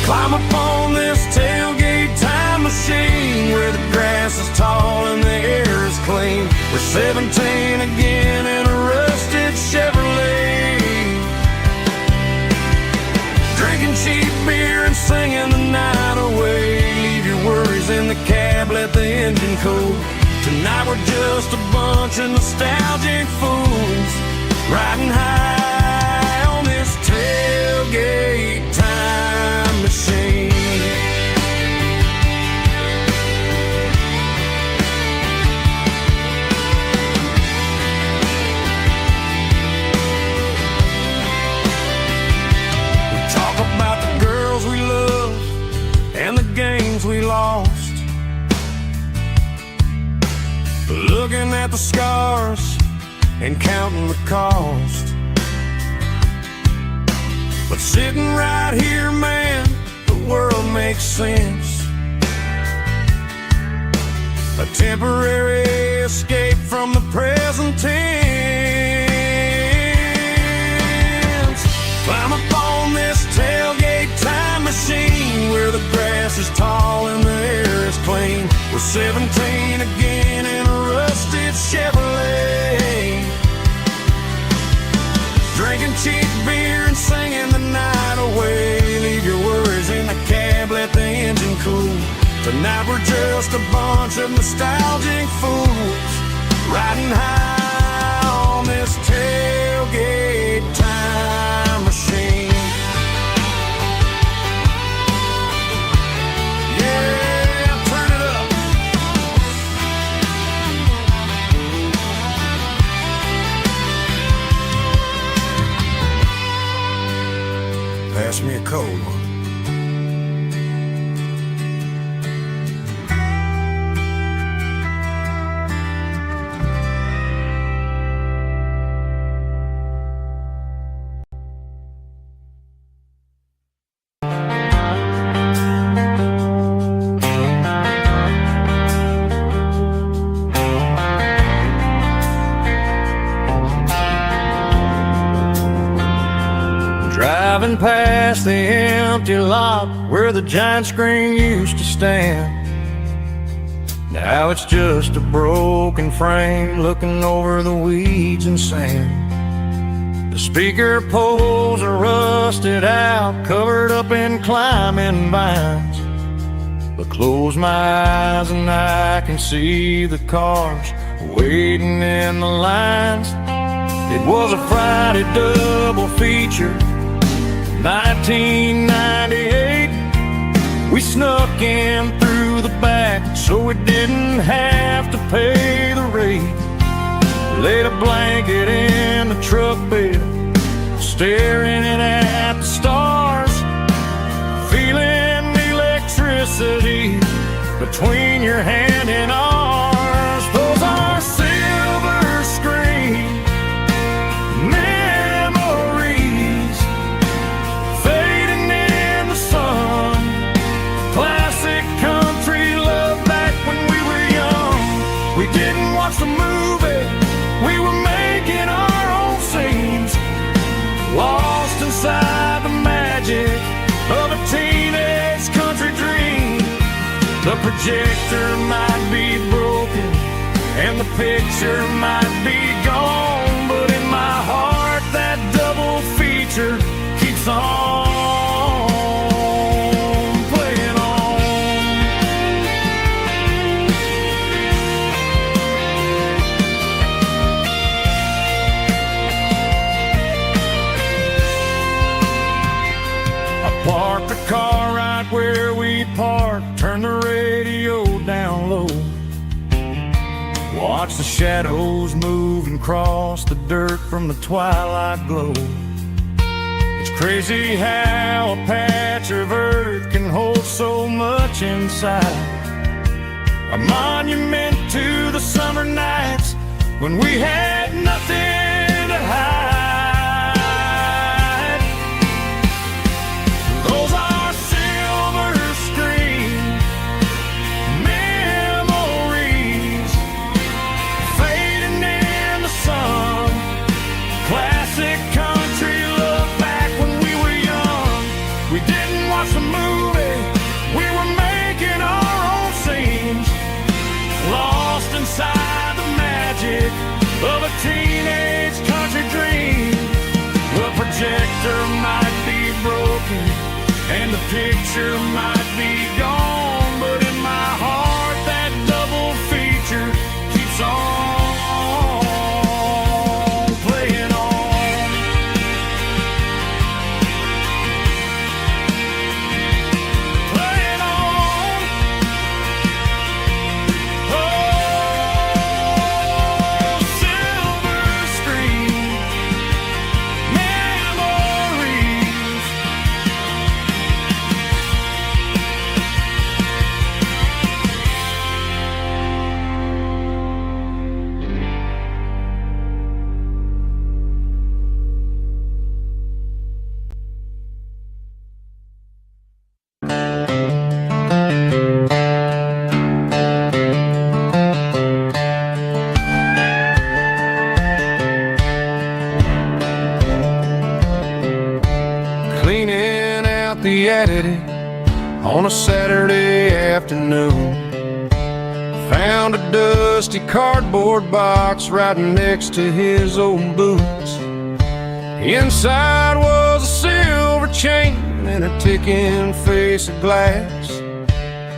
Climb up on this tailgate time machine where the grass is tall and the air is clean. We're 17 again in a rusted Chevrolet, drinking cheap beer and singing the night away. Leave your worries in the cab, let the engine cool. Tonight we're just a bunch of nostalgic fools riding high on this tailgate time machine. We lost, looking at the scars and counting the cost. But sitting right here, man, the world makes sense. A temporary escape from the present tense. Climb up on this tailgate time machine where the grass is tall and the air is clean. We're 17 again in a rusted Chevrolet, drinking cheap beer and singing the night away. Leave your worries in the cab, let the engine cool. Tonight we're just a bunch of nostalgic fools riding high on this tailgate time machine. Pass me a cold one. Driving past the empty lot where the giant screen used to stand. Now it's just a broken frame looking over the weeds and sand. The speaker poles are rusted out, covered up in climbing vines. But close my eyes and I can see the cars waiting in the lines. It was a Friday double feature, 1998. We snuck in through the back so we didn't have to pay the rate. Laid a blanket in the truck bed, staring at the stars, feeling the electricity between your hand and ours. Those are silver screen memories fading in the sun. Classic country love back when we were young. We didn't watch the movie, we were making our own scenes, lost inside the magic of a teenage country dream. The projector might be broken and the picture might be gone, but in my heart that double feature keeps on playing on. I parked the car right where we parked, turned the radio down low, watch the shadows move and cross the dirt from the twilight glow. It's crazy how a patch of earth can hold so much inside, a monument to the summer nights when we had nothing to hide. Those are silver screen memories fading in the sun. Classic country love back when we were young. We didn't watch the movie, we were making our own scenes, lost inside the magic of a teenage country dream. The projector might be broken and the picture might be gone, but in my heart that double feature keeps on playing on. Playing on. Oh, silver screen memories. Cleaning out the attic on a Saturday afternoon, found a dusty cardboard box right next to his old boots. Inside was a silver chain and a ticking face of glass,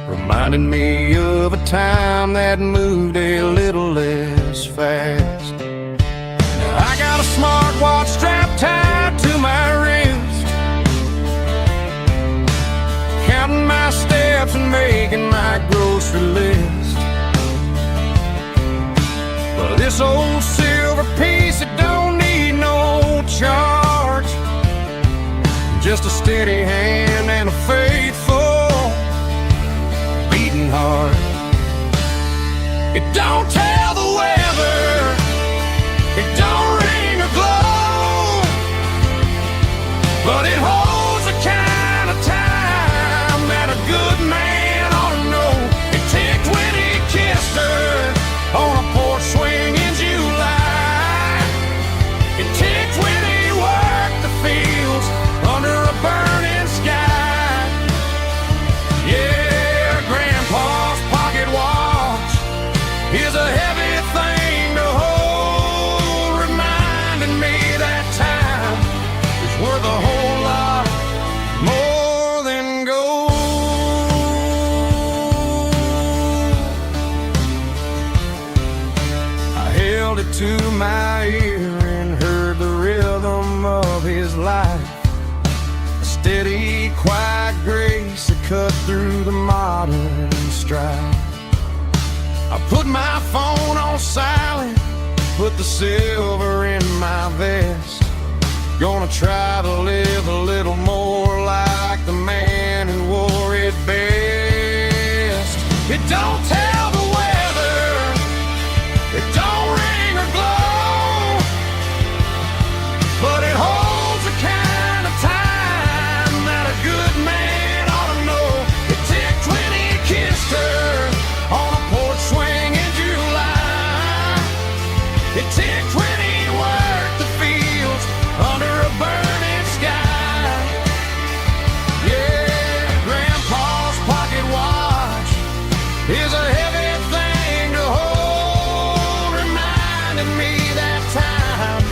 reminding me of a time that moved a little less fast. Now I got a smartwatch strapped tied to my wrist, counting my steps and making my grocery list. But this old silver piece, it don't need no charge, just a steady hand and a faithful beating heart. It don't tell the weather, it don't ring or glow, but it holds the kind of time that a good man ought to know. It ticked when he kissed her on a porch swing in July. It ticked when he worked the fields under a burning sky. Yeah, Grandpa's pocket watch is a heavy thing to hold, reminding me that time is worth a whole lot steady, quiet grace that cut through the modern strife. I put my phone on silent, put the silver in my vest. Gonna try to live a little more like the man who wore it best. It don't tell the weather, it don't ring or glow, but it holds the kind of time that a good man ought to know. It ticked when he kissed her on a porch swing in July. It ticked when he worked the fields under a burning sky. Yeah, Grandpa's pocket watch is a heavy thing to hold, reminding me that time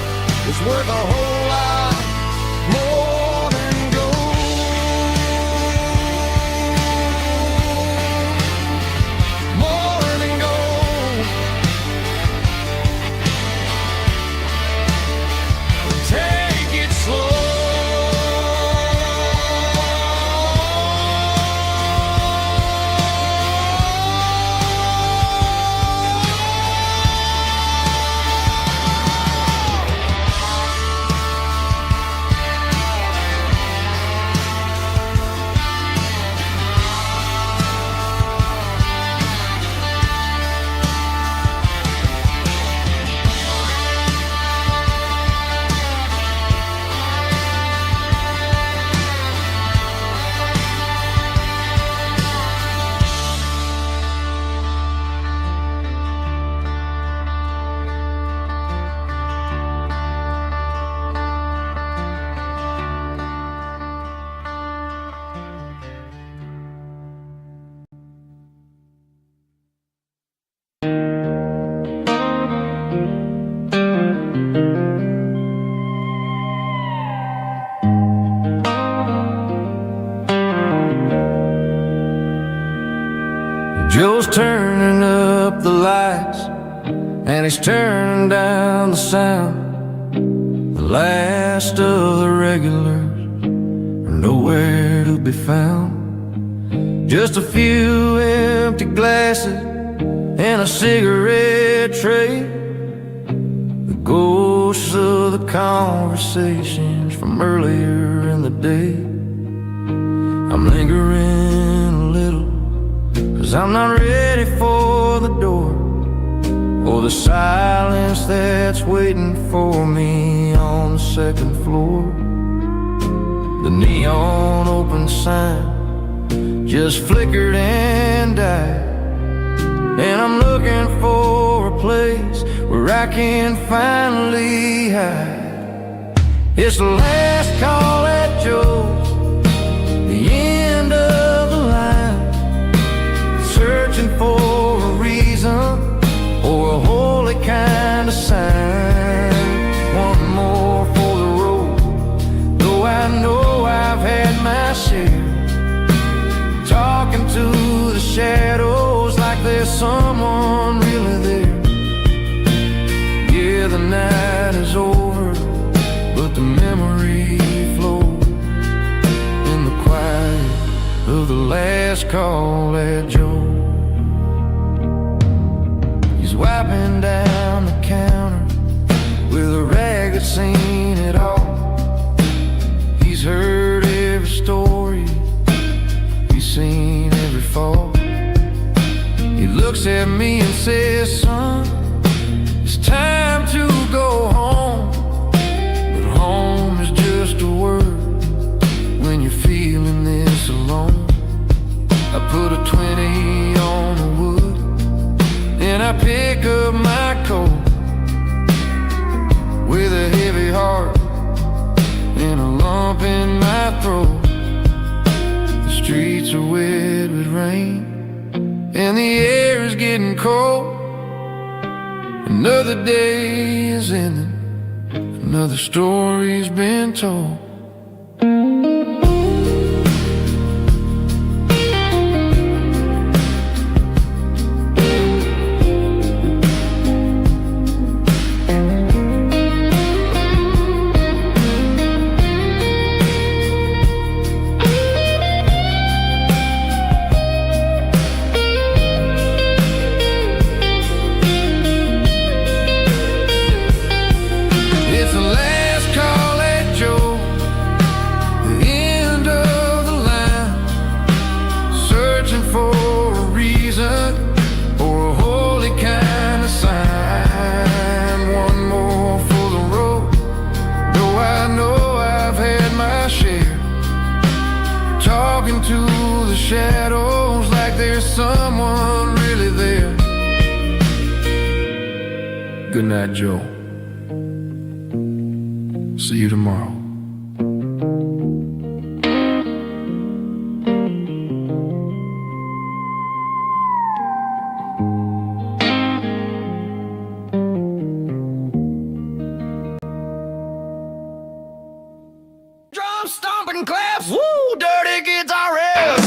is worth a whole lot more than gold. More than gold. Take it slow. Joe's turning up the lights and he's turning down the sound. The last of the regulars are nowhere to be found. Just a few empty glasses and a cigarette tray, the ghosts of the conversations from earlier in the day. I'm lingering a little, 'cause I'm not ready for the door, or the silence that's waiting for me on the second floor. The neon open sign just flickered and died, and I'm looking for a place where I can finally hide. It's the last call at Joe's, the end of the line, searching for a reason or a holy kind of sign. One more for the road, though I know I've had my share, talking to the shadows like there's someone really there. Yeah, the night is over, but the memory flows in the quiet of the last call at Joe. He's wiping down the counter with a rag that's seen it all. He's heard every story, he's seen every fall. He looks at me and says, son, it's time to go home. But home is just a word when you're feeling this alone. I put a 20 on the wood and I pick up my coat with a heavy heart and a lump in my throat. The streets are wet with rain and the air is getting cold. Another day is ending, another story's been told. the shadows like there's someone really there. Good night, Joe. See you tomorrow. Drum stomping claps, woo, dirty guitar riffs.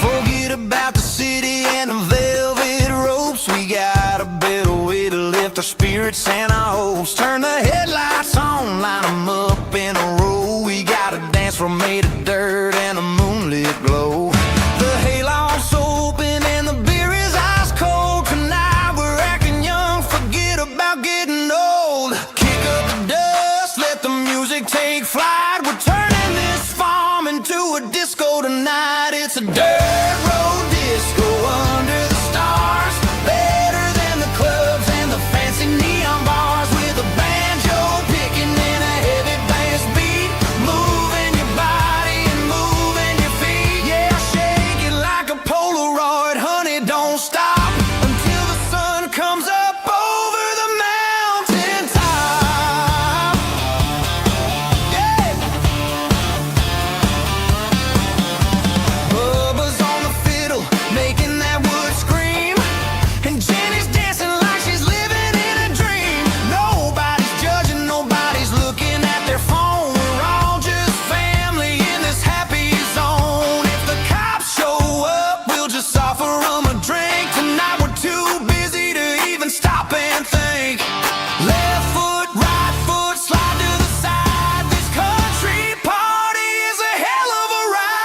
Forget about the city and the velvet ropes. We got a better way to lift our spirits and our hopes. Turn the headlights on, line them up in a row. We got a dance floor made of dirt and a moonlit glow. The hayloft's open and the beer is ice cold. Tonight we're acting young, forget about getting old. Kick up the dust, let the music take flight. We're turning this farm into a disco tonight. It's a dirt road disco under the stars. Better than the clubs and the fancy neon bars. With a banjo picking and a heavy bass beat. Moving your body and moving your feet. Yeah, shake it like a Polaroid, honey, don't stop until the sun comes up over the mountain top. Yeah. Bubba's on the fiddle, making that wood scream. And Jenny's dancing like she's living in a dream. Nobody's judging, nobody's looking at their phone. We're all just family in this happy zone. If the cops show up, we'll just offer them a drink. Tonight we're too busy to even stop and think. Left foot, right foot, slide to the side. This country party is a hell of a ride.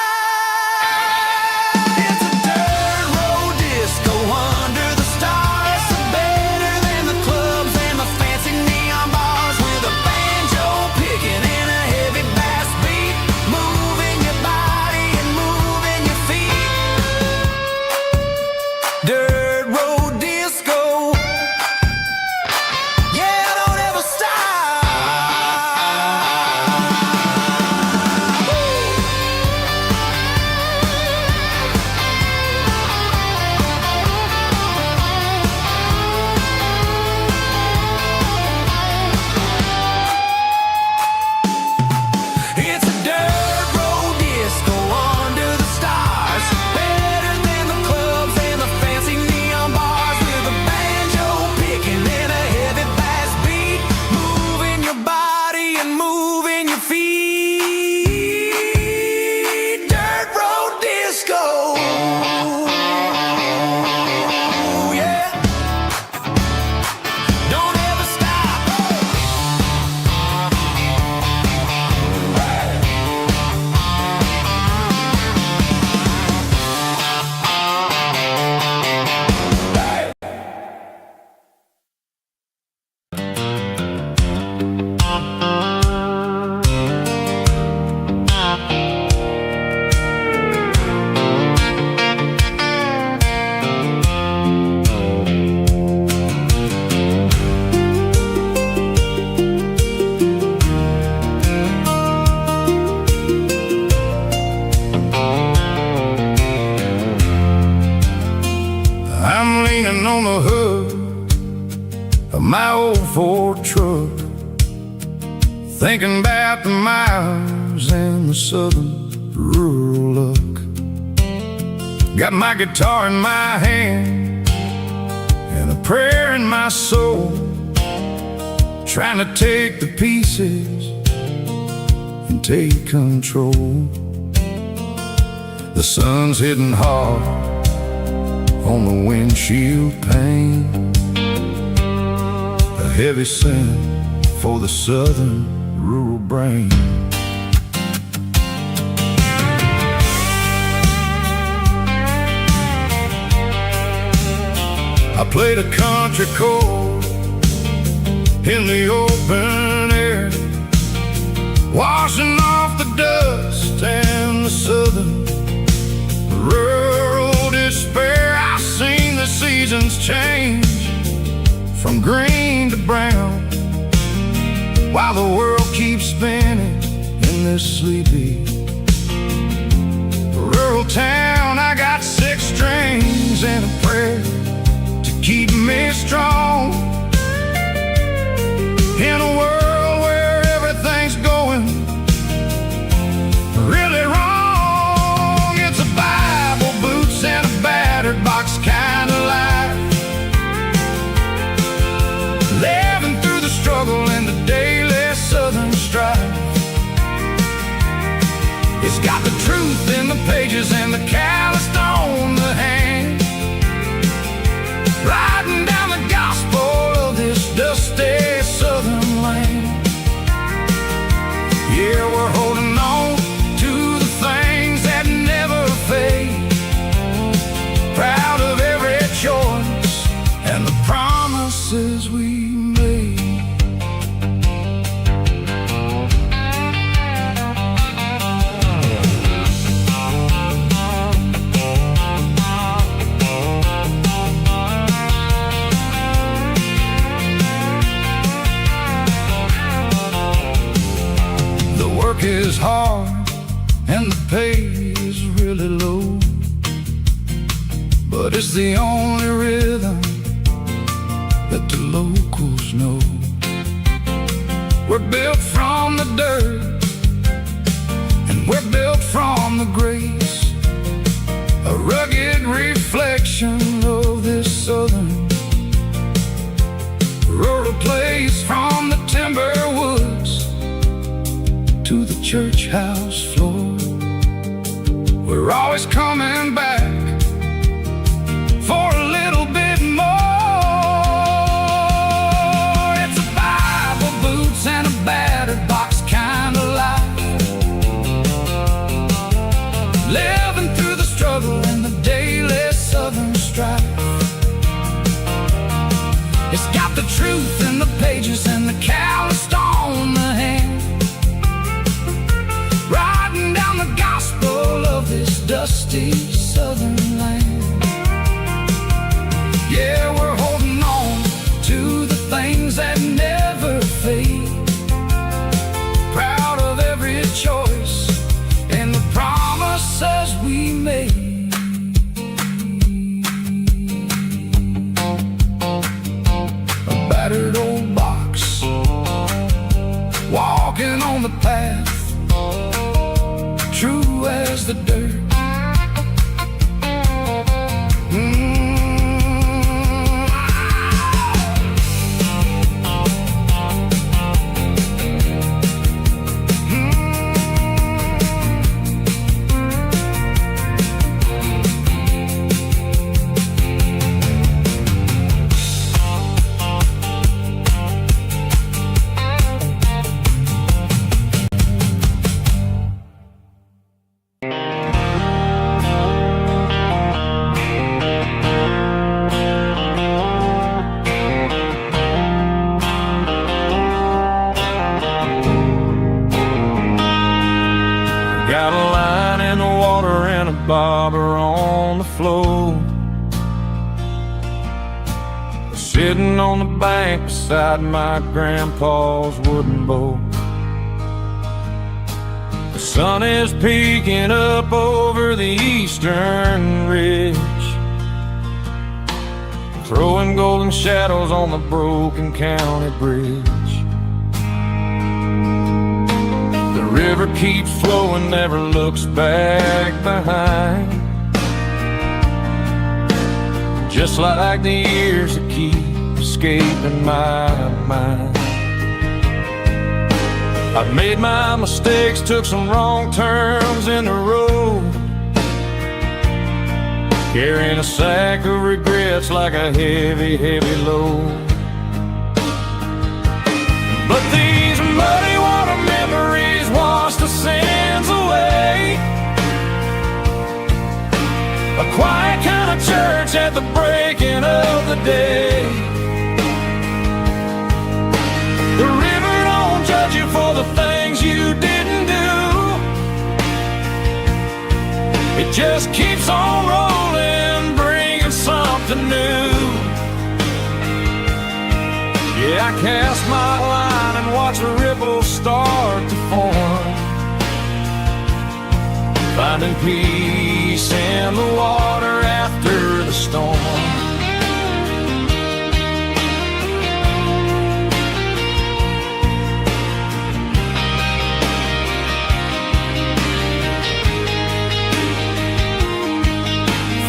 It's a dirt road disco under the stars. Better than the clubs and the fancy neon bars. With a banjo picking and a heavy bass beat. Moving your body and moving your feet. Dirt road disco. Yeah, don't ever stop. It's a dirt road disco under the stars. Better than the clubs and the fancy neon bars. With a banjo picking and a heavy bass beat. Moving your body and moving your feet. Dirt road disco. Yeah. Don't ever stop. I'm leaning on the hood of my old Ford truck, thinking about the miles and the southern rural look. Got my guitar in my hand and a prayer in my soul, trying to take the pieces and take control. The sun's hitting hard on the windshield pane, a heavy scent for the southern rural brain. I played a country chord in the open air, washing off the dust and the southern rural change from green to brown, while the world keeps spinning in this sleepy rural town. I got 6 strings and a prayer to keep me strong. In a world where everything's going really wrong, it's a Bible, boots, and a battered box kind of life. Living through the struggle and the daily southern strife. It's got the truth in the pages and the calloused on the hand, writing down the gospel of this dusty southern land. Yeah, we're holding on to the things that never fade, proud of every choice and the promises we made. Work is hard and the pay is really low, but it's the only rhythm that the locals know. We're built from the dirt and we're built from the grace, a rugged reflection of this southern rural place. From the timber woods to the church house floor, we're always coming back for a little bit more. It's a Bible, boots, and a battered box kind of life. Living through the struggle and the daily southern strife. It's got the truth in the pages and the calloused on the hand, writing down the gospel of this dusty southern land. Yeah, we're holding on to the things that never fade, proud of every choice and the promises we made. A battered old box, walking on the path, true as the dirt. Got a line in the water and a bobber on the floor, sitting on the bank beside my grandpa's wooden boat. The sun is peeking up over the eastern ridge, throwing golden shadows on the broken county bridge. The river keeps flowing, never looks back behind, just like the years that keep escaping my mind. I've made my mistakes, took some wrong turns in the road, carrying a sack of regrets like a heavy, heavy load. But these muddy water memories wash the sins away, a quiet kind of church at the breaking of the day. The river don't judge you for the things you didn't do, it just keeps on rolling, bringing something new. cast my line and watch a ripple start to form, finding peace in the water after the storm.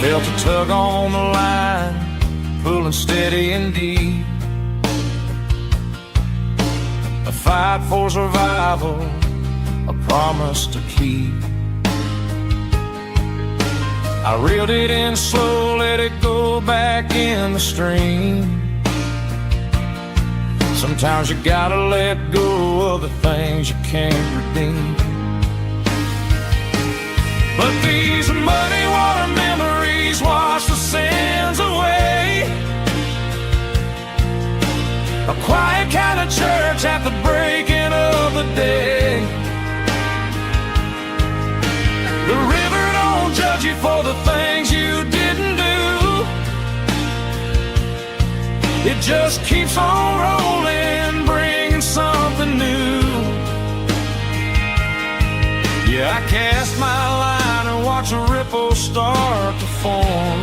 Felt a tug on the line, pulling steady and deep. A fight for survival, a promise to keep. I reeled it in slow, let it go back in the stream. Sometimes you gotta let go of the things you can't redeem. But these muddy water memories wash the sins away. A quiet kind of church at the breaking of the day. The river don't judge you for the things you didn't do. It just keeps on rolling, bringing something new. Yeah, I cast my line and watch a ripple start to form,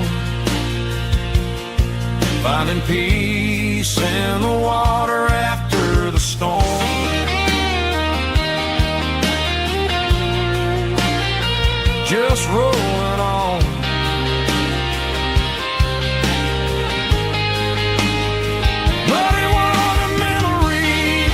finding peace in the water after the storm. Just rolling on. Muddy water memory.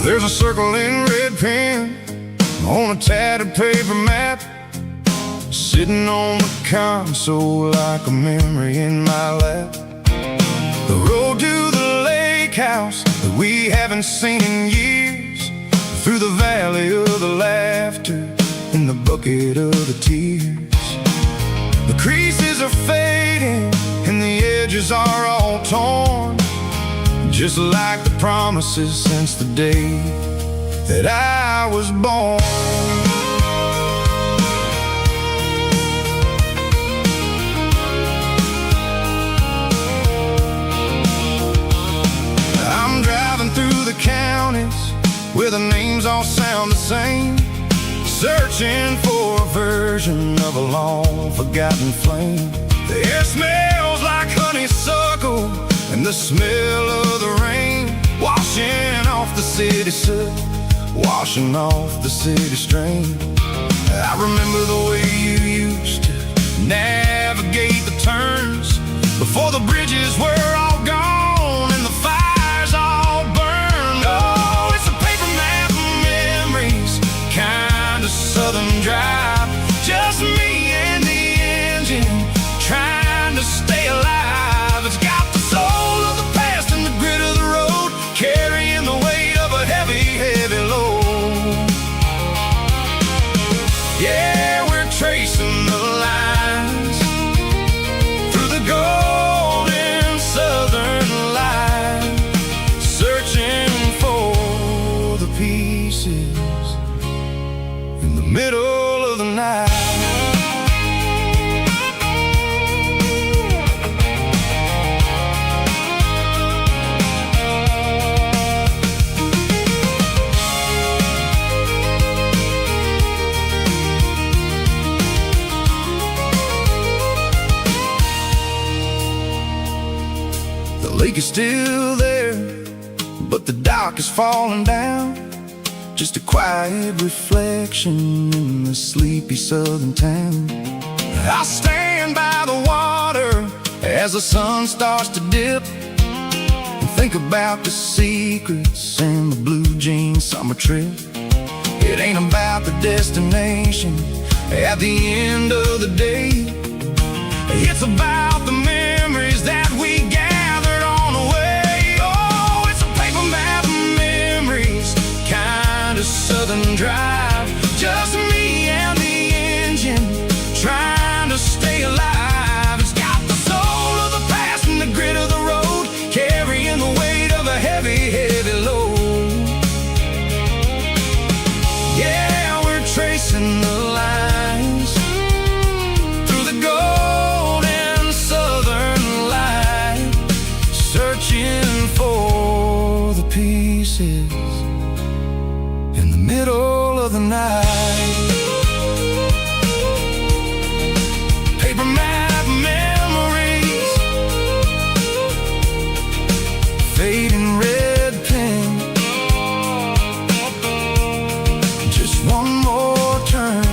There's a circle in red pen on a tattered paper map, sitting on the console like a memory in my lap. The road to the lake house that we haven't seen in years, through the valley of the laughter and the bucket of the tears. The creases are fading and the edges are all torn, just like the promises since the day that I was born. I'm driving through the counties where the names all sound the same, searching for a version of a long forgotten flame. The air smells like honeysuckle and the smell of the rain, washing off the city soot, washing off the city strain. I remember the way you used to navigate the turns before the bridges were all gone and the fires all burned. Oh, it's a paper map of memories, kind of southern drive, just me and the engine trying to stay alive. It's got the soul of the past and the grit of the road, carrying the weight of a heavy, heavy load. Yeah, we're tracing the lines through the golden southern light, searching for the pieces in the middle of the night. The lake is still there, but the dock is falling down, just a quiet reflection in the sleepy southern town. I stand by the water as the sun starts to dip, and think about the secrets and the blue jean summer trip. It ain't about the destination at the end of the day. It's about the memories that we gathered on the way. Oh, it's a paper map of memories, kind of southern drive. Just me and the engine, trying to stay alive. It's got the soul of the past and the grit of the road, carrying the weight of a heavy, heavy load. Yeah, we're tracing the lines through the golden southern light, searching for the pieces in the middle of the night. Paper map memories, fading red pen, just one more turn.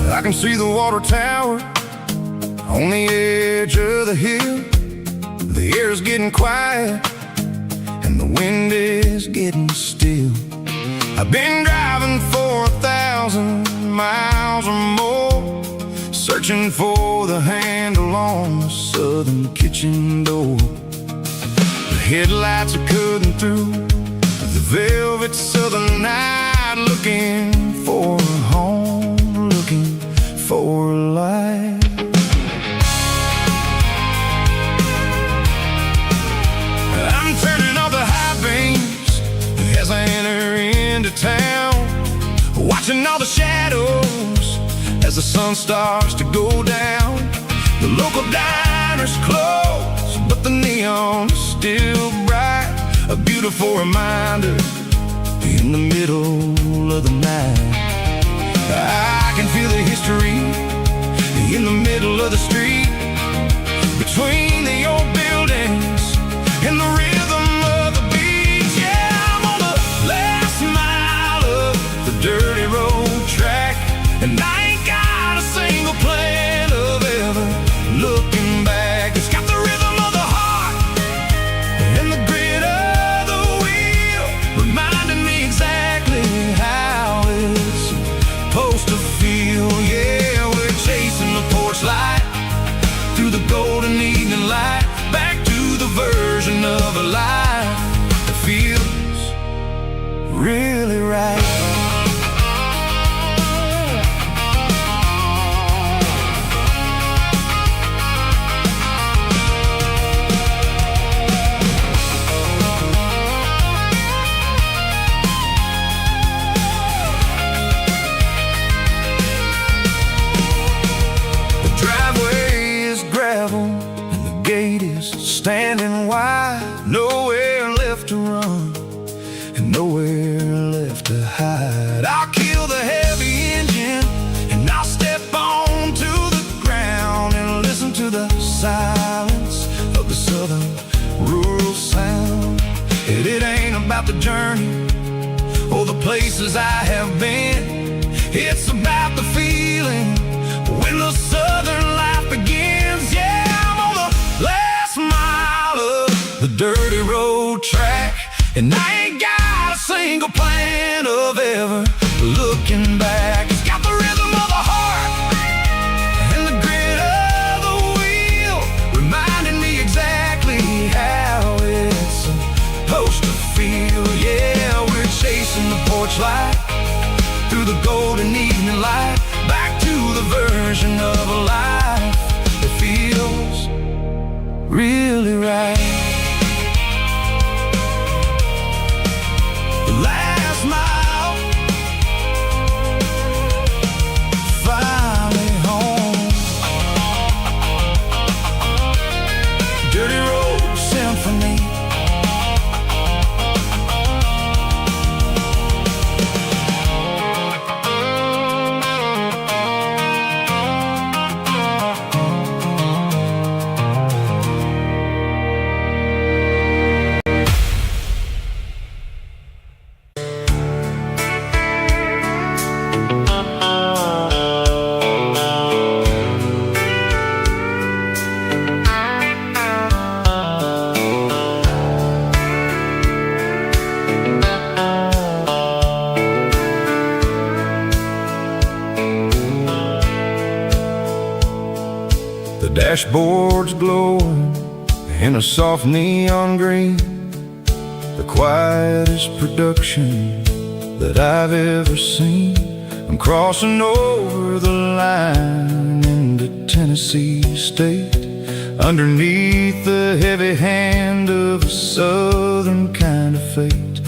I can see the water tower on the edge of the hill. The air's getting quiet and the wind is getting still. I've been driving for 1,000 miles or more, searching for the handle on the southern kitchen door. The headlights are cutting through the velvet southern night, looking for a home, looking for life. I'm turning off the high beams as I enter into town, watching all the shadows as the sun starts to go down. The local diner's closed, but the neon is still bright, a beautiful reminder in the middle of the night. I can feel the history in the middle of the street, between the old buildings and the rhythm of the beat. Yeah, I'm on the last mile of the dirty road track, and I ain't got a single plan of ever looking back. It's got the rhythm of the heart and the grit of the wheel, reminding me exactly how it's supposed to feel. Yeah, we're chasing the porch light through the golden evening light, back to the version of a life that feels really right. Standing wide, nowhere left to run and nowhere left to hide. I'll kill the heavy engine and I'll step onto the ground and listen to the silence of the southern rural sound. It ain't about the journey or the places I have been, it's about the feeling when the southern life begins. Yeah, I'm on the last mile of the dirty road track, and I ain't got a single plan of ever looking back. It's got the rhythm of the heart and the grit of the wheel, reminding me exactly how it's supposed to feel. Yeah, we're chasing the porch light through the golden evening light, back to the version of a life that feels really right. The last mile, finally home. Dirty road symphony, Dashboard's glowing in a soft neon green, the quietest production that I've ever seen. I'm crossing over the line into Tennessee State, underneath the heavy hand of a southern kind of fate.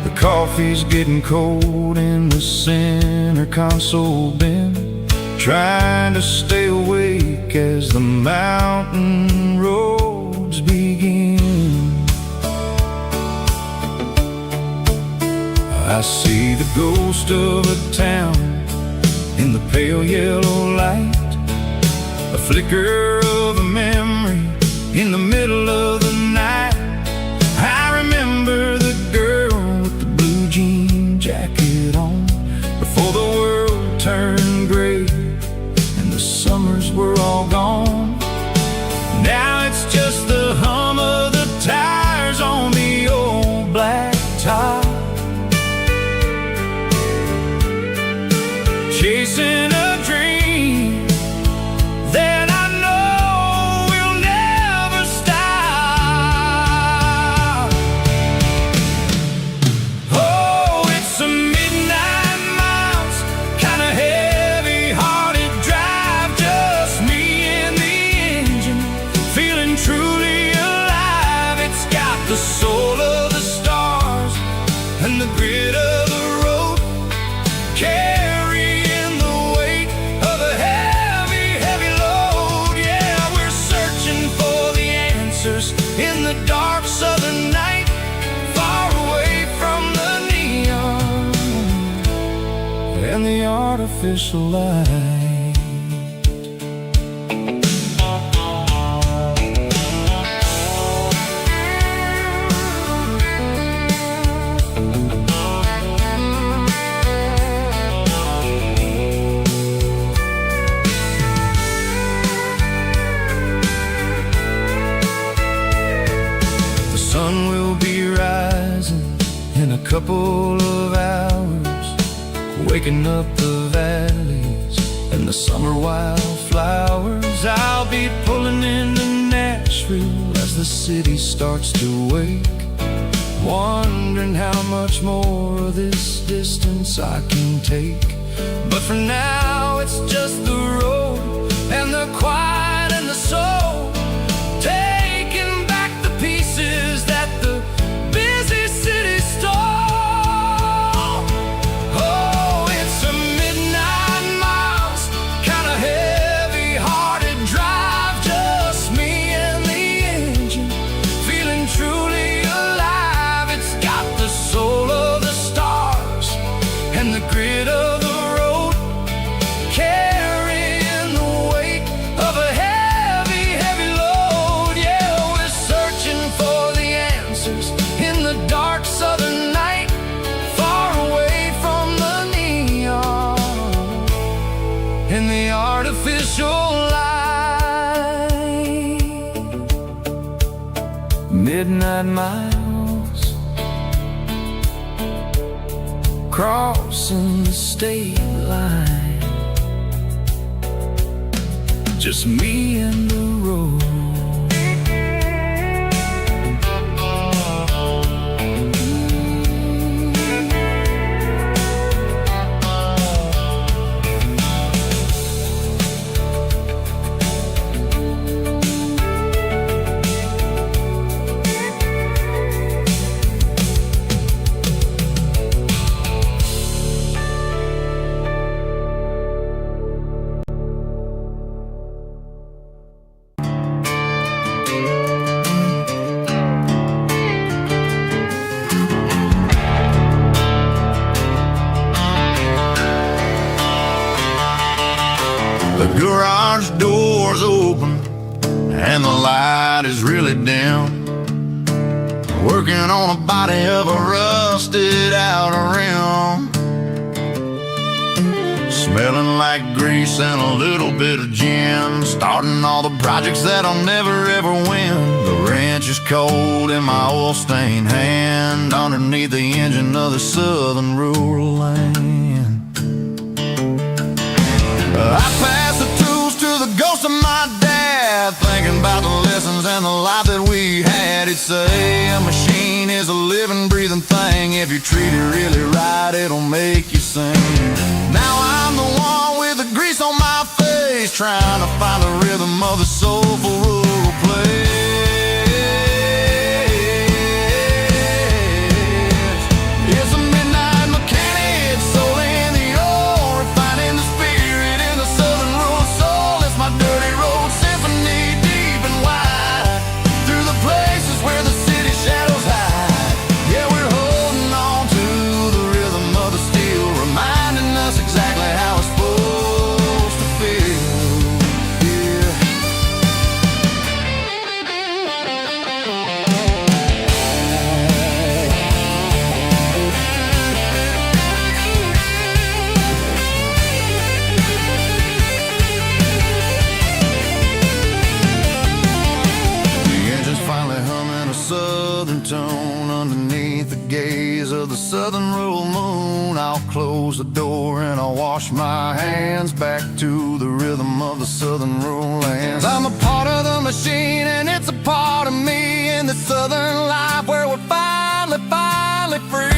The coffee's getting cold in the center console bin, trying to stay awake as the mountain roads begin. I see the ghost of a town in the pale yellow light, a flicker of a memory in the middle of the night. I remember the girl with the blue jean jacket on, before the world turned gray and the summers were all gone. Now it's just the hum of the tires on the old black top, chasing a dream that I know will never stop. Oh, it's a midnight miles, kind of heavy-hearted drive, just me and the engine, feeling truly alive. It's got the soul of the stars and the grit of the road, carrying the weight of a heavy, heavy load. Yeah, we're searching for the answers in the dark southern night, far away from the neon and the artificial light. The sun will be rising in a couple of hours, waking up the valleys and the summer wildflowers. I'll be pulling into Nashville as the city starts to wake, wondering how much more of this distance I can take. But for now it's just the road and the quiet and the soul, taking back the pieces that the busy city stole. Oh, it's a midnight miles, kind of heavy-hearted drive, just me and the engine, feeling truly alive. It's got the soul of the stars and the grit of the road, carrying the weight of a heavy, heavy load. Yeah, we're searching for the answers in the dark southern night, far away from the neon and the artificial light. Midnight miles, crossing the state line, just me and the road. The garage door's open and the light is really dim, working on a body of a rusted out rim, smelling like grease and a little bit of gin, starting all the projects that'll never ever win. The wrench is cold in my oil-stained hand, underneath the engine of the southern rural land. I pass the tools to the ghost of my dad, say a machine is a living, breathing thing. If you treat it really right, it'll make you sing. Now I'm the one with the grease on my face, trying to find the rhythm of the soulful rural place. It's a midnight mechanic, soul in the ore, refining the spirit in the southern rural soul. It's my dirty road symphony, deep and wide, through the places where the city shadows hide. Yeah, we're holding on to the rhythm of the steel, reminding us exactly how it's supposed to feel. Yeah. The engine's finally humming a southern tone underneath the gaze of the southern rural moon. I'll close the door and I'll wash my hands back to the rhythm of the southern rural lands. I'm a part of the machine and it's a part of me in the southern life where we're finally free.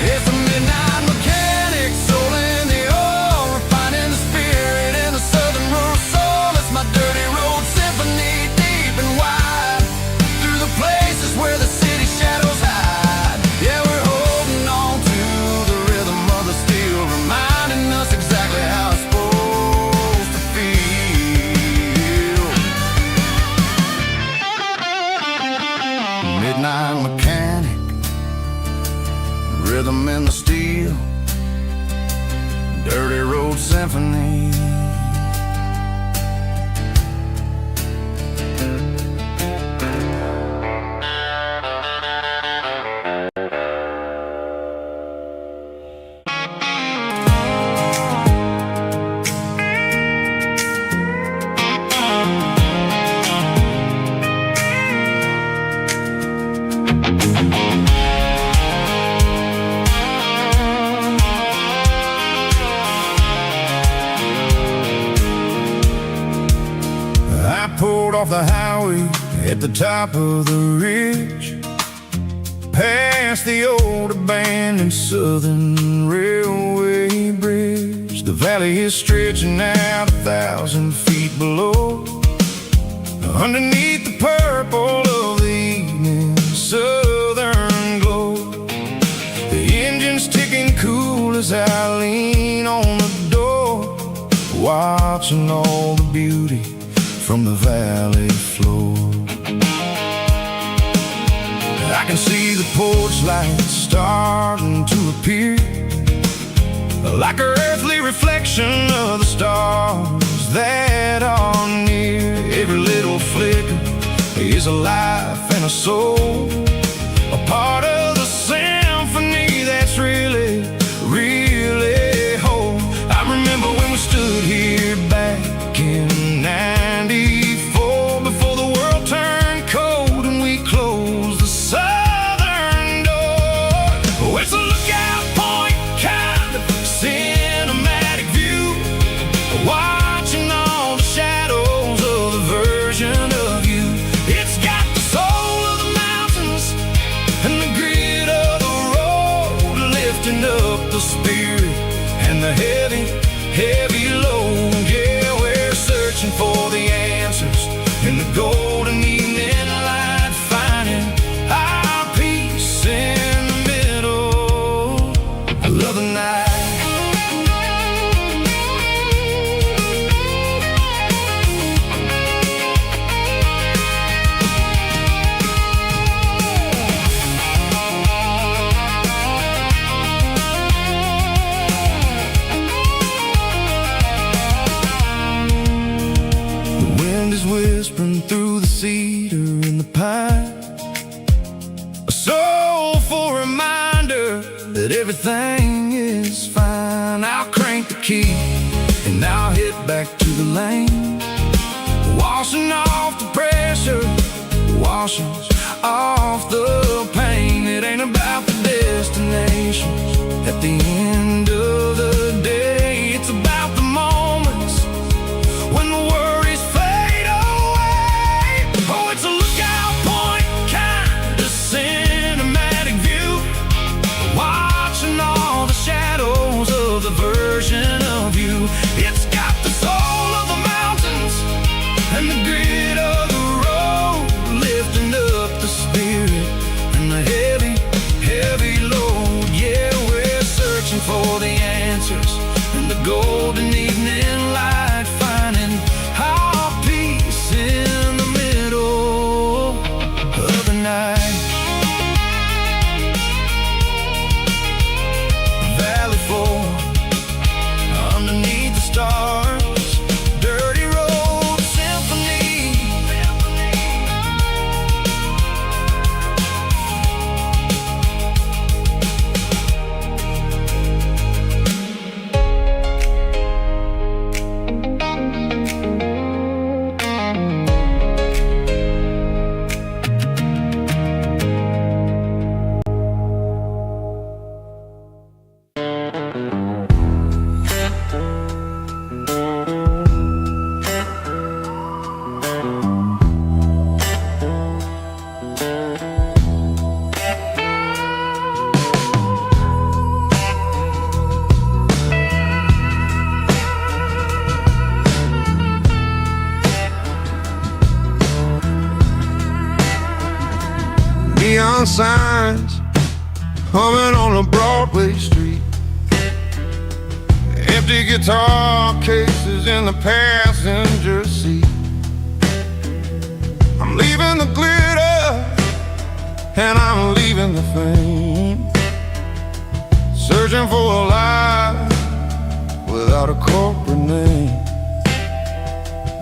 It's a midnight mechanic, soul in the ore, refining the spirit in the southern rural soul. It's my dirty road symphony, deep and wide, through the places where the city shadows hide. Yeah, we're holding on to the rhythm of the steel, reminding us exactly how it's supposed to feel. Midnight mechanic, rhythm in the steel, dirty road symphony. I pulled off the highway at the top of the ridge, past the old abandoned southern railway bridge. The valley is stretching out 1,000 feet below, underneath the purple of the evening southern glow. The engine's ticking cool as I lean on the door, watching all the beauty from the valley floor. I can see the porch lights starting to appear, like an earthly reflection of the stars that are near. Every little flicker is a life and a soul, a part of the symphony that's really whole. I remember when we stood here back in '94, before the world turned cold and we closed the southern door. Oh, it's a lookout point, kind of cinematic view, watching all the shadows of the version of you. It's got the soul of the mountains and the grit of the road, lifting up the spirit and the heavy load. Yeah, we're searching for the answers in the golden evening light, finding our peace in the middle of the night. Whispering through the cedar and the pine, a soulful reminder that everything is fine. I'll crank the key and I'll hit back to the lane, washing off the pressure, washing off the pain. It ain't about the destinations at the end of the day, it's about the moments when the worries It's got the soul of the mountains and the grit of the road, lifting up the spirit and the heavy, heavy load. Yeah, we're searching for the answers in the golden evening light, finding our peace in the middle of the night. Valley floor, underneath the stars, dirty road symphony. Neon signs humming on a Broadway street, empty guitar cases in the passenger seat. I'm leaving the glitter and I'm leaving the fame, searching for a life without a corporate name.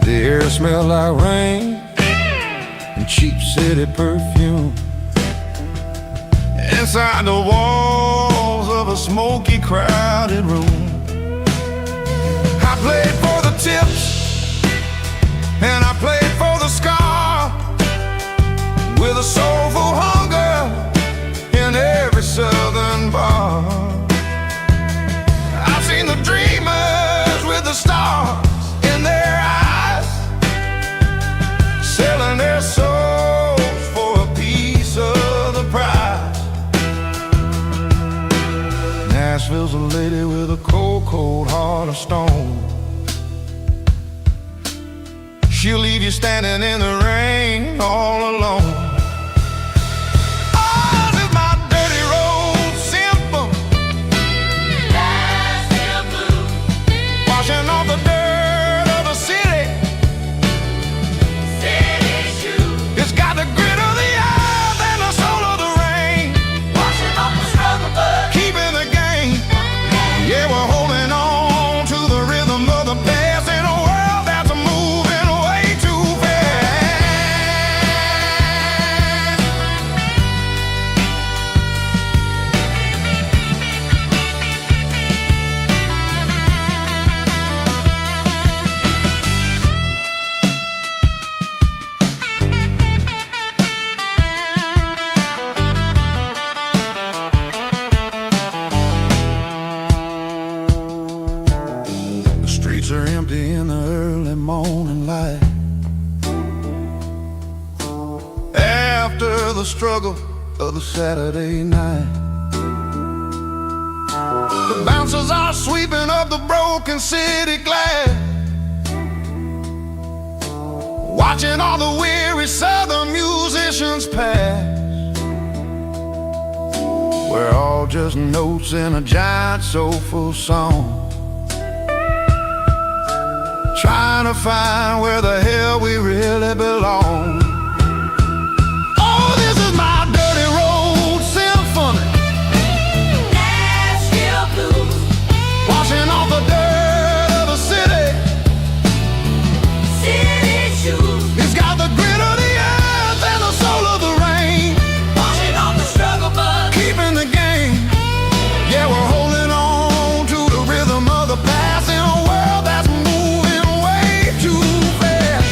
The air smells like rain and cheap city perfume. Inside the walls of a smoky, crowded room, I played for the tips and I played for the scar, with a soulful hunger in every southern bar. I've seen the dreamers with the stars in their eyes, selling their souls for a piece of the prize. Nashville's a lady with a cold, cold heart of stone. She'll leave you standing in the rain all alone. Oh, this is my dirty road symphony, Nashville blues, washing off the dirt of the city, city shoes. It's got the grit of the earth and the soul of the rain, washing off the struggle bug, keeping the game. Yeah, we're holding on to the rhythm of the past in a world that's moving way too fast. The streets are empty in the early morning light, after the struggle of the Saturday night. The bouncers are sweeping up the broken city glass, watching all the weary southern musicians pass. We're all just notes in a giant soulful song, trying to find where the hell we really belong. Oh, this is my dirty road symphony, Nashville blues, washing off the dirt of the city, city shoes. It's got the grit of the earth and the soul of the rain, washing off the struggle bug, keeping the game. Yeah, we're holding on to the rhythm of the past in a world that's moving way too fast.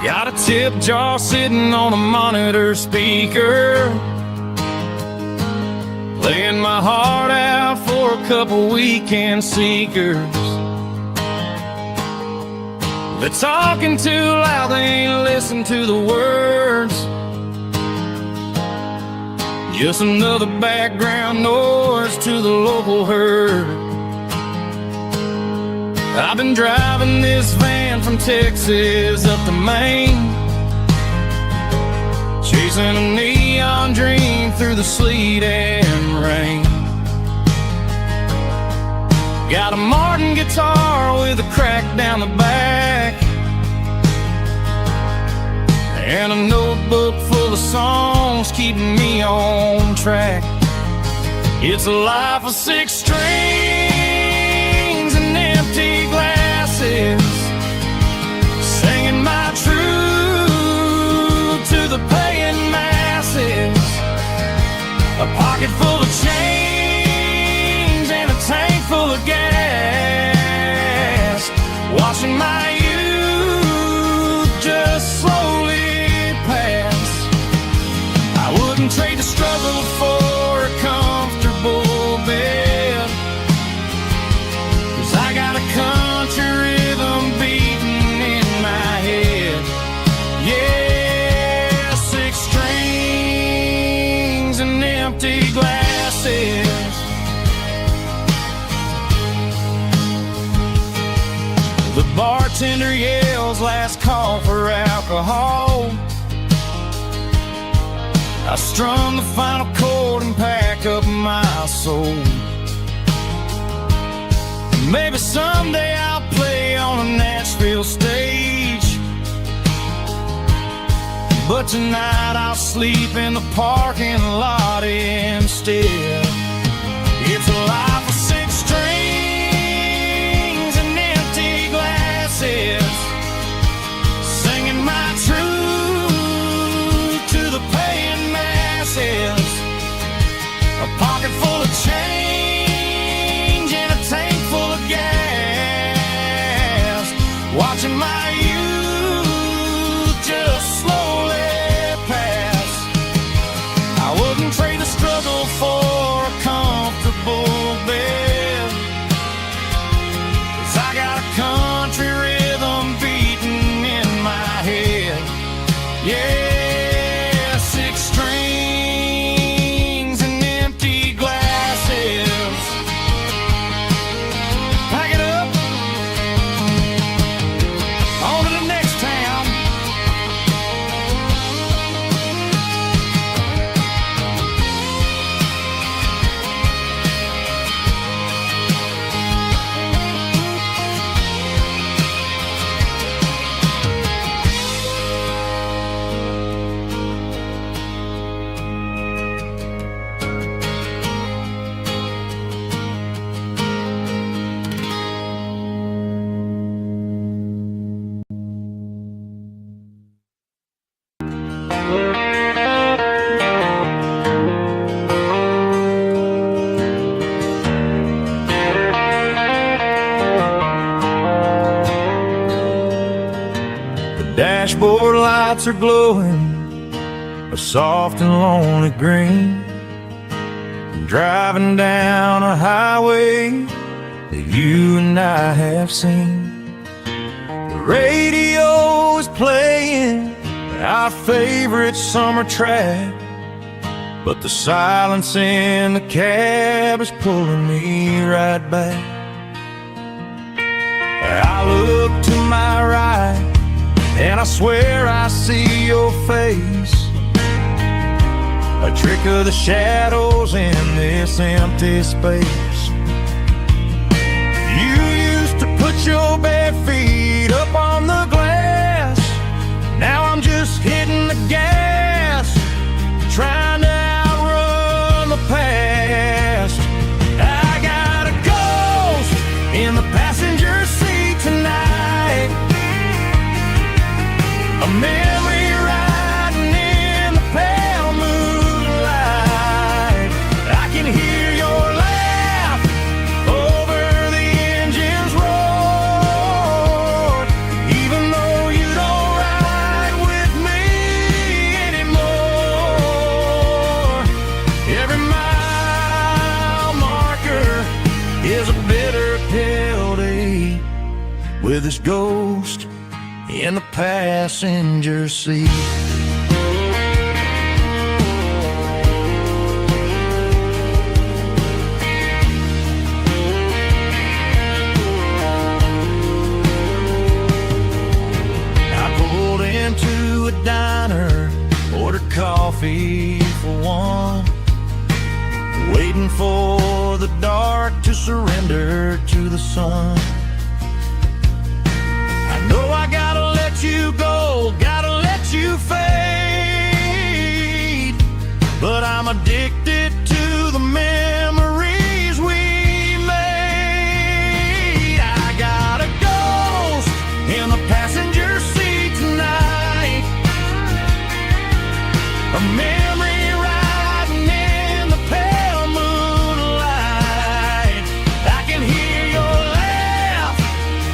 Got a tip jar sitting on a monitor speaker, laying my heart out for a couple weekend seekers. They're talking too loud, they ain't listen to the words. Just another background noise to the local herd. I've been driving this van from Texas up to Maine, chasing a neon dream through the sleet and rain. Got a Martin guitar with a crack down the back, and a notebook full of songs keeping me on track. It's a life of 6 strings and empty glasses, singing my truth to the paying masses. A pocket full of change and a tank full of gas, watching my youth just slowly pass. I wouldn't trade the struggle for a comfortable bed, 'cause I got a country rhythm beating in my head. Yeah, 6 strings and empty glasses. The bartender yells last call for alcohol. I strum the final chord and pack up my soul. Maybe someday I'll play on a Nashville stage, but tonight I'll sleep in the parking lot instead. It's a life of 6 strings and empty glasses, singing my truth to the paying masses. A pocket full of change and a tank full of gas, watching my youth just slowly pass. I wouldn't trade the struggle for a comfortable bed, 'cause I got a country rhythm beating in my head. Yeah, 6 strings and empty glasses. Pack it up, on to the next town. Dashboard lights are glowing a soft and lonely green. I'm driving down a highway that you and I have seen. The radio is playing our favorite summer track, but the silence in the cab is pulling me right back. I look to my right and I swear I see your face, a trick of the shadows in this empty space. You used to put your bare feet up on the glass. Now I'm just hitting the gas, trying to outrun the past. I got a ghost in the passenger seat tonight, a memory riding in the pale moonlight. I can hear your laugh over the engine's roar. ghost in the passenger seat. I pulled into a diner, ordered coffee for one, waiting for the dark to surrender to the sun. I know I gotta let you go, gotta let you fade, but I'm addicted to the memories we made. I got a ghost in the passenger seat tonight, a memory riding in the pale moonlight. I can hear your laugh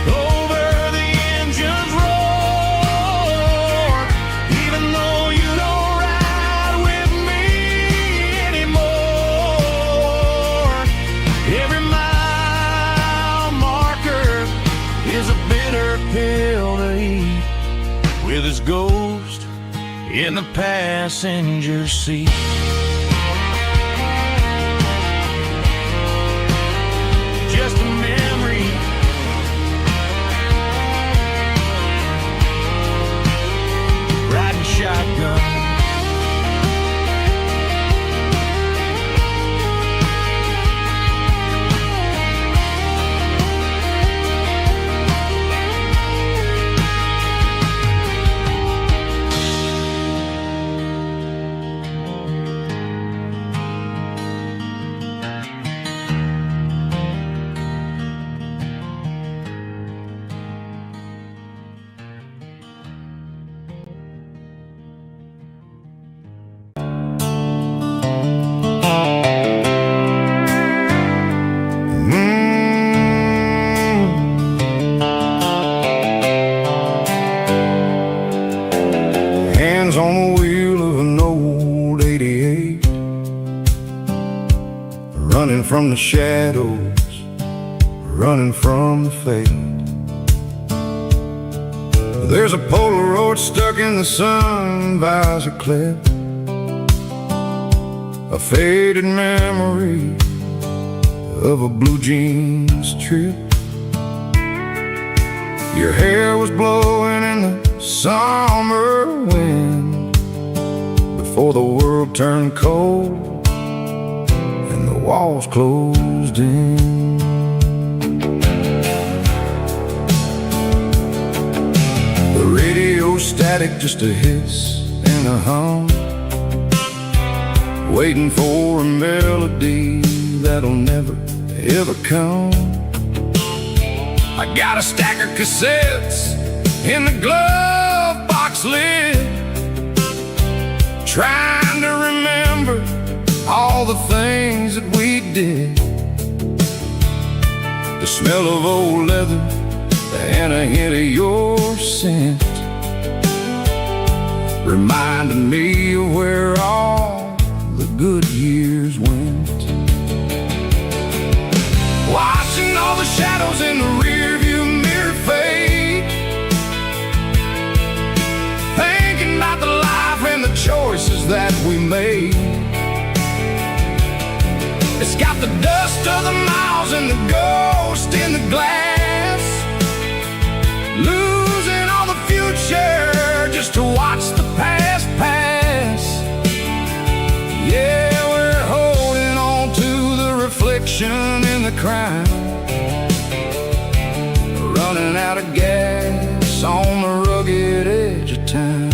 over the engine's roar, even though you don't ride with me anymore. Every mile marker is a bitter pill to eat, with his ghost in the passenger seat. Just a memory, riding shotgun. Hands on the wheel of an old 88, running from the shadows, running from the fate. There's a Polaroid stuck in the sun visor clip, a faded memory of a blue jeans trip. Your hair was blowing in the summer wind before the world turned cold and the walls closed in. The radio static, just a hiss and a hum, waiting for a melody that'll never ever come. I got a stack of cassettes in the glove box lid, trying to remember all the things that we did. The smell of old leather and a hint of your scent reminded me of where all the good years went. Watching all the shadows in the rearview mirror fade, thinking about the life and the choices that we made. It's got the dust of the miles and the ghost in the glass, losing all the future just to watch the past pass. Yeah, we're holding on to the reflection in the crime, running out of gas on the rugged edge of time.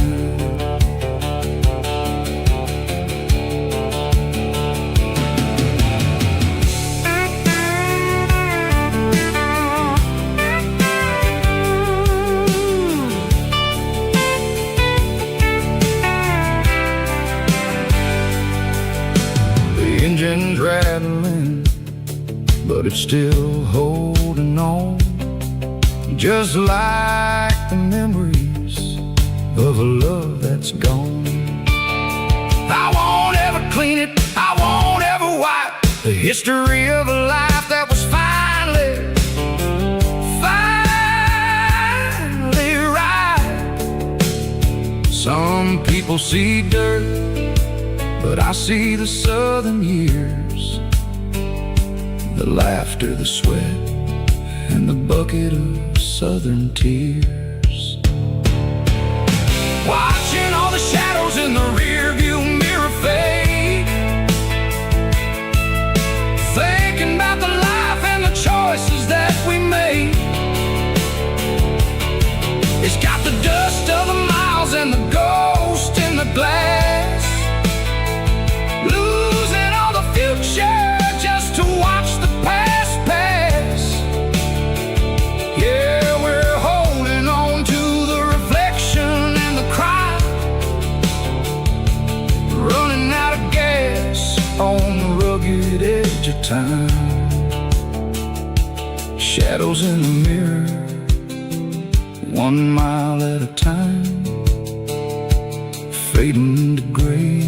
The engine's rattling, but it's still holding on, just like the memories of a love that's gone. I won't ever clean it, I won't ever wipe the history of a life that was finally Some people see dirt, but I see the southern years, the laughter, the sweat, and the bucket of southern tears. Watching all the shadows in the rearview mirror fade, thinking about the life and the choices that we made. It's got the dust of the miles and the ghost in the glass, losing all the future just to watch the past pass. Yeah, we're holding on to the reflection and the cry, running out of gas on the rugged edge of time. Shadows in the mirror, 1 mile at a time, fading to gray.